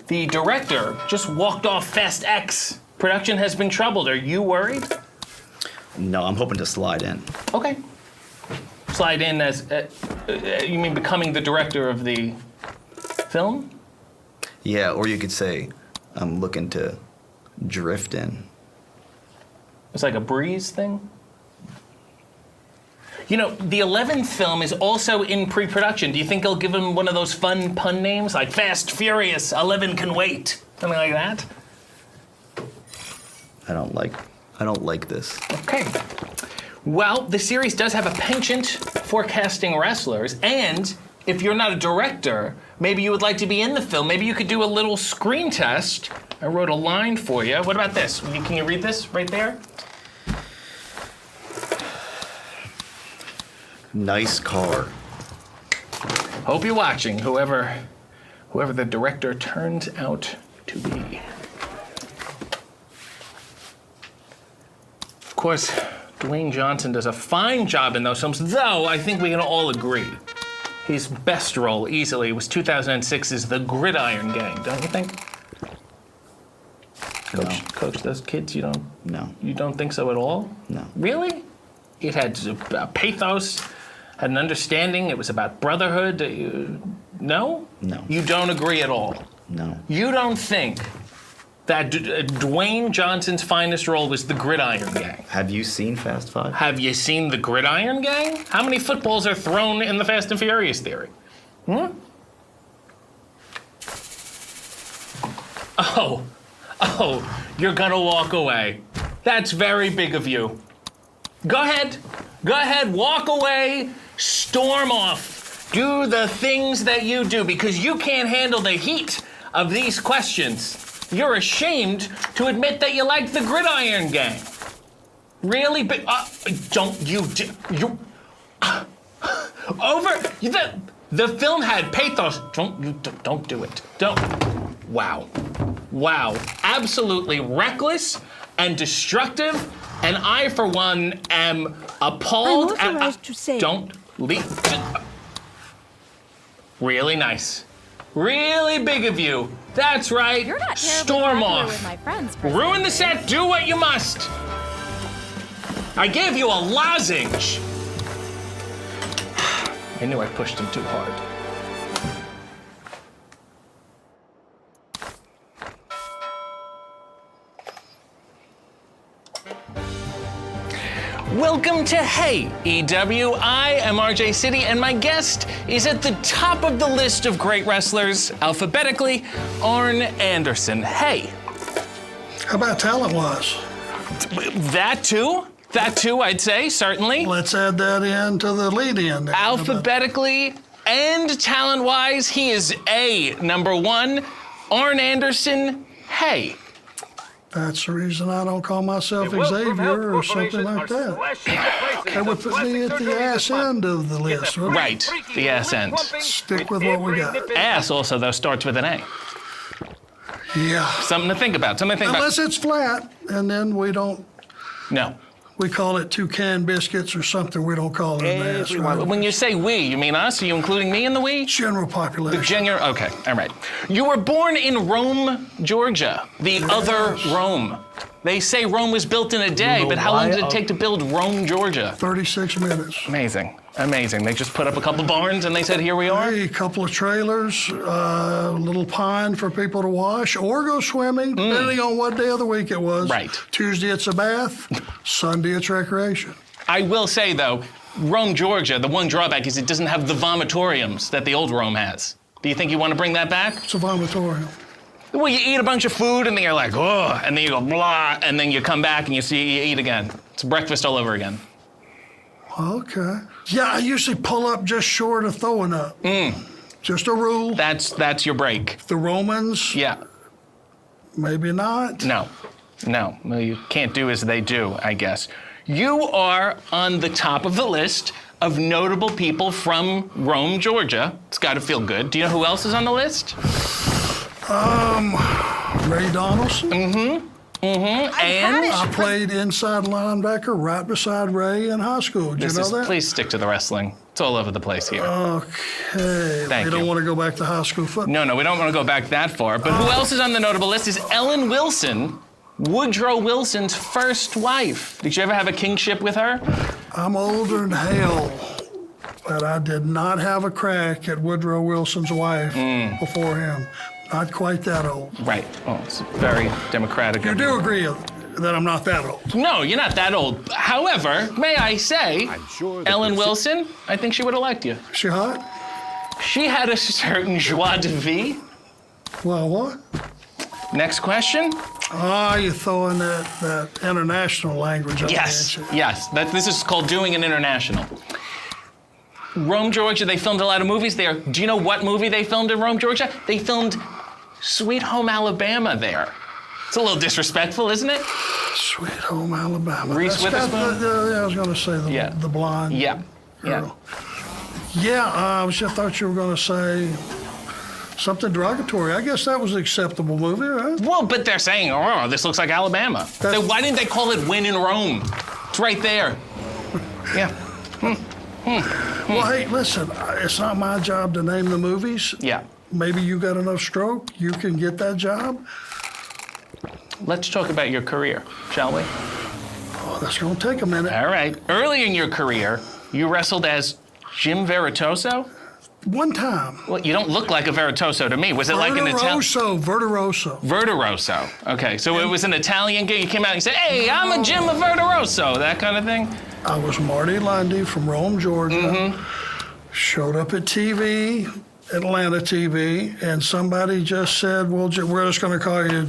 The director just walked off Fast X. Production has been troubled. Are you worried? No, I'm hoping to slide in. Okay. Slide in as, you mean becoming the director of the film? Yeah, or you could say I'm looking to drift in. It's like a breeze thing? You know, the 11th film is also in pre-production. Do you think they'll give him one of those fun pun names, like Fast, Furious, 11 Can Wait? Something like that? I don't like this. Okay. Well, the series does have a penchant for casting wrestlers, and if you're not a director, maybe you would like to be in the film. Maybe you could do a little screen test. I wrote a line for you. What about this? Can you read this right there? Nice car. Hope you're watching, whoever the director turns out to be. Of course, Dwayne Johnson does a fine job in those films, though I think we can all agree his best role easily was 2006's The Gridiron Gang, don't you think? Coach, those kids, you don't think so at all? No. Really? It had pathos, had an understanding, it was about brotherhood. No? No. You don't agree at all? No. You don't think that Dwayne Johnson's finest role was The Gridiron Gang? Have you seen Fast 5? Have you seen The Gridiron Gang? How many footballs are thrown in the Fast and Furious theory? Oh, you're gonna walk away. That's very big of you. Go ahead, walk away, storm off. Do the things that you do because you can't handle the heat of these questions. You're ashamed to admit that you like The Gridiron Gang. Really? But don't you the film had pathos. Don't do it. Don't. Wow. Absolutely reckless and destructive. And I, for one, am appalled. I'm authorized to say. Don't leave. Really nice. Really big of you. That's right. You're not terribly Storm popular off. with my friends, Ruin the set. Do what you must. I gave you a lozenge. I knew I pushed him too hard. Welcome to Hey, EW. I am RJ City, and my guest is at the top of the list of great wrestlers, alphabetically, Arn Anderson. Hey. How about talent-wise? That too, I'd say, certainly. Let's add that in to the lead-in. Alphabetically and talent-wise, he is number one, Arn Anderson. Hey. That's the reason I don't call myself Xavier or something like that. That would put me at the ass end of the list, right? Right, the ass end. Stick with what we got. Ass also, though, starts with an A. Yeah. Something to think about. Unless it's flat, and then we don't. No. We call it toucan biscuits or something. We don't call it an ass, right? When you say we, you mean us? Are you including me in the we? General population. Okay, all right. You were born in Rome, Georgia, the other Rome. They say Rome was built in a day, but how long did it take to build Rome, Georgia? 36 minutes. Amazing. They just put up a couple barns and they said, here we are? Hey, a couple of trailers, a little pond for people to wash or go swimming, depending on what day of the week it was. Right. Tuesday it's a bath, Sunday it's recreation. I will say, though, Rome, Georgia, the one drawback is it doesn't have the vomitoriums that the old Rome has. Do you think you want to bring that back? It's a vomitorium. Well, you eat a bunch of food and then you're like, oh, and then you go blah, and then you come back and you eat again. It's breakfast all over again. Okay. Yeah, I usually pull up just short of throwing up. Just a rule. That's your break. The Romans? Yeah. Maybe not. No. Well, you can't do as they do, I guess. You are on the top of the list of notable people from Rome, Georgia. It's got to feel good. Do you know who else is on the list? Ray Donaldson. And I played inside linebacker right beside Ray in high school. Did you know that? Please stick to the wrestling. It's all over the place here. Okay. We don't want to go back to high school football. No, we don't want to go back that far. But who else is on the notable list is Ellen Wilson, Woodrow Wilson's first wife. Did you ever have a kingship with her? I'm older than hell, but I did not have a crack at Woodrow Wilson's wife before him. Not quite that old. Right. Oh, it's very democratic. You do agree that I'm not that old? No, you're not that old. However, may I say, Ellen Wilson, I think she would have liked you. She hot? She had a certain joie de vivre. Well, what? Next question. You're throwing that international language on Yes, yes. This is called doing an international. Rome, Georgia, they filmed a lot of movies there. Do you know what movie they filmed in Rome, Georgia? They filmed Sweet Home Alabama there. It's a little disrespectful, isn't it? Sweet Home Alabama. Reese Witherspoon? I was going to say the blonde girl. Yeah, I thought you were going to say something derogatory. I guess that was an acceptable movie, right? Well, but they're saying, oh, this looks like Alabama. Then why didn't they call it When in Rome? It's right there. Yeah. Well, hey, listen, it's not my job to name the movies. Yeah. Maybe you got enough stroke, you can get that job. Let's talk about your career, shall we? Oh, that's going to take a minute. All right. Early in your career, you wrestled as Jim Veritoso? One time. Well, you don't look like a Veritoso to me. Was it like an Italian? Verderoso. Verderoso. Okay, so it was an Italian gig. You came out and you said, hey, I'm a Jim Verderoso, that kind of thing? I was Marty Lundy from Rome, Georgia. Showed up at TV, Atlanta TV, and somebody just said, well, we're just going to call you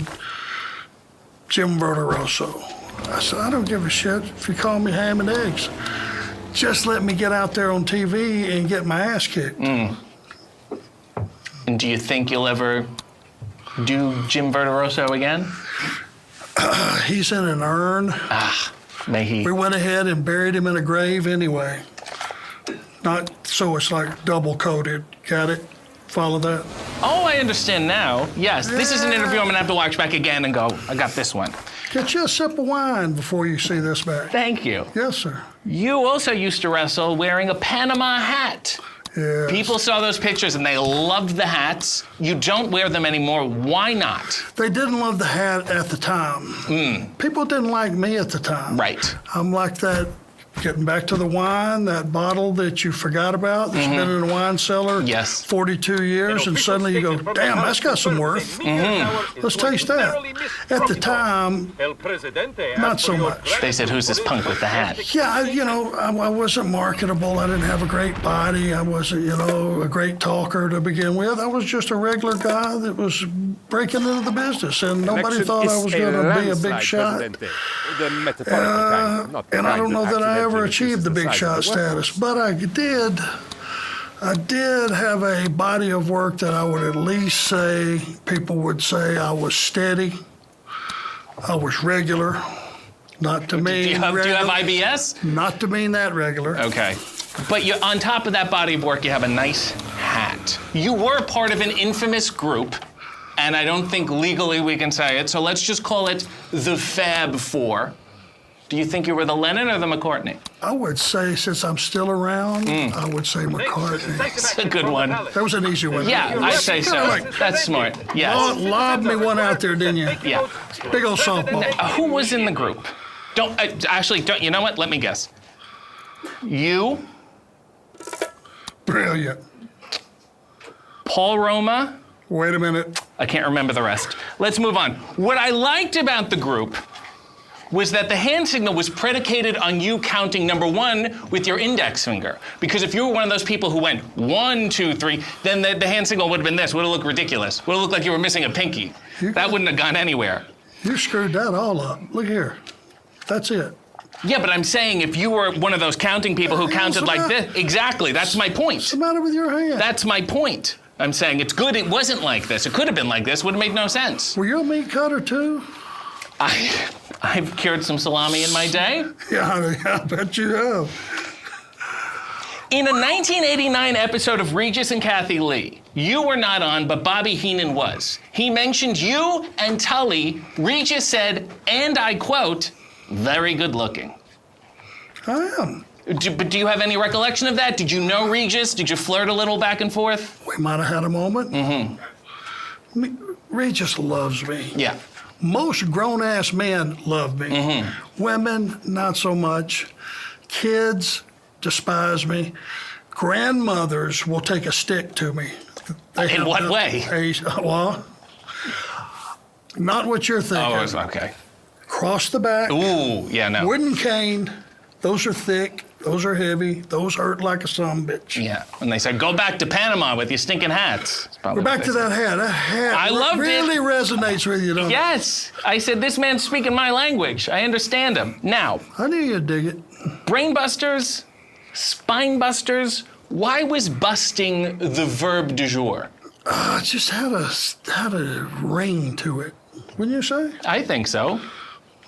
Jim Verderoso. I said, I don't give a shit if you call me ham and eggs. Just let me get out there on TV and get my ass kicked. And do you think you'll ever do Jim Verderoso again? He's in an urn. May he. We went ahead and buried him in a grave anyway. Not so it's like double coated. Got it? Follow that? Oh, I understand now. Yes, this is an interview I'm gonna have to watch back again and go, I got this one. Get you a sip of wine before you see this back. Thank you. Yes, sir. You also used to wrestle wearing a Panama hat. Yes. People saw those pictures and they loved the hats. You don't wear them anymore. Why not? They didn't love the hat at the time. People didn't like me at the time. Right. I'm like that, getting back to the wine, that bottle that you forgot about that's been in a wine cellar 42 years, and suddenly you go, damn, that's got some worth. Let's taste that. At the time, not so much. They said, who's this punk with the hat? Yeah, I wasn't marketable. I didn't have a great body. I wasn't, a great talker to begin with. I was just a regular guy that was breaking into the business, and nobody thought I was going to be a big shot. And I don't know that I ever achieved the big shot status, but I did have a body of work that I would at least say, people would say I was steady, I was regular, not to mean do you have IBS? Not to mean that regular. Okay. But on top of that body of work, you have a nice hat. You were part of an infamous group, and I don't think legally we can say it, so let's just call it the Fab Four. Do you think you were the Lennon or the McCartney? I would say, since I'm still around, I would say McCartney. That's a good one. That was an easy one. Yeah, I'd say so. That's smart. Yes. Lobbed me one out there, didn't you? Yeah. Big old softball. Who was in the group? Don't. You know what? Let me guess. You. Brilliant. Paul Roma. Wait a minute. I can't remember the rest. Let's move on. What I liked about the group was that the hand signal was predicated on you counting number 1 with your index finger. Because if you were one of those people who went 1, 2, 3, then the hand signal would have been this. Would have looked ridiculous. Would have looked like you were missing a pinky. That wouldn't have gone anywhere. You screwed that all up. Look here. That's it. Yeah, but I'm saying if you were one of those counting people who counted like this, exactly, that's my point. What's the matter with your hand? That's my point. I'm saying it's good it wasn't like this. It could have been like this. Would have made no sense. Were you a meat cutter too? I've cured some salami in my day. Yeah, I bet you have. In a 1989 episode of Regis and Kathy Lee, you were not on, but Bobby Heenan was. He mentioned you and Tully. Regis said, and I quote, very good looking. I am. But do you have any recollection of that? Did you know Regis? Did you flirt a little back and forth? We might have had a moment. Regis loves me. Yeah. Most grown-ass men love me. Women, not so much. Kids despise me. Grandmothers will take a stick to me. In what way? Well, not what you're thinking. Oh, it's okay. Cross the back. Ooh, yeah, no. Wooden cane. Those are thick. Those are heavy. Those hurt like a sumbitch. Yeah, and they said, go back to Panama with your stinking hats. We're back to that hat. That hat I loved really it. Resonates with you, don't it? Yes. I said, this man's speaking my language. I understand him. Now. I knew you'd dig it. Brain busters, spine busters. Why was busting the verb du jour? It just had a ring to it. Wouldn't you say? I think so.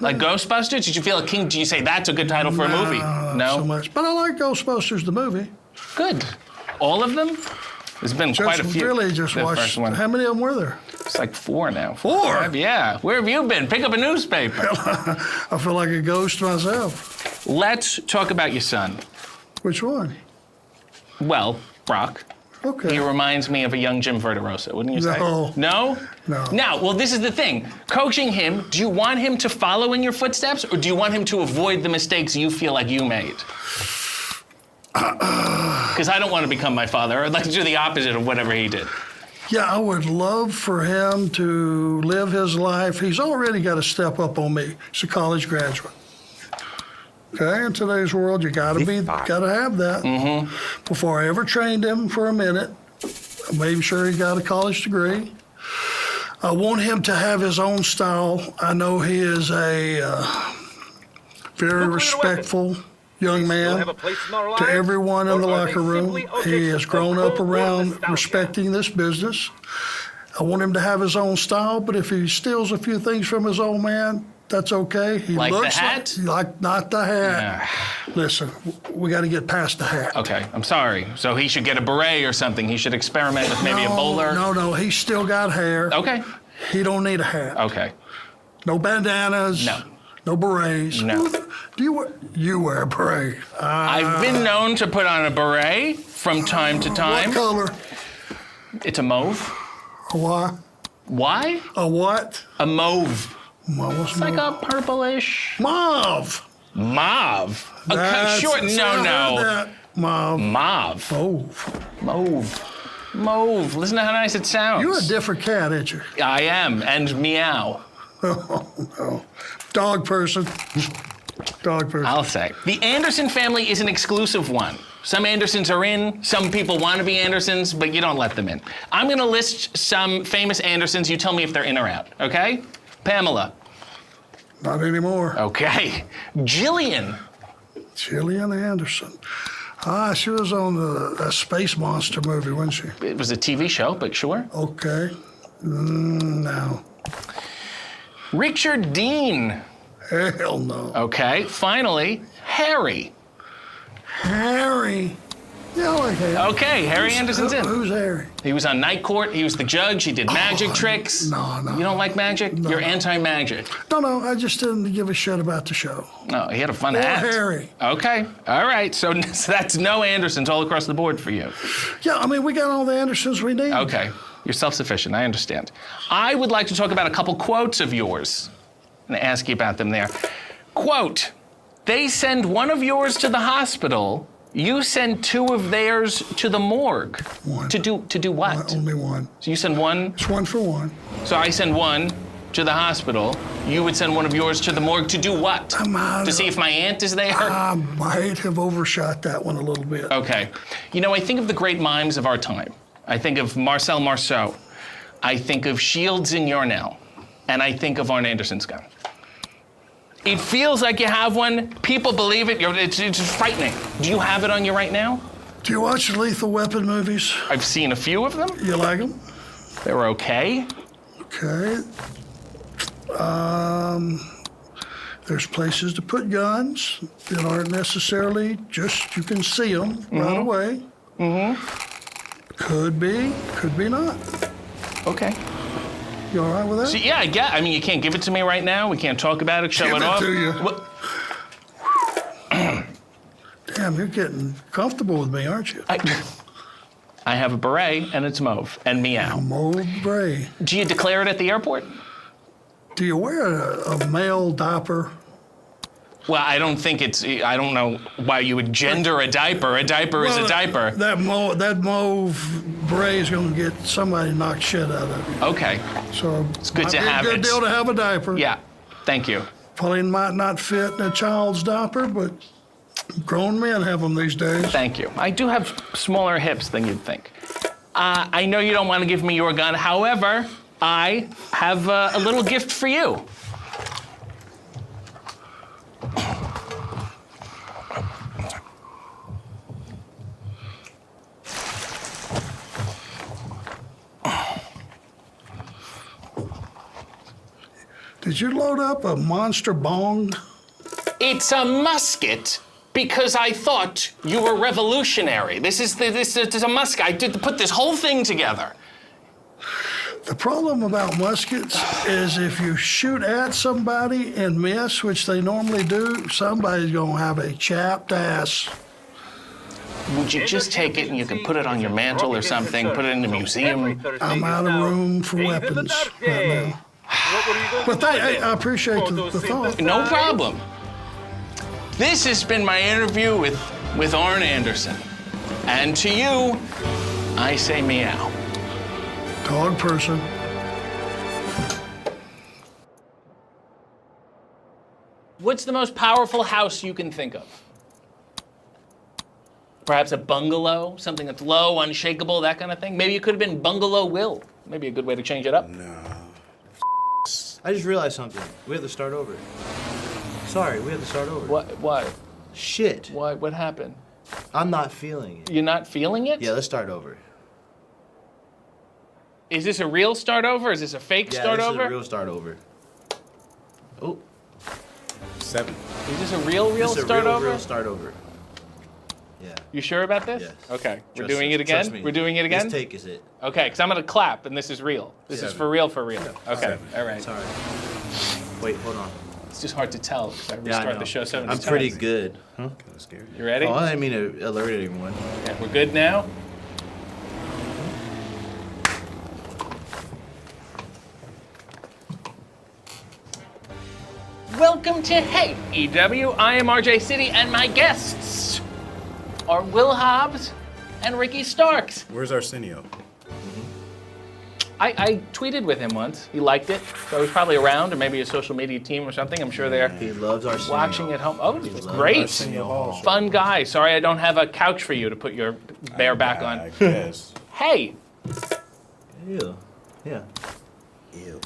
Like Ghostbusters? Did you feel a king? Did you say that's a good title for a movie? No. Not so much. But I like Ghostbusters, the movie. Good. All of them? There's been quite a few. Really just The watched. first one. How many of them were there? It's like 4 now. 4? Yeah. Where have you been? Pick up a newspaper. I feel like a ghost myself. Let's talk about your son. Which one? Well, Brock. Okay. He reminds me of a young Jim Verderosa, wouldn't you say? No. No? No. Now, well, this is the thing. Coaching him, do you want him to follow in your footsteps, or do you want him to avoid the mistakes you feel like you made? Because I don't want to become my father. I'd like to do the opposite of whatever he did. Yeah, I would love for him to live his life. He's already got to step up on me. He's a college graduate. Okay, in today's world, you gotta have that. Before I ever trained him for a minute, I made sure he got a college degree. I want him to have his own style. I know he is a very respectful young man to everyone in the locker room. He has grown up around respecting this business. I want him to have his own style, but if he steals a few things from his old man, that's okay. He Like the looks hat? like not the hat. Listen, we got to get past the hat. Okay, I'm sorry. So he should get a beret or something. He should experiment with maybe a bowler. No, he's still got hair. Okay. He don't need a hat. Okay. No bandanas. No. No berets. No. Do you wear a beret? I've been known to put on a beret from time to time. What color? It's a mauve. A what? Why? A what? A mauve. What's It's like a purplish. Mauve. Mauve. That's- Short. see, I No, heard no. that. Mauve. Mauve. Mauve. Mauve. Mauve. Listen to how nice it sounds. You're a different cat, ain't you? I am. And meow. Oh, no. Dog person. Dog person. I'll say. The Anderson family is an exclusive one. Some Andersons are in, some people want to be Andersons, but you don't let them in. I'm going to list some famous Andersons. You tell me if they're in or out, okay? Pamela. Not anymore. Okay. Jillian. Gillian Anderson. She was on a Space Monster movie, wasn't she? It was a TV show, but sure. Okay. No. Richard Dean. Hell no. Okay. Finally, Harry. Harry. Yeah, I like Harry. Okay, Harry Anderson's in. Who's Harry? He was on Night Court. He was the judge. He did magic tricks. No. You don't like magic? No. You're anti-magic. No, I just didn't give a shit about the show. No, he had a fun Or hat. Harry. Okay, all right. So that's no Andersons all across the board for you. Yeah, I mean, we got all the Andersons we need. Okay, you're self-sufficient. I understand. I would like to talk about a couple quotes of yours and ask you about them there. Quote, they send one of yours to the hospital. You send 2 of theirs to the morgue. One. To do what? Only one. So you send one? It's 1 for 1. So I send one to the hospital. You would send one of yours to the morgue to do what? To see if my aunt is there? I might have overshot that one a little bit. Okay. You know, I think of the great mimes of our time. I think of Marcel Marceau. I think of Shields and Yarnell. And I think of Arn Anderson's gun. It feels like you have one. People believe it. It's frightening. Do you have it on you right now? Do you watch the Lethal Weapon movies? I've seen a few of them. You like them? They were okay. Okay. There's places to put guns that aren't necessarily just, you can see them right away. Could be not. Okay. You all right with that? So, yeah, I mean, you can't give it to me right now. We can't talk about it, show Give it it off. to you. What? Damn, you're getting comfortable with me, aren't you? I have a beret, and it's mauve, and meow. Mauve beret. Do you declare it at the airport? Do you wear a male diaper? Well, I don't think I don't know why you would gender a diaper. A diaper is a diaper. That mauve beret's going to get somebody knocked shit out of it. Okay. So it's good to have it. Good deal to have a diaper. Yeah. Thank you. Probably might not fit in a child's diaper, but grown men have them these days. Thank you. I do have smaller hips than you'd think. I know you don't want to give me your gun. However, I have a little gift for you. Did you load up a monster bong? It's a musket because I thought you were revolutionary. This is a musket. I did put this whole thing together. The problem about muskets is if you shoot at somebody and miss, which they normally do, somebody's gonna have a chapped ass. Would you just take it and you can put it on your mantle or something, put it in the museum? I'm out of room for weapons right now. But I appreciate the thought. No problem. This has been my interview with Arn Anderson. And to you, I say meow. Dog person. What's the most powerful house you can think of? Perhaps a bungalow, something that's low, unshakable, that kind of thing? Maybe it could have been Bungalow Will. Maybe a good way to change it up. No. I just realized something. We have to start over. Sorry, we have to start over. What? Shit. What happened? I'm not feeling it. You're not feeling it? Yeah, let's start over. Is this a real start over? Is this a fake start over? Yeah, this is a real start over. Oh. 7. Is this a real start over? Real start over. Yeah. You sure about this? Yes. Okay. We're doing it again? Trust me. We're doing it again? This take is it. Okay, because I'm going to clap, and this is real. This is for real, for real. Okay, 7. all right. Sorry. Wait, hold on. It's just hard to tell because I I restarted know. the show 70 I'm times. pretty good. Huh? Kind of scary. You ready? Oh, I didn't mean to alert everyone. Okay, we're good now? Welcome to Hey EW. I am RJ City, and my guests are Will Hobbs and Ricky Starks. Where's Arsenio? I tweeted with him once. He liked it. So he's probably around, or maybe a social media team or something. I'm sure they're He loves Arsenio. watching at home. Oh, He it's loves great. Arsenio. Fun guy. Sorry I don't have a couch for you to put your bare back on. I guess. Hey. Ew. Yeah. Ew.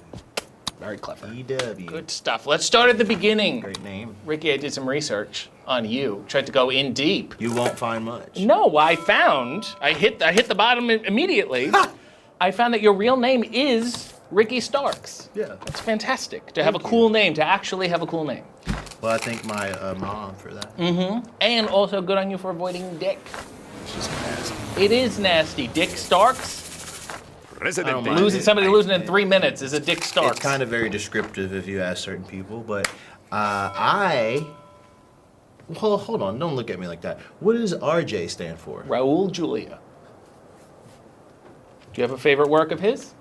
Very clever. EW. Good stuff. Let's start at the beginning. Great name. Ricky, I did some research on you. Tried to go in deep. You won't find much. No, I hit the bottom immediately. I found that your real name is Ricky Starks. Yeah. That's fantastic. To have a cool name, to actually have a cool name. Well, I thank my mom for that. Mm-hmm. And also good on you for avoiding Dick. She's nasty. It is nasty. Dick Starks. President. Somebody losing in 3 minutes is a Dick Starks. It's kind of very descriptive if you ask certain people, but well, hold on, don't look at me like that. What does RJ stand for? Raul Julia. Do you have a favorite work of his?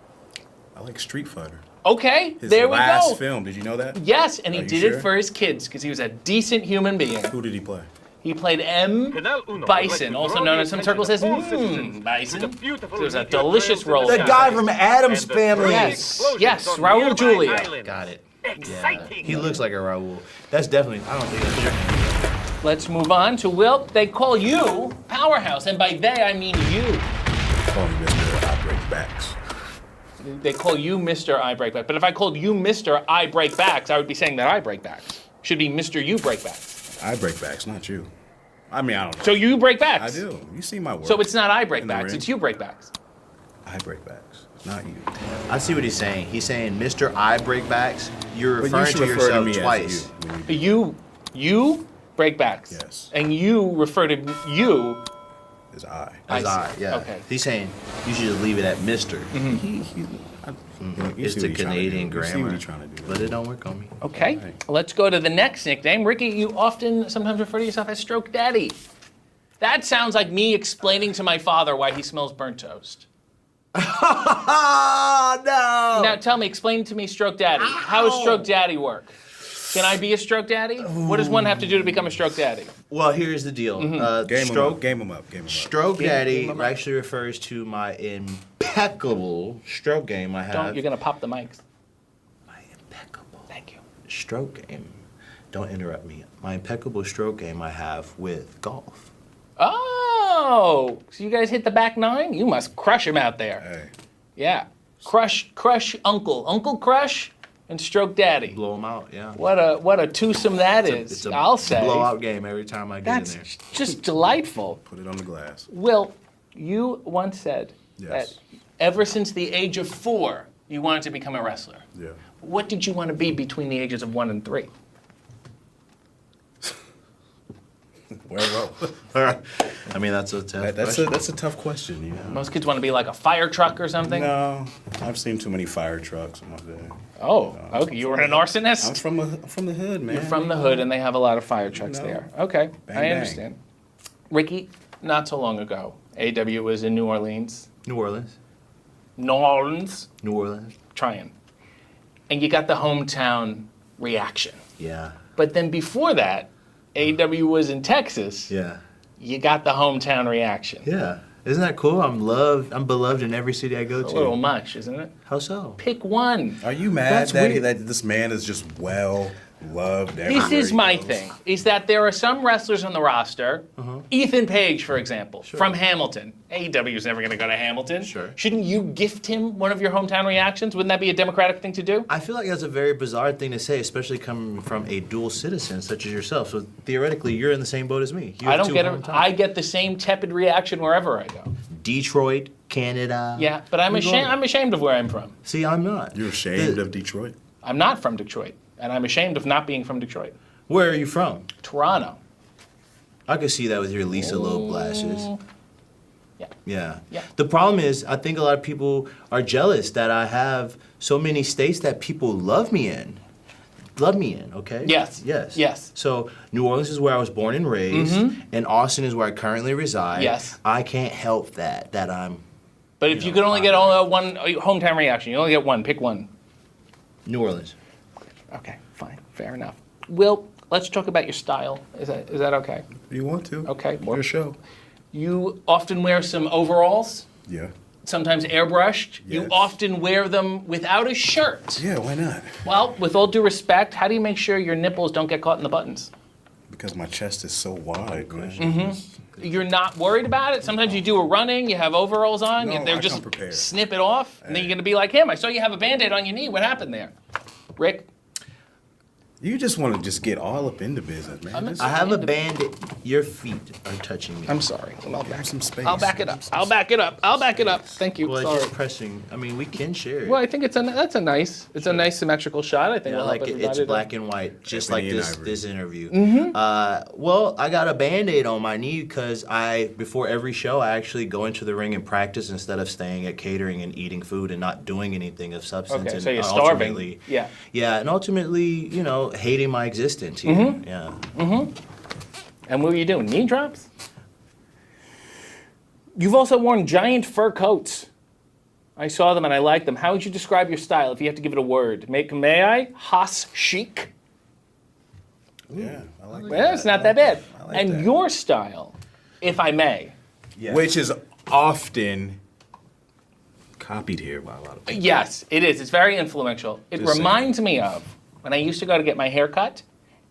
I like Street Fighter. Okay, His there we last go. film, did you know that? Yes, and he Are you did sure? it for his kids because he was a decent human being. Who did he play? He played M. Bison, also known in some circles as Bison. It was a delicious role. The guy from Addams Family. Yes, Raul Julia. Got it. Yeah, he looks like a Raul. That's definitely, I don't think that's Let's move on to Will. They call you Powerhouse, and by they I mean you. Call me Mr. I Break Backs. They call you Mr. I Break Backs. But if I called you Mr. I Break Backs, I would be saying that I break backs. Should be Mr. You Break Backs. I break backs, not you. I mean, I don't know. So you break backs? I do. You see my work. So it's not I break in the backs, ring. it's you break backs. I break backs, not you. I see what he's saying. He's saying, Mr. I break backs. You're But you referring should to refer to yourself me as twice. You break backs. Yes. And you refer to you as I. As I, see. yeah. Okay. He's saying you should just leave it at Mr. You It's see the what he's trying to Canadian do. You see grammar, what he's trying to do. but it don't work on me. Okay, let's go to the next nickname. Ricky, you often sometimes refer to yourself as Stroke Daddy. That sounds like me explaining to my father why he smells burnt toast. No. Now tell me, explain to me Stroke Daddy. How does Stroke Daddy work? Can I be a Stroke Daddy? What does one have to do to become a Stroke Daddy? Well, here's the deal. Game 'em up. Stroke Daddy actually refers to my impeccable stroke game I have. You're gonna pop the mics. Stroke game. Don't interrupt me. My impeccable stroke game I have with golf. Oh, so you guys hit the back nine? You must crush him out there. Hey. Yeah, crush Uncle Crush, and Stroke Daddy. Blow him out, yeah. What a twosome that is. It's a I'll say. blowout game every time I get in there. That's just delightful. Put it on the glass. Will, you once said that ever since the age of 4, you wanted to become a wrestler. Yeah. What did you want to be between the ages of 1 and 3? I mean, that's a tough question. That's a tough question, you know. Most kids want to be like a fire truck or something. No, I've seen too many fire trucks in my day. Oh, okay. You were an arsonist? I'm from the hood, man. You're from the hood, and they have a lot of fire trucks there. Okay, Bang, I bang. understand. Ricky, not so long ago, AW was in New Orleans. New Orleans. New Orleans. New Orleans. Trying. And you got the hometown reaction. Yeah. But then before that, AW was in Texas. Yeah. You got the hometown reaction. Yeah. Isn't that cool? I'm beloved in every city I go to. A little much, isn't it? How so? Pick one. Are you mad that this man is just well loved everywhere? This is my thing, is that there are some wrestlers on the roster, Ethan Page, for example, from Hamilton. AEW is never going to go to Hamilton. Sure. Shouldn't you gift him one of your hometown reactions? Wouldn't that be a democratic thing to do? I feel like that's a very bizarre thing to say, especially coming from a dual citizen such as yourself. So theoretically, you're in the same boat as me. You I have don't two get it. hometowns. I get the same tepid reaction wherever I go. Detroit, Canada. Yeah, but I'm ashamed of where I'm from. See, I'm not. You're ashamed of Detroit? I'm not from Detroit, and I'm ashamed of not being from Detroit. Where are you from? Toronto. I could see that with your Lisa Loeb glasses. Yeah. Yeah. The problem is, I think a lot of people are jealous that I have so many states that people love me in. Okay? Yes. Yes. So New Orleans is where I was born and raised, and Austin is where I currently reside. Yes. I can't help that I'm. But if you could only get one hometown reaction, you only get one. Pick one. New Orleans. Okay, fine, fair enough. Will, let's talk about your style. Is that okay? You want to? Okay. Your show. You often wear some overalls. Yeah. Sometimes airbrushed. Yes. You often wear them without a shirt. Yeah, why not? Well, with all due respect, how do you make sure your nipples don't get caught in the buttons? Because my chest is so wide, man. Mm-hmm. You're not worried about it? Sometimes you do a running, you have overalls on, No, they're I just come prepared. snip it off, and then you're gonna be like him. I saw you have a Band-Aid on your knee. What happened there? Rick? You just want to just get all up in the business, man. I have a bandit. Your feet are touching me. I'm sorry. I'll back some space. I'll back it up. I'll back it up. Thank you. Well, it's Sorry. just pressing. I mean, we can share it. Well, I think it's a nice symmetrical shot. I think Yeah, we'll like help it's everybody black and white, just Ebony like and this ivory. this interview. Mm-hmm. Well, I got a Band-Aid on my knee because before every show, I actually go into the ring and practice instead of staying at catering and eating food and not doing anything of substance. Okay, and so you're starving. ultimately- Yeah. Yeah, and ultimately, hating my existence here. Mhm. Yeah. Mm-hmm. And what were you doing? Knee drops? You've also worn giant fur coats. I saw them and I like them. How would you describe your style if you have to give it a word? May I? Haas chic? Yeah, I like that. Well, it's not that bad. I like And that. your style, if I may. Which is often copied here by a lot of people. Yes, it is. It's very influential. It Just reminds me of when I used to go to get my hair cut,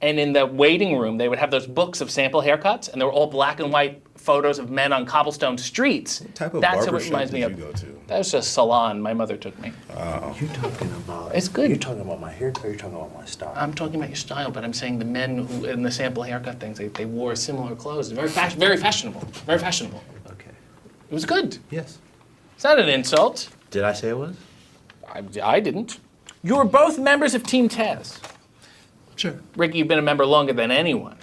and in the waiting room, they would have those books of sample haircuts, and they were all black and white photos of men on cobblestone streets. What type of That's what barber it shop reminds did me you of. go to? That was a salon my mother took me. Oh. You're talking about. It's good. You're talking about my haircut. Or you're talking about my style. I'm talking about your style, but I'm saying the men who in the sample haircut things, they wore similar clothes. Very fashionable. Very fashionable. Okay. It was good. Yes. It's not an insult. Did I say it was? I didn't. You were both members of Team Taz. Sure. Ricky, you've been a member longer than anyone.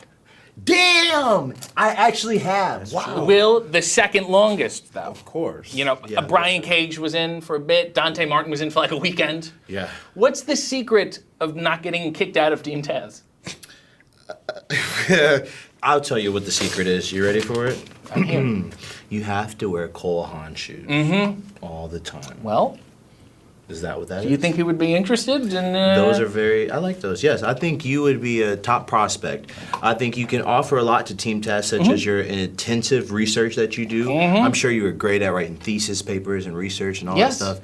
Damn! I actually have. Wow. Will, the second longest, though. Of course. You know, Yeah, Brian Cage was in for a bit. Dante Martin was in for like a weekend. Yeah. What's the secret of not getting kicked out of Team Taz? I'll tell you what the secret is. You ready for it? I'm here. You have to wear Cole Haan shoes. Mm-hmm. all the time. Well, is that what that is? do you think he would be interested in? Those are very. I like those. Yes, I think you would be a top prospect. I think you can offer a lot to team tasks, such as your intensive research that you do. I'm sure you were great at writing thesis papers and research and all that stuff.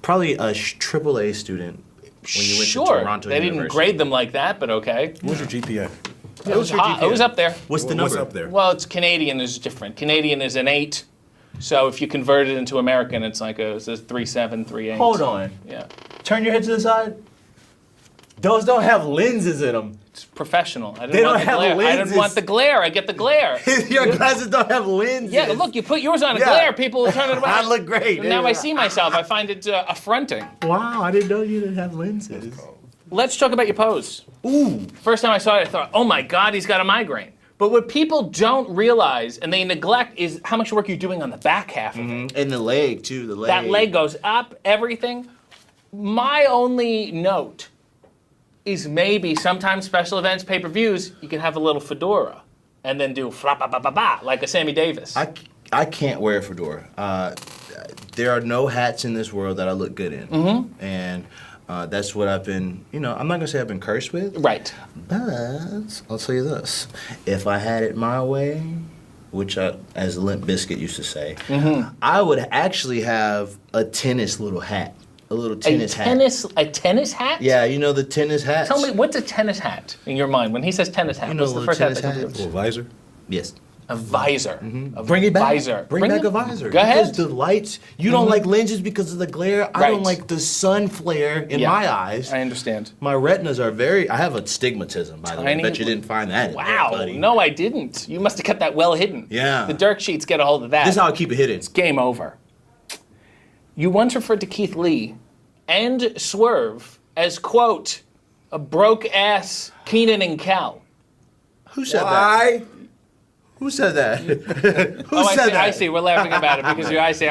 Probably a AAA student when you went to Toronto They didn't grade them like that, but okay. What's your GPA? It was hot. It was up there. What's the number? What's up there? Well, it's Canadian is different. Canadian is an 8. So if you convert it into American, it's like it says 3.7, 3.8. Hold on. Yeah. Turn your head to the side. Those don't have lenses in them. It's professional. I didn't They want don't the have glare. I lenses. didn't want the glare. I get the glare. Your glasses don't have lenses. Yeah, look, you put yours on a glare, people will turn it around. I look great. Now I see myself. I find it affronting. Wow, I didn't know you didn't have lenses. Let's talk about your pose. Ooh. First time I saw it, I thought, oh my God, he's got a migraine. But what people don't realize and they neglect is how much work you're doing on the back half of it. And the leg, too. The leg. That leg goes up, everything. My only note is maybe sometimes special events, pay-per-views, you can have a little fedora and then do flap-ba-ba-ba-ba like a Sammy Davis. I can't wear a fedora. There are no hats in this world that I look good in. And that's what I've been, I'm not going to say I've been cursed with. Right. But I'll tell you this. If I had it my way, which as Limp Bizkit used to say, I would actually have a tennis little hat. A little tennis hat. A tennis hat? Yeah, you know the tennis hats? Tell me, what's a tennis hat in your mind? When he says tennis hat, what's the first hat that comes to A visor? Yes. A visor. Bring it back. Visor. Bring back a visor. Go ahead. Because the lights, you don't like lenses because of the glare. I don't like the sun flare in my eyes. I understand. My retinas are I have astigmatism, by the way. I bet you didn't find that in there, buddy. No, I didn't. You must have kept that well hidden. Yeah. The Dirk Sheets get a hold of that. This is how I keep it hidden. It's game over. You once referred to Keith Lee and Swerve as, quote, a broke-ass Keenan and Kel. Who said that? Who said that? Who said that? I see. We're laughing about it because I see.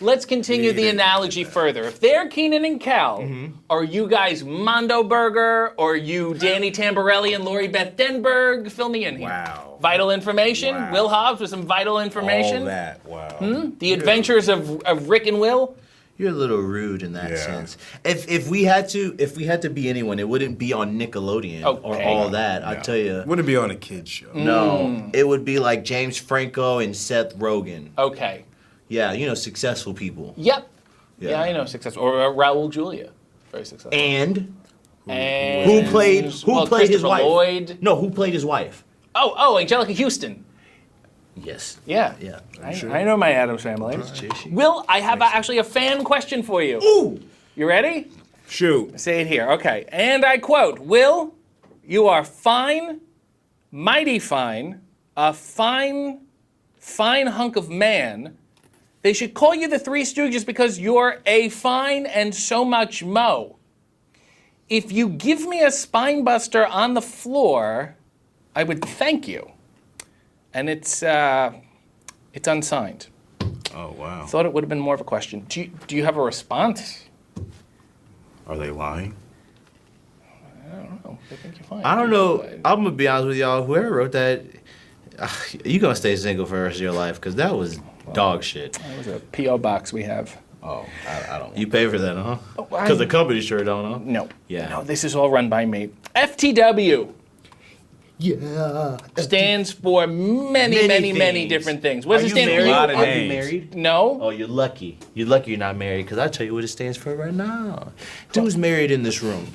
Let's continue the analogy further. If they're Keenan and Kel, are you guys Mondo Burger or you Danny Tamborelli and Lori Beth Denberg? Fill me in here. Wow. Vital information. Wow. Will Hobbs with some vital information. All that. Wow. The adventures of Rick and Will. You're a little rude in that sense. If we had to be anyone, it wouldn't be on Nickelodeon or all that. I tell you, Wouldn't be on a kid's show. No, it would be like James Franco and Seth Rogen. Okay. Yeah, successful people. Yep. Yeah, I know successful. Or Raul Julia, very successful. And who played his wife? Lloyd. No, who played his wife? Oh, Angelica Houston. Yes. Yeah. Yeah. I know my Addams Family. Will, I have actually a fan question for you. Ooh! You ready? Shoot. Say it here. Okay. And I quote, Will, you are fine, mighty fine, a fine hunk of man. They should call you the Three Stooges because you're a fine and so much mo. If you give me a spine buster on the floor, I would thank you. And it's unsigned. Oh, wow. Thought it would have been more of a question. Do you have a response? Are they lying? I don't know. I think you're fine. I don't know. I'm gonna be honest with y'all. Whoever wrote that, you gonna stay single for the rest of your life because that was dog shit. That was a P.O. box we have. Oh, I don't. You pay for that, huh? Because the company sure don't, huh? No. Yeah. No, this is all run by me. FTW. Yeah. Stands for many different things. What does it stand for? Are you married? No. Oh, you're lucky. You're lucky you're not married, because I'll tell you what it stands for right now. Who's married in this room?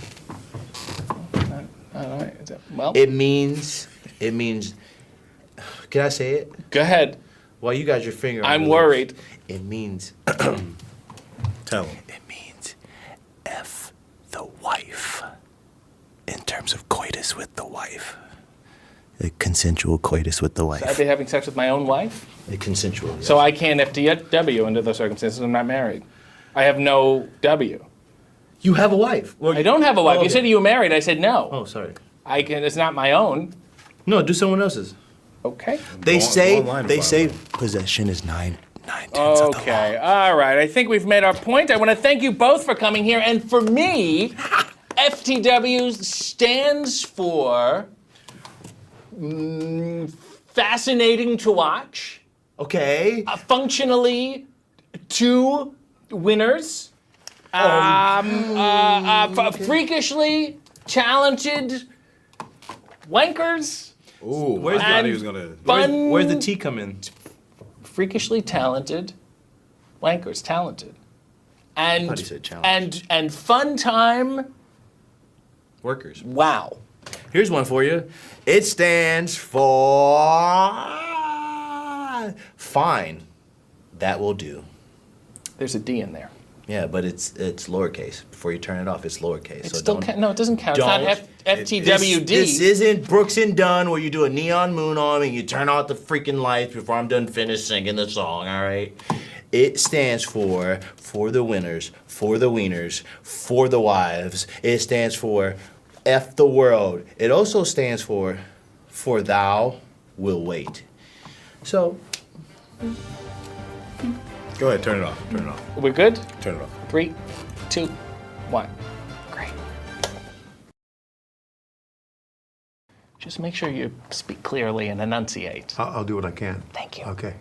Well. It means, can I say it? Go ahead. Well, you got your finger on I'm the worried. lips. It means, Tell him. it means F the wife. In terms of coitus with the wife. A consensual coitus with the wife. So I'd be having sex with my own wife? A consensual, yes. So I can't FTW under those circumstances. I'm not married. I have no W. You have a wife. I don't have a wife. Oh, okay. You said you were married. I said no. Oh, sorry. It's not my own. No, do someone else's. Okay. They say possession is nine tenths of the law. Okay. All right. I think we've made our point. I want to thank you both for coming here. And for me, FTW stands for fascinating to watch. Okay. Functionally 2 winners. Freakishly talented wankers. Ooh, where's and he was gonna? Fun, Where's the T come in? Freakishly talented wankers, talented, and thought he said challenge. and fun time Workers. Wow. Here's one for you. It stands for fine. That will do. There's a D in there. Yeah, but it's lowercase. Before you turn it off, it's lowercase. It So still don't, no, it doesn't count. It's not FTWD. This isn't Brooks and Dunn where you do a neon moon on me and you turn out the freaking lights before I'm done finished singing the song, all right? It stands for the winners, for the wieners, for the wives. It stands for F the world. It also stands for thou will wait. So, go ahead, turn it off. Turn it off. We're good? Turn it off. 3, 2, 1. Great. Just make sure you speak clearly and enunciate. I'll do what I can. Thank you. Okay.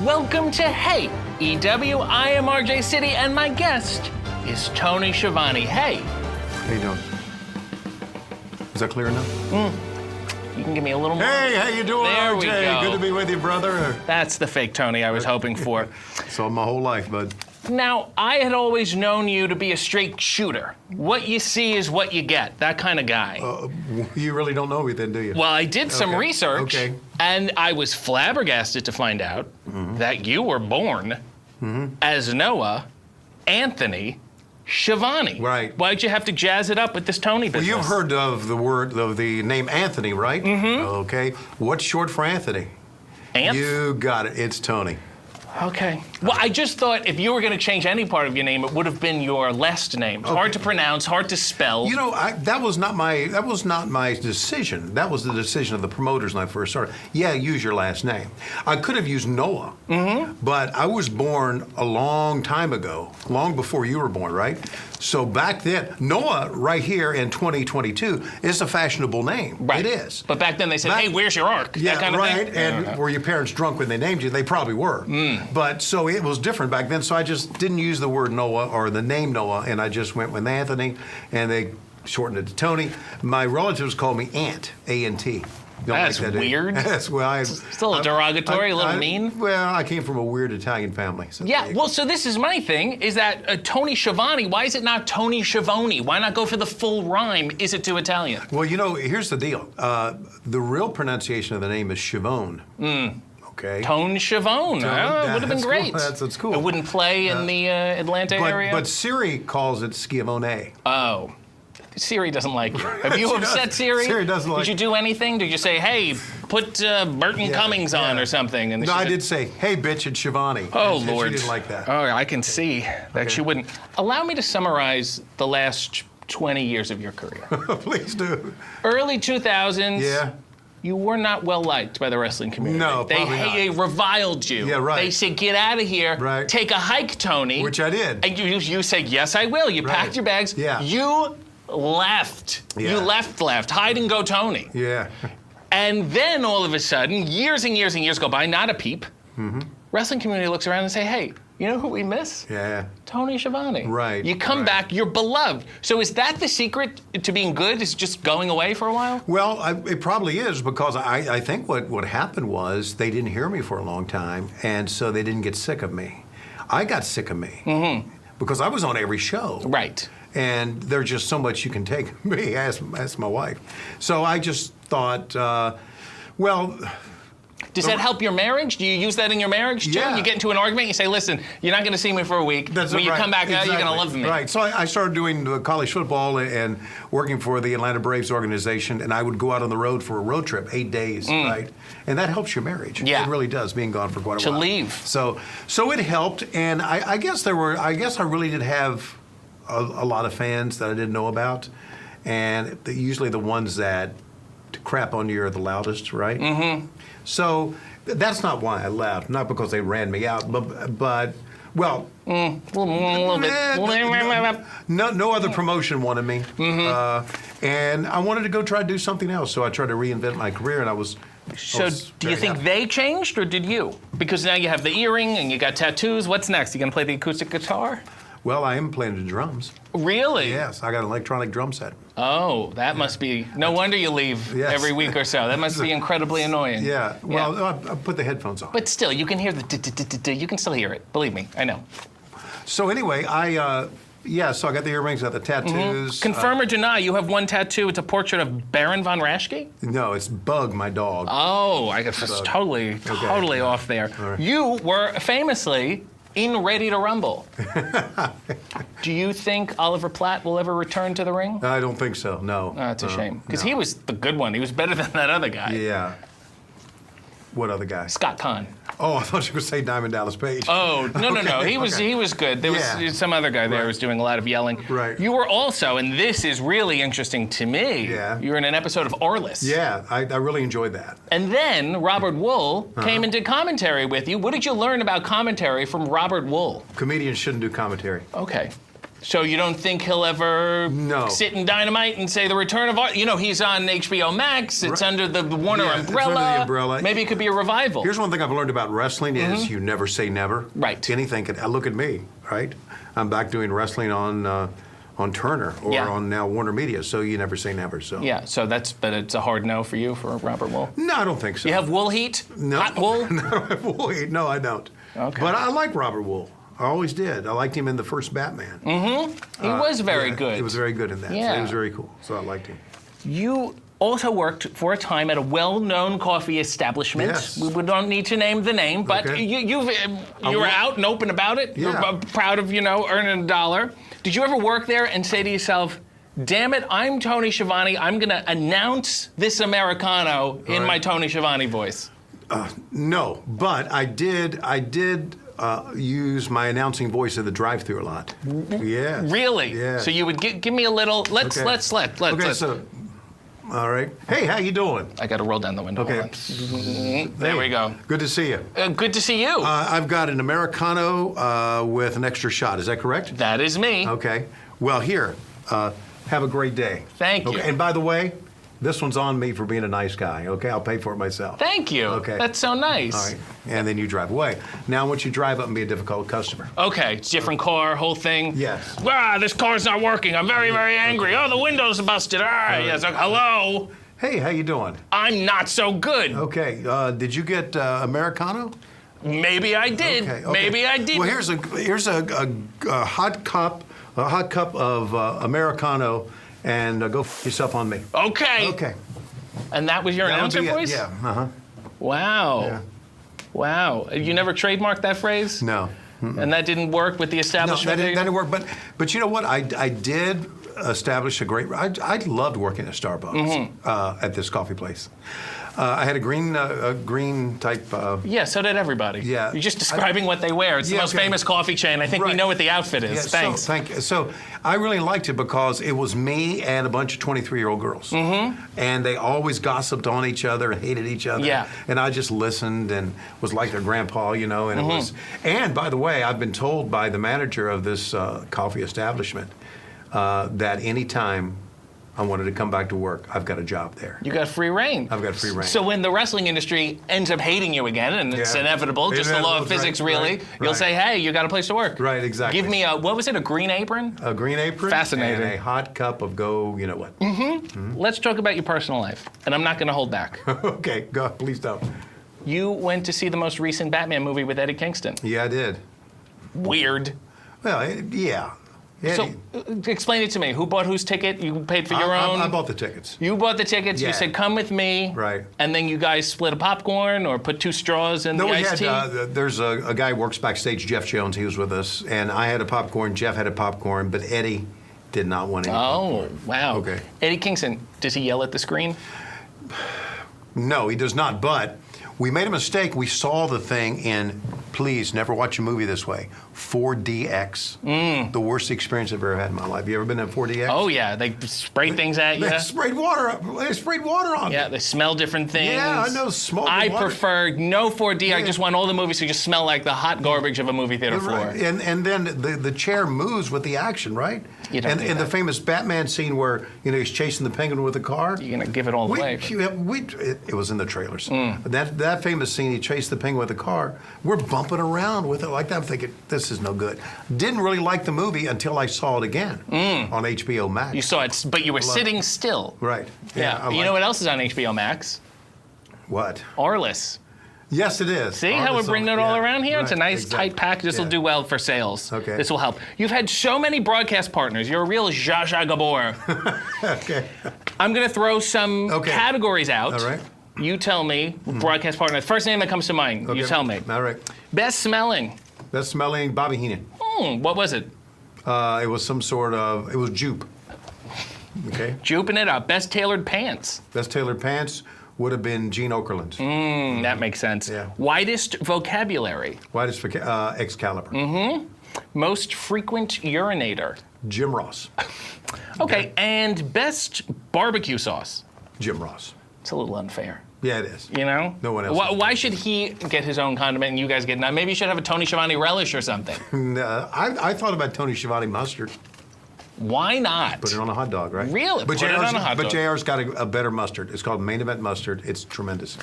Welcome to Hey, EW. I am RJ City, and my guest is Tony Schiavone. Hey. How you doing? Is that clear enough? You can give me a little more. Hey, how you doing, There RJ? we go. Good to be with you, brother. That's the fake Tony I was hoping for. So my whole life, bud. Now, I had always known you to be a straight shooter. What you see is what you get, that kind of guy. You really don't know me then, do you? Well, I did some research, and I was flabbergasted to find out that you were born as Noah Anthony Schiavone. Right. Why'd you have to jazz it up with this Tony business? Well, you've heard of the name Anthony, right? Okay. What's short for Anthony? Ant? You got it. It's Tony. Okay. Well, I just thought if you were going to change any part of your name, it would have been your last name. It's hard to pronounce, hard to spell. You know, that was not my decision. That was the decision of the promoters when I first started. Yeah, use your last name. I could have used Noah, but I was born a long time ago, long before you were born, right? So back then, Noah, right here in 2022, is a fashionable name. Right. It is. But back then they said, hey, where's your ark? Yeah, that kind of right. thing. And were your parents drunk when they named you? They probably were. But so it was different back then. So I just didn't use the word Noah or the name Noah, and I just went with Anthony, and they shortened it to Tony. My relatives called me Ant, A-N-T. That's weird. That's well, still a derogatory, a little mean. Well, I came from a weird Italian family. So Yeah, well, so this is my thing, is that Tony Schiavone, why is it not Tony Schiavone? Why not go for the full rhyme? Is it too Italian? Well, you know, here's the deal. The real pronunciation of the name is Schiavone. Okay. Tone Schiavone. It would have been great. Cool. That's cool. It wouldn't play in the Atlanta area. But Siri calls it Schiavone. Oh. Siri doesn't like you. Have you upset Siri? Siri doesn't like Did you do anything? Did you say, hey, put Burton Cummings on or something? And no, I did say, hey, bitch, it's Schiavone. Oh, and Lord. She didn't like that. Oh, I can see that she wouldn't. Allow me to summarize the last 20 years of your career. Please do. Early 2000s. Yeah. You were not well liked by the wrestling community. No, probably not. They reviled you. Yeah, right. They said, get out of here. Right. Take a hike, Tony. Which I did. And you said, yes, I will. You packed your bags. Yeah. You left. Yeah. You left. Hide and go, Tony. Yeah. And then all of a sudden, years and years and years go by, not a peep. Wrestling community looks around and say, hey, you know who we miss? Yeah. Tony Schiavone. Right. You come back, you're beloved. So is that the secret to being good, is just going away for a while? Well, it probably is, because I think what happened was they didn't hear me for a long time, and so they didn't get sick of me. I got sick of me because I was on every show. Right. And there's just so much you can take of me, ask my wife. So I just thought, well... Does that help your marriage? Do you use that in your marriage too? Yeah. You get into an argument, you say, listen, you're not going to see me for a week. That's when you come back out, you're going to love me. Right. So I started doing college football and working for the Atlanta Braves organization, and I would go out on the road for a road trip, 8 days, right? And that helps your marriage. Yeah. It really does, being gone for quite a while. To leave. So it helped, and I guess I really did have a lot of fans that I didn't know about, and usually the ones that crap on you are the loudest, right? So that's not why I left, not because they ran me out, but well, a little bit. no other promotion wanted me, and I wanted to go try to do something else. So I tried to reinvent my career, and I was So do you think they changed or did you? Because now you have the earring and you got tattoos. What's next? You gonna play the acoustic guitar? Well, I am playing the drums. Really? Yes, I got an electronic drum set. Oh, that must be, no wonder you leave every week or so. That must be incredibly annoying. Yeah, well, I put the headphones on. But still, you can hear the you can still hear it. Believe me, I know. So anyway, so I got the earrings, got the tattoos. Confirm or deny, you have one tattoo. It's a portrait of Baron von Raschke? No, it's Bug, my dog. Oh, I was totally off there. Right. You were famously in Ready to Rumble. Do you think Oliver Platt will ever return to the ring? I don't think so, no. Oh, that's a shame. Because he was the good one. He was better than that other guy. Yeah. What other guy? Scott Conn. Oh, I thought you were going to say Diamond Dallas Page. Oh, no. He was good. There was some other guy there who was doing a lot of yelling. Right. You were also, and this is really interesting to me, you were in an episode of Arliss. Yeah, I really enjoyed that. And then Robert Wool came and did commentary with you. What did you learn about commentary from Robert Wool? Comedians shouldn't do commentary. Okay. So you don't think he'll ever sit in Dynamite and say the return of art? You know, he's on HBO Max. It's under the Warner umbrella. It's under the umbrella. Maybe it could be a revival. Here's one thing I've learned about wrestling is you never say never. Right. Anything can. Look at me, right? I'm back doing wrestling on Turner or on now Warner Media. So you never say never. So yeah. So but it's a hard no for you for Robert Wool. No, I don't think so. You have wool heat? No. Hot wool? No, I have wool heat. No, I don't. Okay. But I like Robert Wool. I always did. I liked him in the first Batman. He was very good. He was very good in that. Yeah. So he was very cool. So I liked him. You also worked for a time at a well-known coffee establishment. Yes. We don't need to name the name, but you were out and open about it. Yeah. You're proud of, earning $1. Did you ever work there and say to yourself, damn it, I'm Tony Schiavone. I'm going to announce this Americano in my Tony Schiavone voice? No, but I did use my announcing voice at the drive-thru a lot. Yeah. Really? Yeah. So you would give me a little. Let's. So, all right. Hey, how you doing? I got to roll down the window. Okay. There we go. Good to see you. Good to see you. I've got an Americano with an extra shot. Is that correct? That is me. Okay. Well, here. Have a great day. Thank you. And by the way, this one's on me for being a nice guy, okay? I'll pay for it myself. Thank you. Okay. That's so nice. All right. And then you drive away. Now, I want you to drive up and be a difficult customer. Okay. It's different car, whole thing. Yes. This car's not working. I'm very, very angry. Oh, the window's busted. All right. Yes. Hello. Hey, how you doing? I'm not so good. Okay. Did you get Americano? Maybe I did. Okay. Maybe I did. Well, here's a hot cup of Americano, and go f yourself on me. Okay. Okay. And that was your announcer voice? Yeah. Uh-huh. Wow. Yeah. Wow. You never trademarked that phrase? No. And that didn't work with the establishment? No, that didn't work. But you know what? I did establish a great. I loved working at Starbucks at this coffee place. I had a green type. Yeah, so did everybody. Yeah. You're just describing what they wear. It's the most famous coffee chain. I think we know what the outfit is. Yeah, Thanks. Thank you. So I really liked it because it was me and a bunch of 23-year-old girls. And they always gossiped on each other and hated each other. Yeah. And I just listened and was like their grandpa, and it was. And by the way, I've been told by the manager of this coffee establishment that anytime I wanted to come back to work, I've got a job there. You got free reign. I've got free reign. So when the wrestling industry ends up hating you again, and it's inevitable, just the law of physics, really, you'll say, hey, you got a place to work. Right, exactly. Give me what was it, a green apron? A green apron. Fascinating. And a hot cup of you know what. Let's talk about your personal life, and I'm not going to hold back. Okay, go. Please don't. You went to see the most recent Batman movie with Eddie Kingston. Yeah, I did. Weird. Well, yeah. So, explain it to me. Who bought whose ticket? You paid for your own? I bought the tickets. You bought the tickets. Yeah. You said, come with me. Right. And then you guys split a popcorn or put 2 straws in the iced tea? There's a guy who works backstage, Jeff Jones. He was with us. And I had a popcorn. Jeff had a popcorn. But Eddie did not want any popcorn. Oh, wow. Okay. Eddie Kingston, does he yell at the screen? No, he does not. But we made a mistake. We saw the thing in, please, never watch a movie this way, 4DX. The worst experience I've ever had in my life. You ever been in 4DX? Oh yeah, they spray things at you. They sprayed water on me. Yeah, they smell different things. Yeah, I know, smoke. I prefer no 4D. I just want all the movies to just smell like the hot garbage of a movie theater floor. Right. And then the chair moves with the action, right? You don't and the famous Batman scene where he's chasing the penguin with a car. You're gonna give it all away. It was in the trailers. That famous scene, he chased the penguin with a car. We're bumping around with it like that. I'm thinking, this is no good. Didn't really like the movie until I saw it again on HBO Max. You saw it, but you were sitting still. Right. Yeah. You know what else is on HBO Max? What? Arliss. Yes, it is. See how we're bringing it all around here? It's a nice, tight package. This will do well for sales. Okay. This will help. You've had so many broadcast partners. You're a real Zsa Zsa Gabor. Okay. I'm going to throw some categories out. All right. You tell me, broadcast partner. First name that comes to mind, you tell me. All right. Best smelling. Best smelling, Bobby Heenan. What was it? It was some sort of, it was jupe. Okay. Juping it up. Best tailored pants. Best tailored pants would have been Gene Okerlund's. That makes sense. Yeah. Widest vocabulary. Widest Excalibur. Most frequent urinator. Jim Ross. Okay, and best barbecue sauce. Jim Ross. It's a little unfair. Yeah, it is. You know? No one else. Why should he get his own condiment and you guys get none? Maybe you should have a Tony Schiavone relish or something. I thought about Tony Schiavone mustard. Why not? Put it on a hot dog, right? Really? Put it on a hot dog. But JR's got a better mustard. It's called Main Event Mustard. It's tremendous.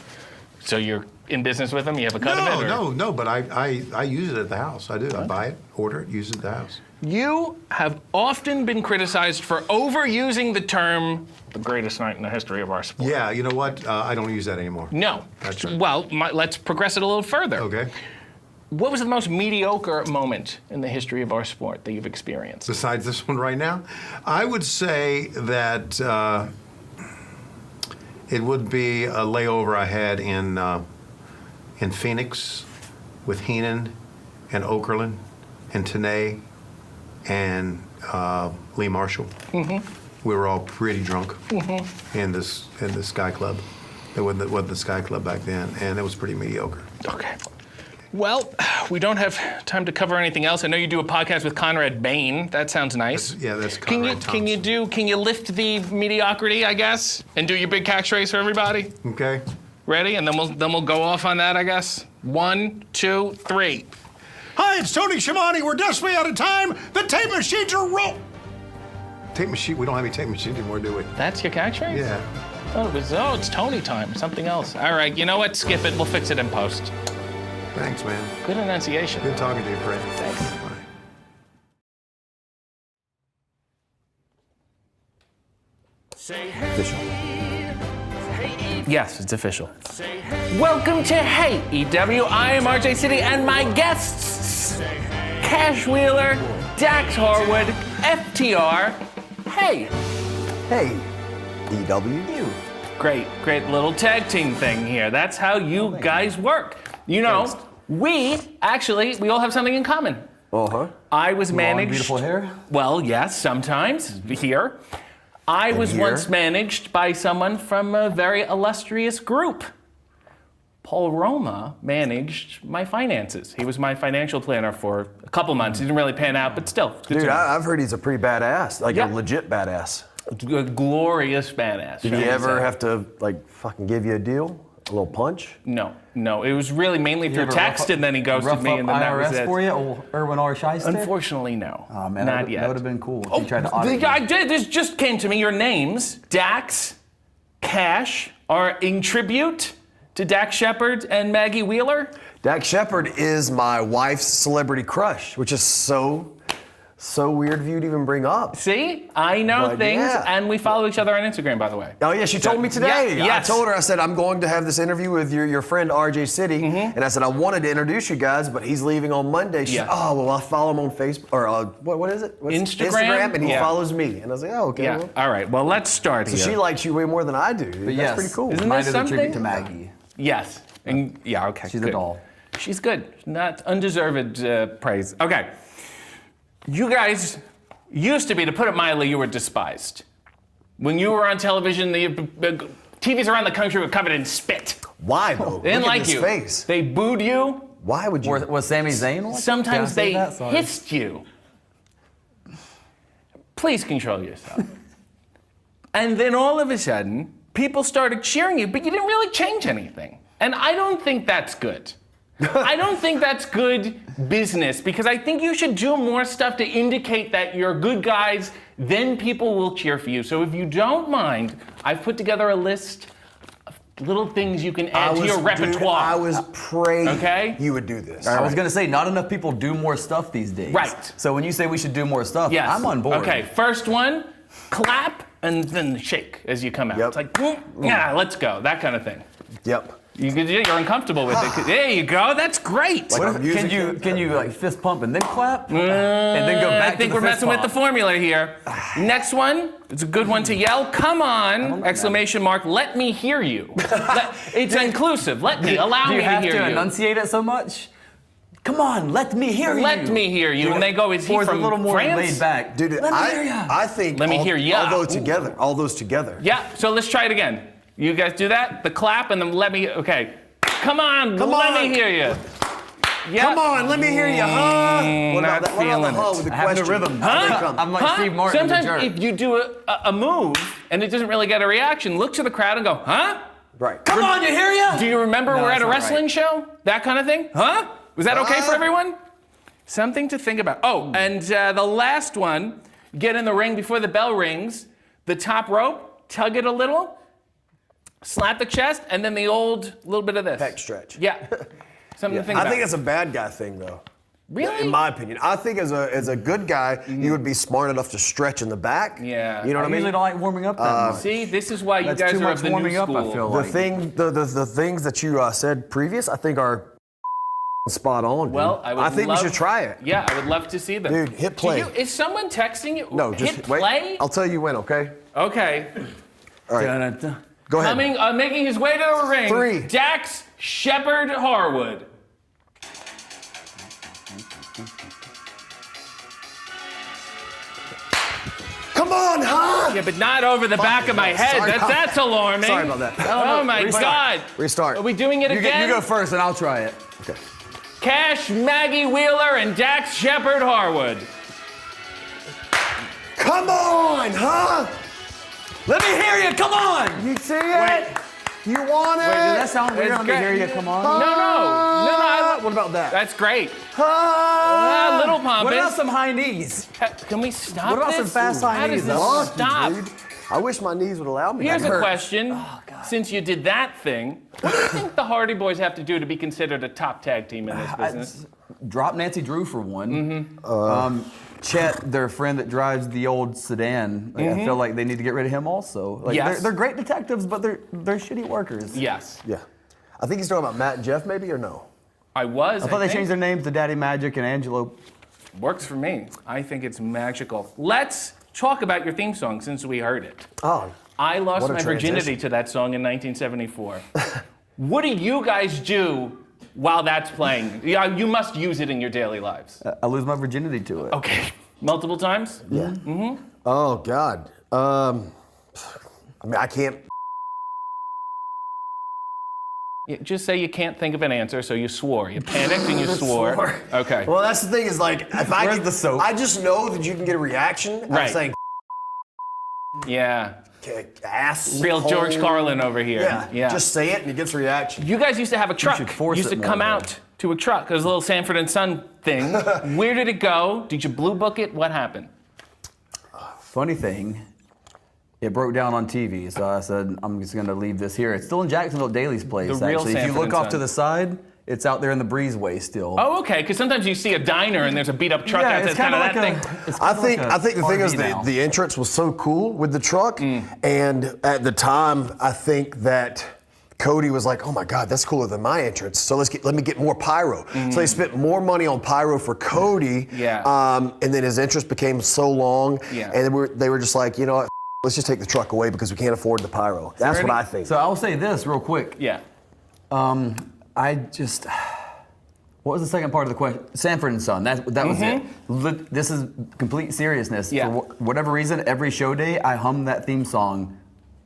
So you're in business with him? You have a cut of it? No, but I use it at the house. I do. I buy it, order it, use it at the house. You have often been criticized for overusing the term the greatest night in the history of our sport. Yeah, you know what? I don't use that anymore. No. That's right. Well, let's progress it a little further. Okay. What was the most mediocre moment in the history of our sport that you've experienced? Besides this one right now? I would say that it would be a layover I had in Phoenix with Heenan and Okerlund and Tanay and Lee Marshall. We were all pretty drunk in the Sky Club. It wasn't the Sky Club back then, and it was pretty mediocre. Okay. Well, we don't have time to cover anything else. I know you do a podcast with Conrad Bain. That sounds nice. That's Conrad Thompson. Can you lift the mediocrity, I guess, and do your big catchphrase for everybody? Okay. Ready? And then we'll go off on that, I guess. 1, 2, 3. Hi, it's Tony Schiavone. We're desperately out of time. The tape machines are roll. Tape machine? We don't have any tape machines anymore, do we? That's your catchphrase? Yeah. It's Tony time. Something else. All right. You know what? Skip it. We'll fix it in post. Thanks, man. Good enunciation. Good talking to you, Fred. Thanks. Bye. Official. Yes, it's official. Welcome to Hey EW. I am RJ City, and my guests, Cash Wheeler, Dax Harwood, FTR. Hey. Hey, EW. Great little tag team thing here. That's how you guys work. You know, we all have something in common. I was managed. Beautiful hair? Well, yes, sometimes here. I was once managed by someone from a very illustrious group. Paul Roma managed my finances. He was my financial planner for a couple months. He didn't really pan out, but still. Dude, I've heard he's a pretty badass, like a legit badass. A glorious badass. Did he ever have to fucking give you a deal? A little punch? No. It was really mainly through text, and then he ghosted me, and then that was it. for you, old Erwin R. Shiester? Unfortunately, no. Oh, man, not yet. That would have been cool if you tried to audit I did. This just came to me. Your names, Dax, Cash, are in tribute to Dax Shepard and Maggie Wheeler. Dax Shepard is my wife's celebrity crush, which is so weird of you to even bring up. See? I know things, and we follow each other on Instagram, by the way. Oh, yeah, she told me today. Yes. I told her, I said, I'm going to have this interview with your friend RJ City, and I said, I wanted to introduce you guys, but he's leaving on Monday. She said, oh, well, I'll follow him on Facebook, or what is it? Instagram, and he follows me. And I was like, oh, okay. Yeah. Well. All right, well, let's start here. So she likes you way more than I do. But That's pretty cool. Isn't this something? Tribute to Maggie. Yes. And, okay, She's a doll. She's good. Not undeserved praise. Okay. You guys used to be, to put it mildly, you were despised. When you were on television, the TVs around the country were covered in spit. Why, though? They didn't like you. Face. They booed you. Why would you? Was Sami Zayn one? Sometimes they hissed you. Please control yourself. And then all of a sudden, people started cheering you, but you didn't really change anything. And I don't think that's good. I don't think that's good business, because I think you should do more stuff to indicate that you're good guys, then people will cheer for you. So if you don't mind, I've put together a list of little things you can add to your repertoire. I was praying you would do this. I was gonna say, not enough people do more stuff these days. Right. So when you say we should do more stuff, Yes. I'm on board. Okay, first one, clap and then shake as you come out. It's like, yeah, let's go, that kind of thing. Yep. You're uncomfortable with it. There you go. That's great. Can you like fist pump and then clap, and then go back? I think we're messing with the formula here. Next one. It's a good one to yell. Come on! Exclamation mark. Let me hear you. It's inclusive. Let me. Allow me to hear you. Do you have to enunciate it so much? Come on, let me hear you. Let me hear you. And they go, is he from a little more France? laid back. Dude, let me hear ya. I think let me hear ya. All those together. Yeah, so let's try it again. You guys do that? The clap and then let me, okay. Come on, let me hear you. Yep. Come on, let me hear you, huh? What about Not feeling with the question? The rhythm. Huh? I'm like Steve Martin. Sometimes if you do a move and it doesn't really get a reaction, look to the crowd and go, huh? Right. Come on, you hear ya? Do you remember we're at a wrestling show? That kind of thing? Huh? Was that okay for everyone? Something to think about. Oh, and the last one, get in the ring before the bell rings, the top rope, tug it a little, slap the chest, and then the old little bit of this. Pec stretch. Yeah. Something to think about. I think it's a bad guy thing, though. Really? In my opinion. I think as a good guy, you would be smart enough to stretch in the back. Yeah. You know what I mean? I usually don't like warming up that much. See, this is why you That's guys too are much of the warming new up, school. I feel like. The things that you said previous, I think are spot on. Dude. Well, I think we should try it. Yeah, I would love to see them. Dude, hit play. Is someone texting you? No, just hit wait. play? I'll tell you when, okay? Okay. All right. Go ahead. Making his way to the ring. 3. Dax Shepard Harwood. Come on, huh? Yeah, but not over the back of my head. That's alarming. Sorry about that. Oh my God. Restart. Are we doing it again? You go first and I'll try it. Okay. Cash, Maggie Wheeler, and Dax Shepard Harwood. Come on, huh? Let me hear you, come on! You see it? You want it? Wait, did that sound weird? Let me hear you, come on. No. What about that? That's great. Little pompous. What about some high knees? Can we stop What about this? some fast high knees? How does this stop? Dude. I wish my knees would allow me. Here's That a hurts. question. Since you did that thing, what do you think the Hardy Boys have to do to be considered a top tag team in this business? Drop Nancy Drew for one. Chet, their friend that drives the old sedan, I feel like they need to get rid of him also. Like, Yes. they're great detectives, but they're shitty workers. Yes. Yeah. I think he's talking about Matt and Jeff, maybe, or no? I thought they changed their names to Daddy Magic and Angelo. Works for me. I think it's magical. Let's talk about your theme song since we heard it. Oh. I lost what a my virginity transition. to that song in 1974. What do you guys do while that's playing? Yeah, you must use it in your daily lives. I lose my virginity to it. Okay. Multiple times? Yeah. Mm-hmm. Oh, God. I mean, I can't. Yeah, just say you can't think of an answer, so you swore. You panicked and you swore. Okay. Well, that's the thing is, like, if I Where's get the soap? I just know that you can get a reaction. I'm Right. saying, Yeah. ass. Real George hole. Carlin over here. Yeah. Just say it and it gets a reaction. You guys used to have a truck. should force used it to more, come though. out to a truck. It was a little Sanford and Son thing. Where did it go? Did you blue book it? What happened? Funny thing, it broke down on TV, so I said, I'm just gonna leave this here. It's still in Jacksonville Daly's place, The real actually. If you Sanford look and off Son. to the side, it's out there in the breezeway still. Oh, okay. Because sometimes you see a diner and there's a beat up truck Yeah, out there. it's Kind of kinda that like thing. it's I kinda think like a the thing is RV now. the entrance was so cool with the truck, and at the time I think that Cody was like, "Oh my God, that's cooler than my entrance." So let me get more pyro. So they spent more money on pyro for Cody. Yeah. And then his entrance became so long. Yeah. And they were just like, you know what? Let's just take the truck away because we can't afford the pyro. That's what I think. So I'll say this real quick. Yeah. What was the second part of the question? Sanford and Son. That was it. This is complete seriousness. Yeah. For whatever reason, every show day I hum that theme song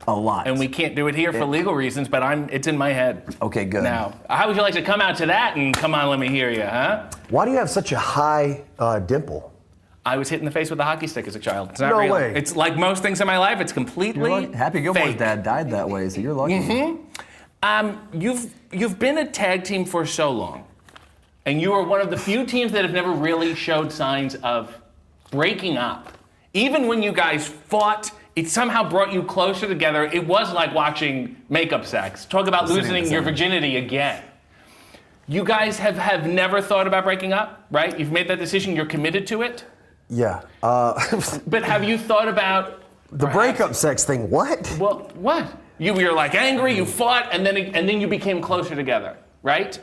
A lot. And we can't do it here for legal reasons, but it's in my head. Okay, good. Now, how would you like to come out to that and come on, let me hear you, huh? Why do you have such a high dimple? I was hit in the face with a hockey stick as a child. It's not No real. way. It's like most things in my life, it's completely Happy Gilmore's fake. dad died that way, so you're lucky. You've been a tag team for so long, and you are one of the few teams that have never really showed signs of breaking up. Even when you guys fought, it somehow brought you closer together. It was like watching makeup sex. Talk about losing your virginity again. You guys have never thought about breaking up, right? You've made that decision, you're committed to it? Yeah. But have you thought about the breakup sex thing? What? Well, what? You were like angry, you fought, and then you became closer together, right?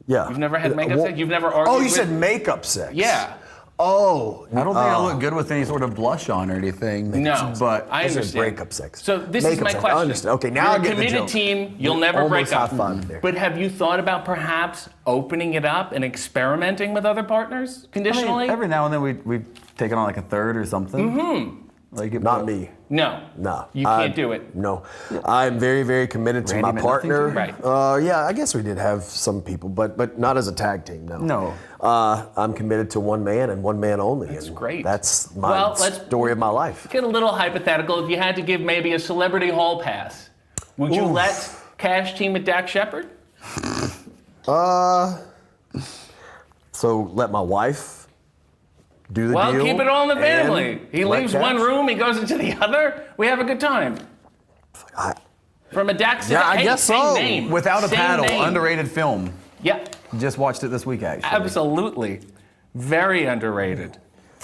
Yeah. You've never had makeup sex? You've never argued Oh, you with... said makeup sex? Yeah. Oh. I don't think I look good with any sort of blush on or anything. No, But I understand. breakup sex. So this Makeup is my sex. question. I understand. Okay, now You're I a get the committed joke. team, you'll never break up. High-fived there. But have you thought about perhaps opening it up and experimenting with other partners conditionally? I mean, every now and then we've taken on like a third or something. Mm-hmm. Like Not me. No. No. You can't do it. No. I'm very, very committed to Randy my meant nothing to partner. you? Right. Yeah, I guess we did have some people, but not as a tag team, no. No. I'm committed to one man and one man only. That's and great. That's my story of my life. Get a little hypothetical. If you had to give maybe a celebrity hall pass, would you let Cash team with Dak Shepard? So let my wife do the deal. Well, keep it all in the family. and He let leaves Cash- one room, he goes into the other. We have a good time. From a Dak Yeah, I guess same so. Name. Without a Same Paddle, name. underrated film. Yeah. Just watched it this week, actually. Absolutely. Very underrated.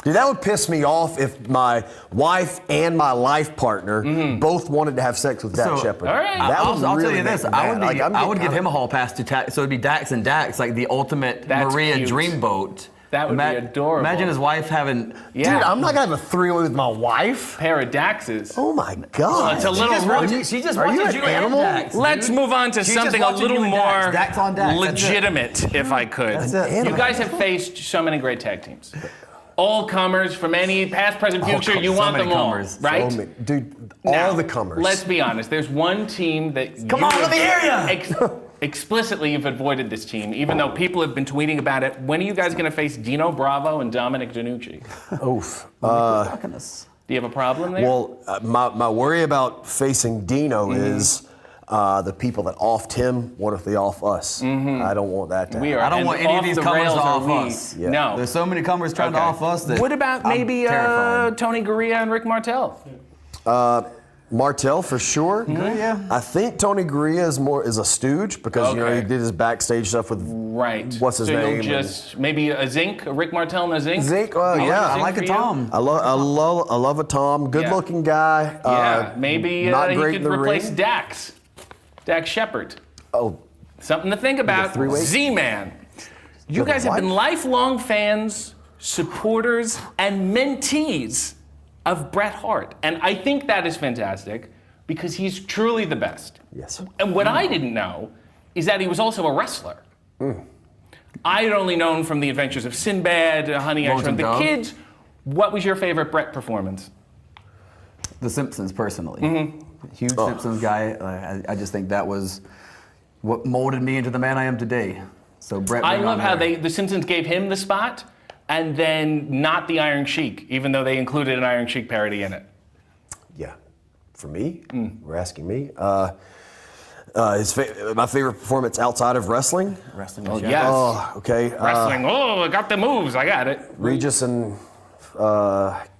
Dude, that would piss me off if my wife and my life partner both wanted to have sex with Dak Shepard. all right. That I'll would tell really you this. make me I would, mad. I would give him a hall pass to so it'd be Dax and Dax, like the ultimate That's Maria cute. dreamboat. That would be adorable. Imagine his wife having. Yeah. Dude, I'm not gonna have a three-way with my wife. Pair of Daxes. Oh my God. It's a little rough. She just Are you watches an you and animal? Dax, Let's dude. move on to She's just something a watching little you and more Dax. Dax on Dax. That's it. legitimate, if I could. That's it. You guys have faced so many great tag teams. All comers from any past, present, future. You so want many them all, comers. right? So many- dude, Now, all the comers. Let's be honest. There's one team that Come you on, let me hear ya! Explicitly, you've avoided this team, even though people have been tweeting about it. When are you guys going to face Dino Bravo and Dominic DiNucci? Oof. Do you have a problem there? Well, my worry about facing Dino is the people that offed him. What if they off us? I don't want that to happen. I don't want any of these comers to off we? us. Yeah. No. There's so many comers trying to off us that. What about I'm maybe terrified. Tony Gurria and Rick Martel? Martel for sure. Gurria? I think Tony Gurria is a stooge because you know Okay. he did his backstage stuff with what's his so name. You'll just maybe a Zinc, a Rick Martel and a Zinc. Zinc, yeah, I like a Tom. I love a Tom. Good looking guy. Yeah, maybe not he great could in the replace ring. Dax Shepard. Oh, Something to think about. three-way? Z-Man. You guys have what? been lifelong fans, supporters, and mentees of Bret Hart. And I think that is fantastic because he's truly the best. Yes. And what I didn't know is that he was also a wrestler. I had only known from the adventures of Sinbad, Honey, I Shrunk the Dove. Kids. What was your favorite Bret performance? The Simpsons, personally. Huge Simpsons guy. I just think that was what molded me into the man I am today. So Brett. I bring love on how there. the Simpsons gave him the spot and then not the Iron Sheik, even though they included an Iron Sheik parody in it. Yeah. For me, we're asking me. My favorite performance outside of wrestling. Wrestling. Oh, was yes. Oh, okay. Wrestling. I got the moves. I got it. Regis and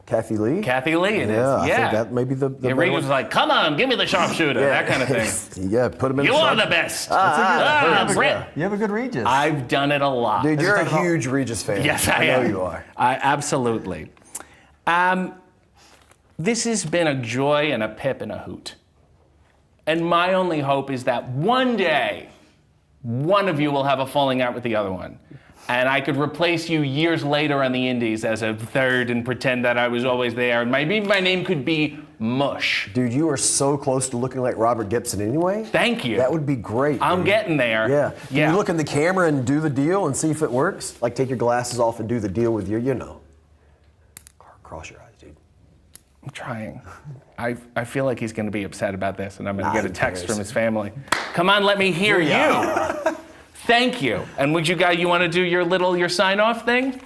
Kathy Lee. Kathy Lee it is. I think that may be the Yeah, better Regis one. was like, come on, give me the sharpshooter, that kind of thing. Yeah, put him in You the are shot. the best. Brett. You have a good Regis. I've done it a lot. Dude, you're a huge Regis fan. Yes, I know am. you are. Absolutely. This has been a joy and a pip and a hoot. And my only hope is that one day, one of you will have a falling out with the other one. And I could replace you years later on the Indies as a third and pretend that I was always there. And maybe my name could be Mush. Dude, you are so close to looking like Robert Gibson anyway. Thank you. That would be great. I'm dude. getting there. Yeah. Can Yeah. you look in the camera and do the deal and see if it works? Like take your glasses off and do the deal with your, Cross your eyes, dude. I'm trying. I feel like he's going to be upset about this, and I'm going to get a text from his family. Come on, let me hear you. Thank you. And would you want to do your sign-off thing?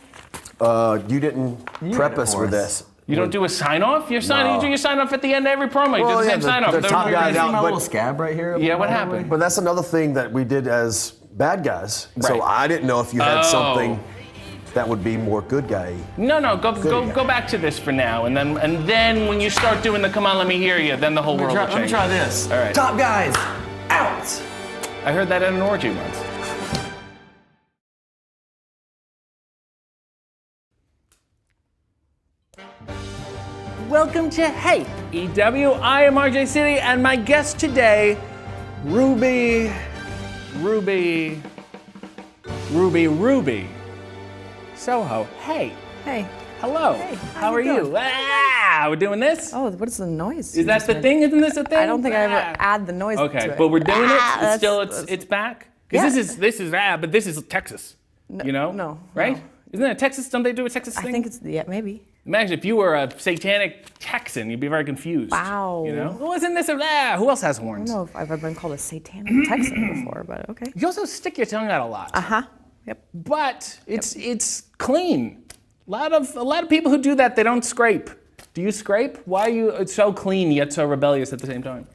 You didn't prep us for this. You don't do a sign-off? You do your sign-off at the end of every promo. You do the same sign-off. The top guys out, my little scab right here. Yeah, what happened? But that's another thing that we did as bad guys. Right. So I didn't know if you had something that would be more good guy. No, go back to this for now, and then when you start doing the come on, let me hear you, then the whole world will change. Let me try this. All right. Top guys, out. I heard that at an orgy once. Welcome to Hey EW. I am RJ City, and my guest today, Ruby Soho. Hey. Hey. Hello. Hey. How are you? We're doing this? Oh, what is the noise? Is that the thing? Isn't this a thing? I don't think I ever add the noise to it. Okay, but we're doing it. It's back. Because this is but this is Texas. You know? No. Right? Isn't that Texas? Don't they do a Texas thing? I think it's maybe. Imagine if you were a satanic Texan, you'd be very confused. Wow. You know? Well, isn't this who else has horns? I don't know if I've ever been called a satanic Texan before, but okay. You also stick your tongue out a lot. Yep. But it's clean. A lot of people who do that, they don't scrape. Do you scrape? Why are you so clean yet so rebellious at the same time?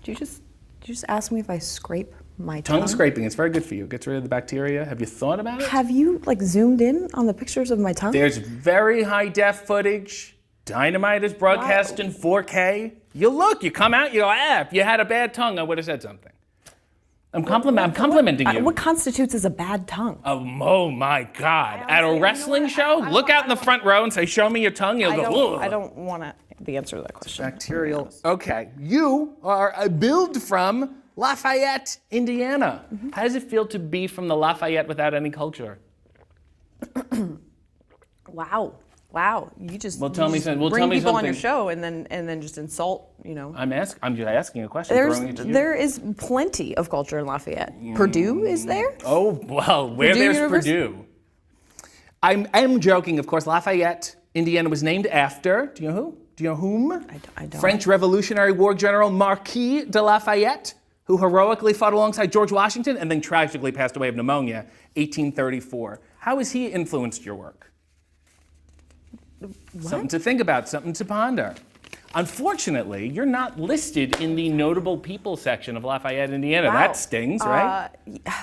Did you just ask me if I scrape my tongue? Tongue scraping, it's very good for you. It gets rid of the bacteria. Have you thought about it? Have you zoomed in on the pictures of my tongue? There's very high def footage. Dynamite is broadcast in 4K. You come out, you go, if you had a bad tongue, I would have said something. I'm complimenting you. What constitutes as a bad tongue? Oh my God. At a wrestling show, look out in the front row and say, show me your tongue. You'll go, I don't want the answer to that question. Bacterial. Okay, you are a build from Lafayette, Indiana. Mm-hmm. How does it feel to be from the Lafayette without any culture? Wow. You just tell me bring people on your something. show and then just insult, I'm just asking a question. There is plenty of culture in Lafayette. Purdue is there? Oh, well, where Purdue there's University? Purdue. I'm joking, of course. Lafayette, Indiana was named after, do you know who? Do you know whom? I don't. French Revolutionary War General Marquis de Lafayette, who heroically fought alongside George Washington and then tragically passed away of pneumonia, 1834. How has he influenced your work? Something to think about, something to ponder. Unfortunately, you're not listed in the notable people section of Lafayette, Indiana. Wow. That stings, right?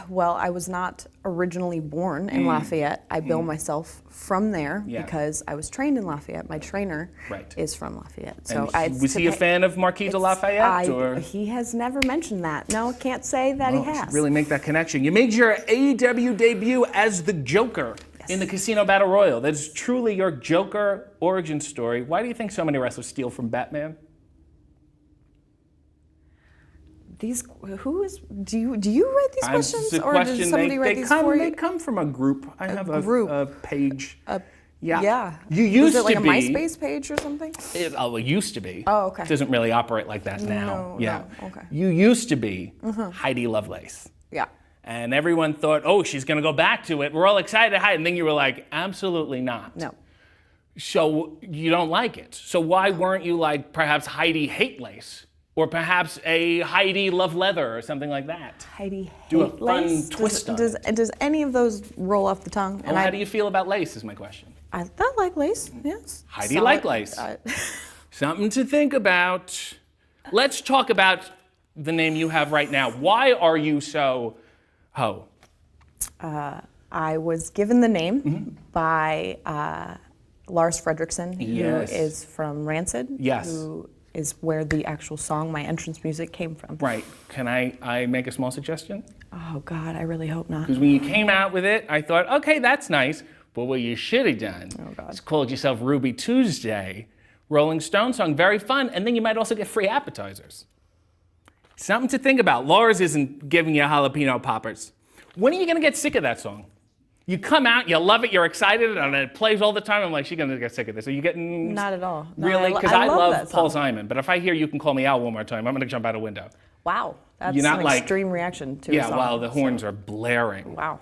Well, I was not originally born in Lafayette. I bill myself from there because I was trained in Lafayette. My trainer is from Lafayette. So was he a fan of Marquis de Lafayette? Or? He has never mentioned that. No, can't say that he has. Really make that connection. You made your AEW debut as the Joker in the Casino Battle Royal. That is truly your Joker origin story. Why do you think so many wrestlers steal from Batman? Do you write these questions, or does somebody write these for you? They come from a group. I have a page. Yeah. You used Was it like to a be MySpace page or something? It used to be. Oh, okay. It doesn't really operate like that now. No, okay. You used to be Heidi Lovelace. Yeah. And everyone thought, she's going to go back to it. We're all excited, Heidi. And then you were like, absolutely not. No. So you don't like it. So why weren't you like perhaps Heidi Hate Lace? Or perhaps a Heidi Love Leather or something like that? Heidi Do Hate a fun Lace? twist on it. Does any of those roll off the tongue? Well, how do you feel about lace is my question. I like lace, yes. Heidi like lace. Something to think about. Let's talk about the name you have right now. Why are you so ho? I was given the name by Lars Fredriksson, who is from Rancid, who is where the actual song, my entrance music, came from. Right. Can I make a small suggestion? Oh, God, I really hope not. Because when you came out with it, I thought, okay, that's nice. But what you should have done is called yourself Ruby Tuesday, Rolling Stone song, very fun, and then you might also get free appetizers. Something to think about. Lars isn't giving you jalapeno poppers. When are you gonna get sick of that song? You come out, you love it, you're excited, and it plays all the time. I'm like, she's gonna get sick of this. Are you getting... Not at all. No, really? Because I love that Paul song. Simon, but if I hear You Can Call Me Out one more time, I'm gonna jump out a window. Wow, that's You're not an like- extreme reaction to a song. While the horns are blaring. Wow.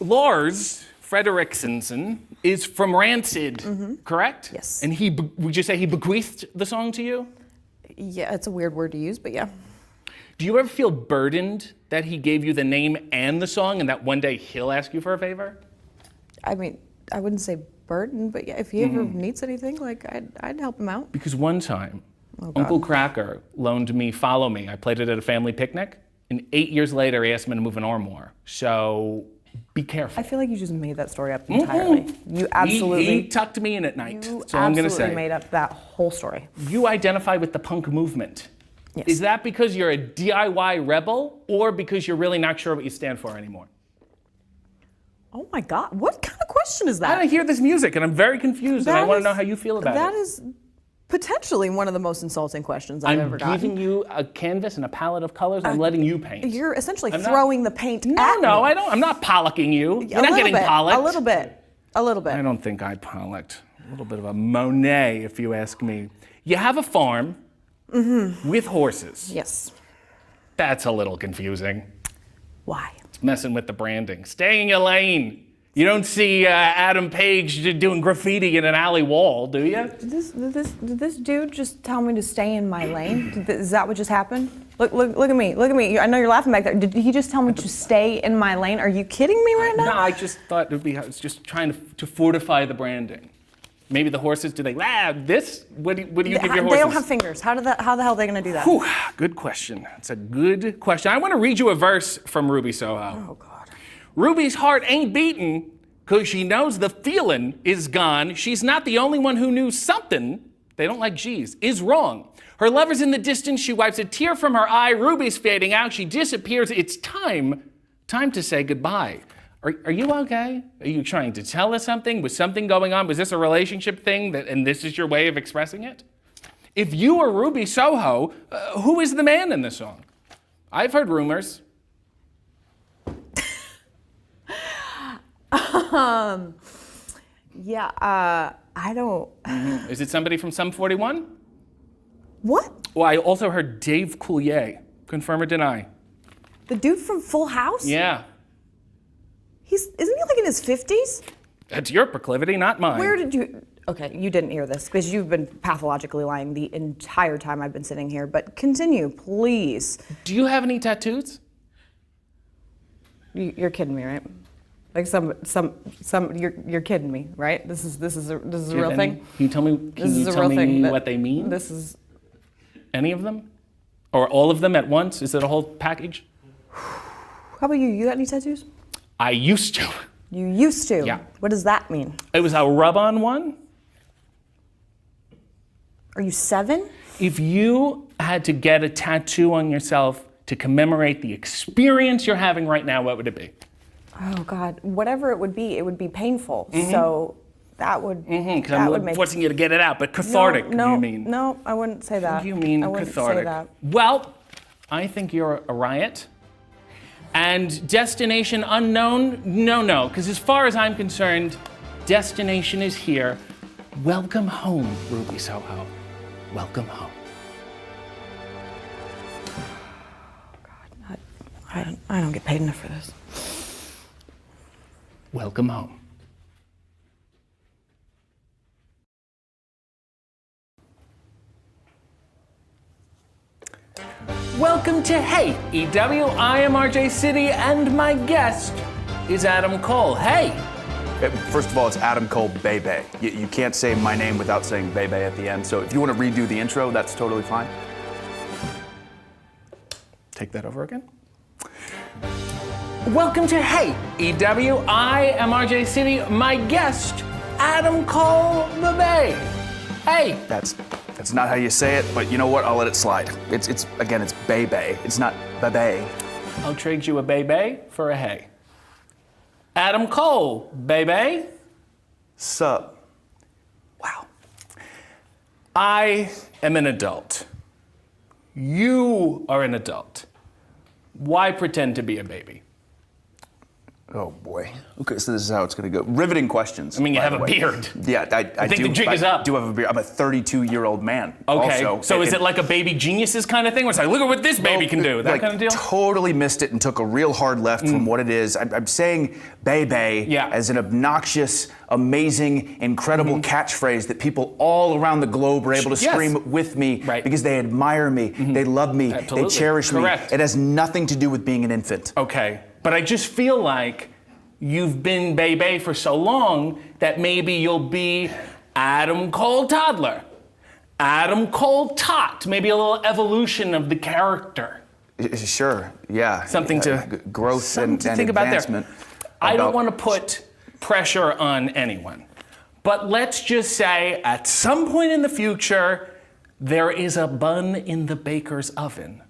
Lars Fredrickson is from Rancid, correct? Yes. And would you say he bequeathed the song to you? Yeah, it's a weird word to use, but yeah. Do you ever feel burdened that he gave you the name and the song and that one day he'll ask you for a favor? I mean, I wouldn't say burden, but yeah, if he ever needs anything, like I'd help him out. Because one time, Oh, Uncle Cracker loaned me Follow Me. I played it at a family picnic, and 8 years later, he asked me to move an arm more. So be careful. I feel like you just made that story up entirely. You absolutely. He tucked me in at night. You That's all I'm gonna say. absolutely made up that whole story. You identify with the punk movement. Yes. Is that because you're a DIY rebel, or because you're really not sure what you stand for anymore? Oh my God, what kind of question is that? I hear this music, and I'm very confused, and I want to know how you feel about it. That is potentially one of the most insulting questions I've ever gotten. I'm giving you a canvas and a palette of colors. I'm letting you paint. You're essentially throwing the paint at me. No, I don't. I'm not pollocking you. You're not getting pollocked. A little bit. A little bit. I don't think I pollocked. A little bit of a Monet, if you ask me. You have a farm with horses. Yes. That's a little confusing. Why? It's messing with the branding. Stay in your lane. You don't see Adam Page doing graffiti in an alley wall, do you? Did this dude just tell me to stay in my lane? Is that what just happened? Look at me. Look at me. I know you're laughing back there. Did he just tell me to stay in my lane? Are you kidding me right now? No, I just thought it would be. I was just trying to fortify the branding. Maybe the horses. Do they this? What do you give your horses? They don't have fingers. How the hell are they going to do that? Whew, good question. It's a good question. I want to read you a verse from Ruby Soho. Oh God. Ruby's heart ain't beating because she knows the feeling is gone. She's not the only one who knew something, they don't like G's, is wrong. Her lover's in the distance. She wipes a tear from her eye. Ruby's fading out. She disappears. It's time to say goodbye. Are you okay? Are you trying to tell us something? Was something going on? Was this a relationship thing and this is your way of expressing it? If you are Ruby Soho, who is the man in the song? I've heard rumors. I don't. Is it somebody from Sum 41? What? Well, I also heard Dave Coulier. Confirm or deny? The dude from Full House? Yeah. Isn't he like in his 50s? That's your proclivity, not mine. Where did you? Okay, you didn't hear this because you've been pathologically lying the entire time I've been sitting here. But continue, please. Do you have any tattoos? You're kidding me, right? Like you're kidding me, right? This is a real thing. Can you tell me? Can you tell me what they mean? This is. Any of them, or all of them at once? Is it a whole package? How about you? You got any tattoos? I used to. You used to? Yeah. What does that mean? It was a rub-on one. Are you 7? If you had to get a tattoo on yourself to commemorate the experience you're having right now, what would it be? Oh God, whatever it would be painful. So that would because I'm forcing you to get it out, but cathartic. No, you mean? No, I wouldn't say that. What do you mean I wouldn't cathartic? say that. Well, I think you're a riot. And destination unknown? No, because as far as I'm concerned, destination is here. Welcome home, Ruby Soho. Welcome home. God, I don't get paid enough for this. Welcome home. Welcome to Hey EW. I am RJ City, and my guest is Adam Cole. Hey. First of all, it's Adam Cole Bebe. You can't say my name without saying Bebe at the end. So if you want to redo the intro, that's totally fine. Take that over again. Welcome to Hey EW. I am RJ City. My guest, Adam Cole Bebe. Hey. That's not how you say it, but you know what? I'll let it slide. It's Bebe. It's not Bebe. I'll trade you a Bebe for a hey. Adam Cole, Bebe. Sup? Wow. I am an adult. You are an adult. Why pretend to be a baby? Oh boy. Okay, so this is how it's going to go. Riveting questions. I mean, you by have the a way. beard. Yeah, I think do. the jig is up. I do have a beard. I'm a 32-year-old man. Okay. Also. So is it like a baby geniuses kind of thing? Where it's like, look at what this baby can do. That like, kind of deal? Totally missed it and took a real hard left from what it is. I'm saying "baby" as an obnoxious, amazing, incredible catchphrase that people all around the globe are able to scream with me because they admire me, they love me, they cherish me. It has nothing to do with being an infant. Okay. But I just feel like you've been Bebe for so long that maybe you'll be Adam Cole Toddler, Adam Cole Tot, maybe a little evolution of the character. Sure, yeah. Something to growth and think about advancement. there. I don't want to put pressure on anyone, but let's just say at some point in the future, there is a bun in the baker's oven.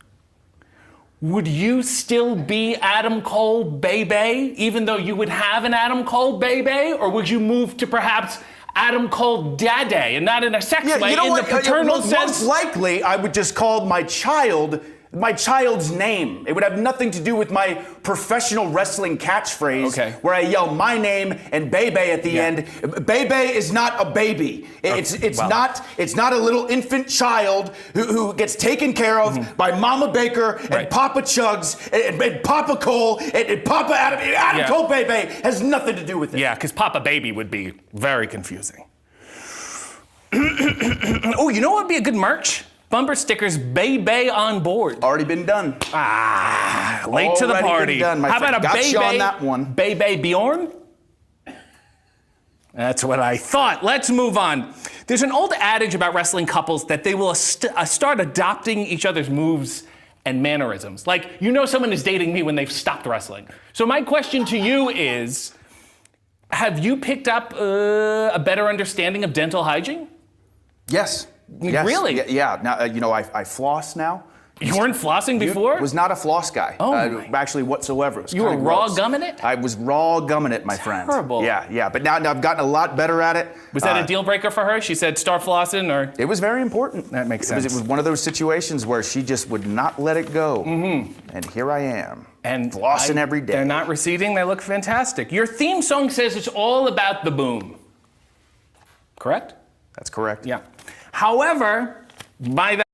Would you still be Adam Cole Bebe, even though you would have an Adam Cole Bebe? Or would you move to perhaps Adam Cole Dade, and not in a sex way, in the paternal sense? Most likely, I would just call my child's name. It would have nothing to do with my professional wrestling catchphrase where I yell my name and Bebe at the end. Bebe is not a baby. It's not a little infant child who gets taken care of by Mama Baker and Papa Chugs and Papa Cole and Papa Adam. Adam Cole Bebe has nothing to do with it. Yeah, because Papa Baby would be very confusing. Oh, you know what would be a good merch? Bumper stickers, Bebe on board. Already been done. Late to the party. Been done, How about a Got you on Bebe? that one. Bebe Bjorn? That's what I thought. Let's move on. There's an old adage about wrestling couples that they will start adopting each other's moves and mannerisms. Like, you know someone is dating me when they've stopped wrestling. So my question to you is, have you picked up a better understanding of dental hygiene? Yes. Really? Yeah. Now, I floss now. You weren't flossing before? Was not a floss guy. Actually, whatsoever. You were raw gumming it? I was raw gumming it, my friend. Terrible. Yeah. But now I've gotten a lot better at it. Was that a deal breaker for her? She said start flossing, or? It was very important. That makes sense. It was one of those situations where she just would not let it go. And here I am. And flossing every day. They're not receding. They look fantastic. Your theme song says it's all about the boom. Correct? That's correct. Yeah. However, by that